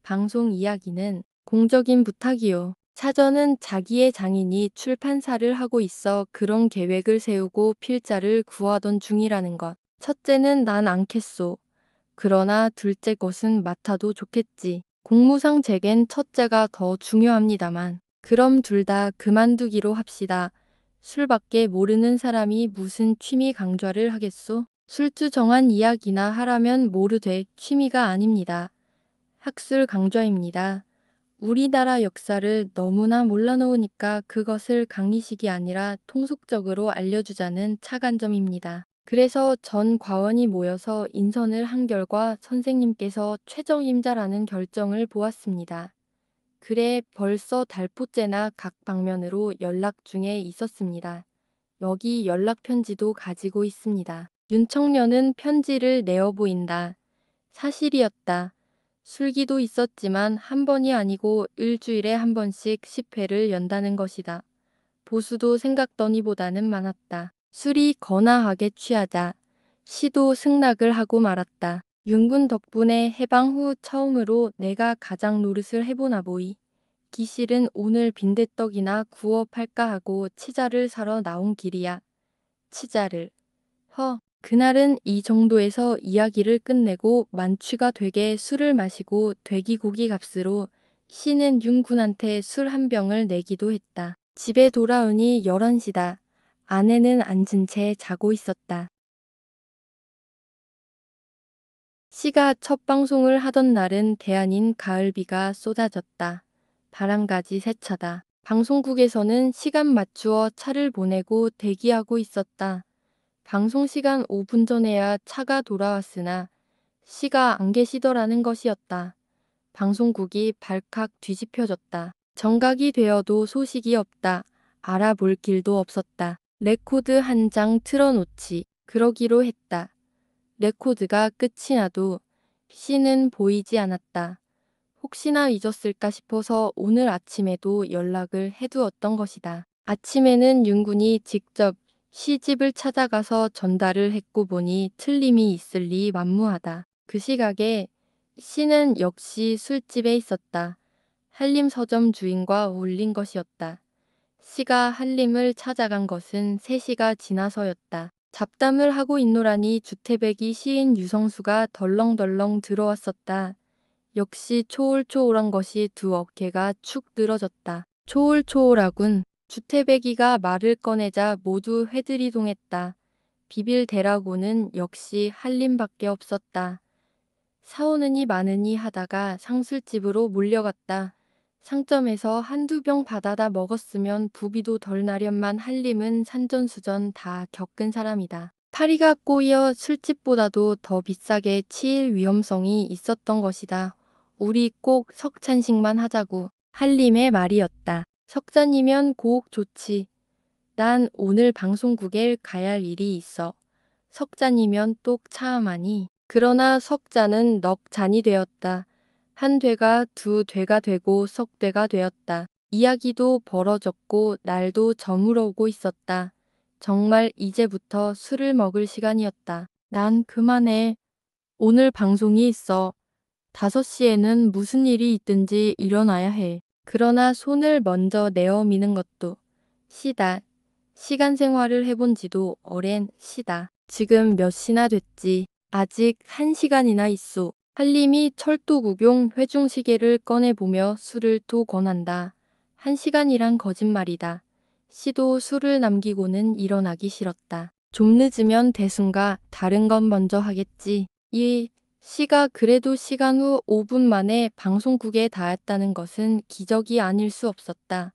방송 이야기는 공적인 부탁이요. 사전은 자기의 장인이 출판사를 하고 있어 그런 계획을 세우고 필자를 구하던 중이라는 것. 첫째는 난 않겠소. 그러나 둘째 것은 맡아도 좋겠지. 공무상 제겐 첫째가 더 중요합니다만. 그럼 둘 다 그만두기로 합시다. 술밖에 모르는 사람이 무슨 취미 강좌를 하겠소? 술주정한 이야기나 하라면 모르되 취미가 아닙니다. 학술 강좌입니다. 우리나라 역사를 너무나 몰라놓으니까 그것을 강의식이 아니라 통속적으로 알려주자는 차관점입니다. 그래서 전 과원이 모여서 인선을 한 결과 선생님께서 최정임자라는 결정을 보았습니다. 그래 벌써 달포째나 각 방면으로 연락 중에 있었습니다. 여기 연락편지도 가지고 있습니다. 윤청년은 편지를 내어 보인다. 사실이었다. 술기도 있었지만 한 번이 아니고 일주일에 한 번씩 10회를 연다는 것이다. 보수도 생각더니보다는 많았다. 술이 거나하게 취하자 시도 승낙을 하고 말았다. 윤군 덕분에 해방 후 처음으로 내가 가장 노릇을 해보나 보이. 기실은 오늘 빈대떡이나 구워 팔까 하고 치자를 사러 나온 길이야. 치자를. 그날은 이 정도에서 이야기를 끝내고 만취가 되게 술을 마시고 돼지고기 값으로 씨는 윤군한테 술 한 병을 내기도 했다. 집에 돌아오니 11시다. 아내는 앉은 채 자고 있었다. 씨가 첫 방송을 하던 날은 대안인 가을비가 쏟아졌다. 바람까지 세차다. 방송국에서는 시간 맞추어 차를 보내고 대기하고 있었다. 방송 시간 5분 전에야 차가 돌아왔으나 씨가 안 계시더라는 것이었다. 방송국이 발칵 뒤집혀졌다. 정각이 되어도 소식이 없다. 알아볼 길도 없었다. 레코드 한 장 틀어놓지. 그러기로 했다. 레코드가 끝이 나도 씨는 보이지 않았다. 혹시나 잊었을까 싶어서 오늘 아침에도 연락을 해두었던 것이다. 아침에는 윤군이 직접 시집을 찾아가서 전달을 했고 보니 틀림이 있을 리 만무하다. 그 시각에 씨는 역시 술집에 있었다. 한림 서점 주인과 어울린 것이었다. 씨가 한림을 찾아간 것은 3시가 지나서였다. 잡담을 하고 있노라니 주태백이 시인 유성수가 덜렁덜렁 들어왔었다. 역시 초올초올한 것이 두 어깨가 축 늘어졌다. 초올초올하군. 주태백이가 말을 꺼내자 모두 회들이동했다. 비빌 대라고는 역시 한림밖에 없었다. 사오느니 마느니 하다가 상술집으로 몰려갔다. 상점에서 한두 병 받아다 먹었으면 부비도 덜 나련만 한림은 산전수전 다 겪은 사람이다. 파리가 꼬여 술집보다도 더 비싸게 치일 위험성이 있었던 것이다. 우리 꼭 석찬식만 하자고. 한림의 말이었다. 석잔이면 고옥 좋지. 난 오늘 방송국에 가야 할 일이 있어. 석잔이면 똑 차아마니. 그러나 석잔은 넉 잔이 되었다. 한 되가 두 되가 되고 석 되가 되었다. 이야기도 벌어졌고 날도 저물어오고 있었다. 정말 이제부터 술을 먹을 시간이었다. 난 그만해. 오늘 방송이 있어. 5시에는 무슨 일이 있든지 일어나야 해. 그러나 손을 먼저 내어 미는 것도 시다. 시간 생활을 해본 지도 오랜 시다. 지금 몇 시나 됐지. 아직 1시간이나 있소. 한림이 철도국용 회중시계를 꺼내보며 술을 또 권한다. 1시간이란 거짓말이다. 씨도 술을 남기고는 일어나기 싫었다. 좀 늦으면 대순가 다른 건 먼저 하겠지. 씨가 그래도 시간 후 5분 만에 방송국에 닿았다는 것은 기적이 아닐 수 없었다.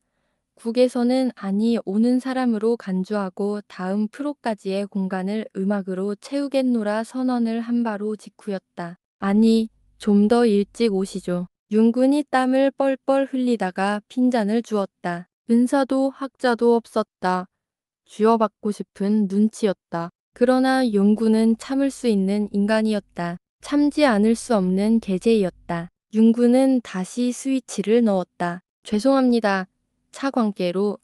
국에서는 아니 오는 사람으로 간주하고 다음 프로까지의 공간을 음악으로 채우겠노라 선언을 한 바로 직후였다. 아니 좀 더 일찍 오시죠. 윤군이 땀을 뻘뻘 흘리다가 핀잔을 주었다. 은사도 학자도 없었다. 쥐어받고 싶은 눈치였다. 그러나 윤군은 참을 수 있는 인간이었다. 참지 않을 수 없는 계제이었다. 윤군은 다시 스위치를 넣었다. 죄송합니다. 차관계로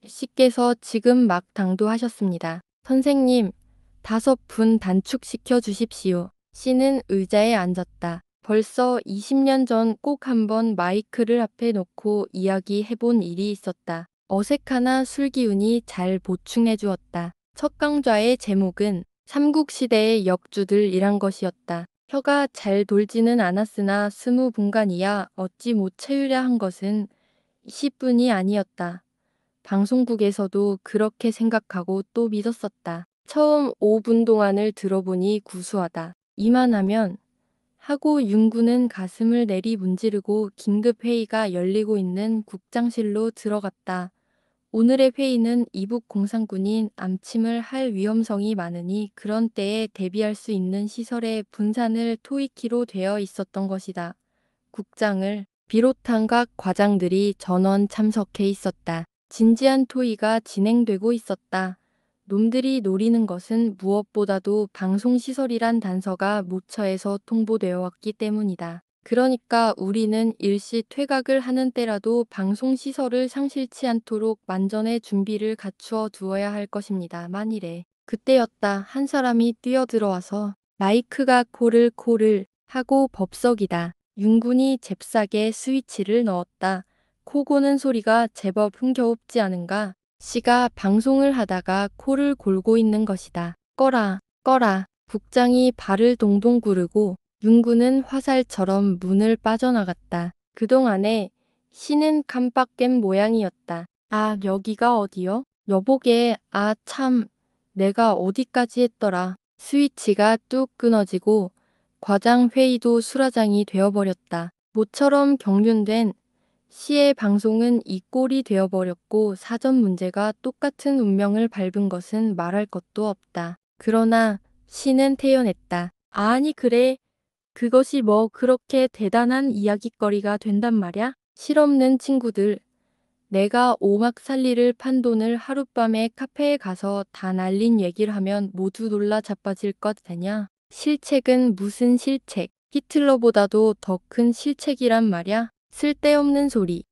씨께서 지금 막 당도하셨습니다. 선생님, 5분 단축시켜 주십시오. 씨는 의자에 앉았다. 벌써 20년 전 꼭 한번 마이크를 앞에 놓고 이야기해본 일이 있었다. 어색하나 술기운이 잘 보충해 주었다. 첫 강좌의 제목은 삼국시대의 역주들이란 것이었다. 혀가 잘 돌지는 않았으나 20분간이야 어찌 못 채우려 한 것은 10분이 아니었다. 방송국에서도 그렇게 생각하고 또 믿었었다. 처음 5분 동안을 들어보니 구수하다. 이만하면 하고 윤구는 가슴을 내리문지르고 긴급 회의가 열리고 있는 국장실로 들어갔다. 오늘의 회의는 이북 공산군인 암침을 할 위험성이 많으니 그런 때에 대비할 수 있는 시설의 분산을 토의키로 되어 있었던 것이다. 국장을 비롯한 각 과장들이 전원 참석해 있었다. 진지한 토의가 진행되고 있었다. 놈들이 노리는 것은 무엇보다도 방송시설이란 단서가 모처에서 통보되어 왔기 때문이다. 그러니까 우리는 일시 퇴각을 하는 때라도 방송시설을 상실치 않도록 만전의 준비를 갖추어 두어야 할 것입니다. 만일에 그때였다 한 사람이 뛰어들어와서 마이크가 코를 하고 법석이다. 윤군이 잽싸게 스위치를 넣었다. 코 고는 소리가 제법 흥겨웁지 않은가? 씨가 방송을 하다가 코를 골고 있는 것이다. 꺼라, 꺼라. 국장이 발을 동동 구르고 윤구는 화살처럼 문을 빠져나갔다. 그동안에 씨는 깜빡 깬 모양이었다. 아, 여기가 어디요? 여보게, 아, 참. 내가 어디까지 했더라. 스위치가 뚝 끊어지고 과장 회의도 수라장이 되어버렸다. 모처럼 경륜된 시의 방송은 이 꼴이 되어버렸고 사전 문제가 똑같은 운명을 밟은 것은 말할 것도 없다. 그러나 시는 태연했다. 아니 그래. 그것이 뭐 그렇게 대단한 이야깃거리가 된단 말야? 실없는 친구들. 내가 오막살리를 판 돈을 하룻밤에 카페에 가서 다 날린 얘기를 하면 모두 놀라 자빠질 것 되냐? 실책은 무슨 실책? 히틀러보다도 더 큰 실책이란 말야? 쓸데없는 소리.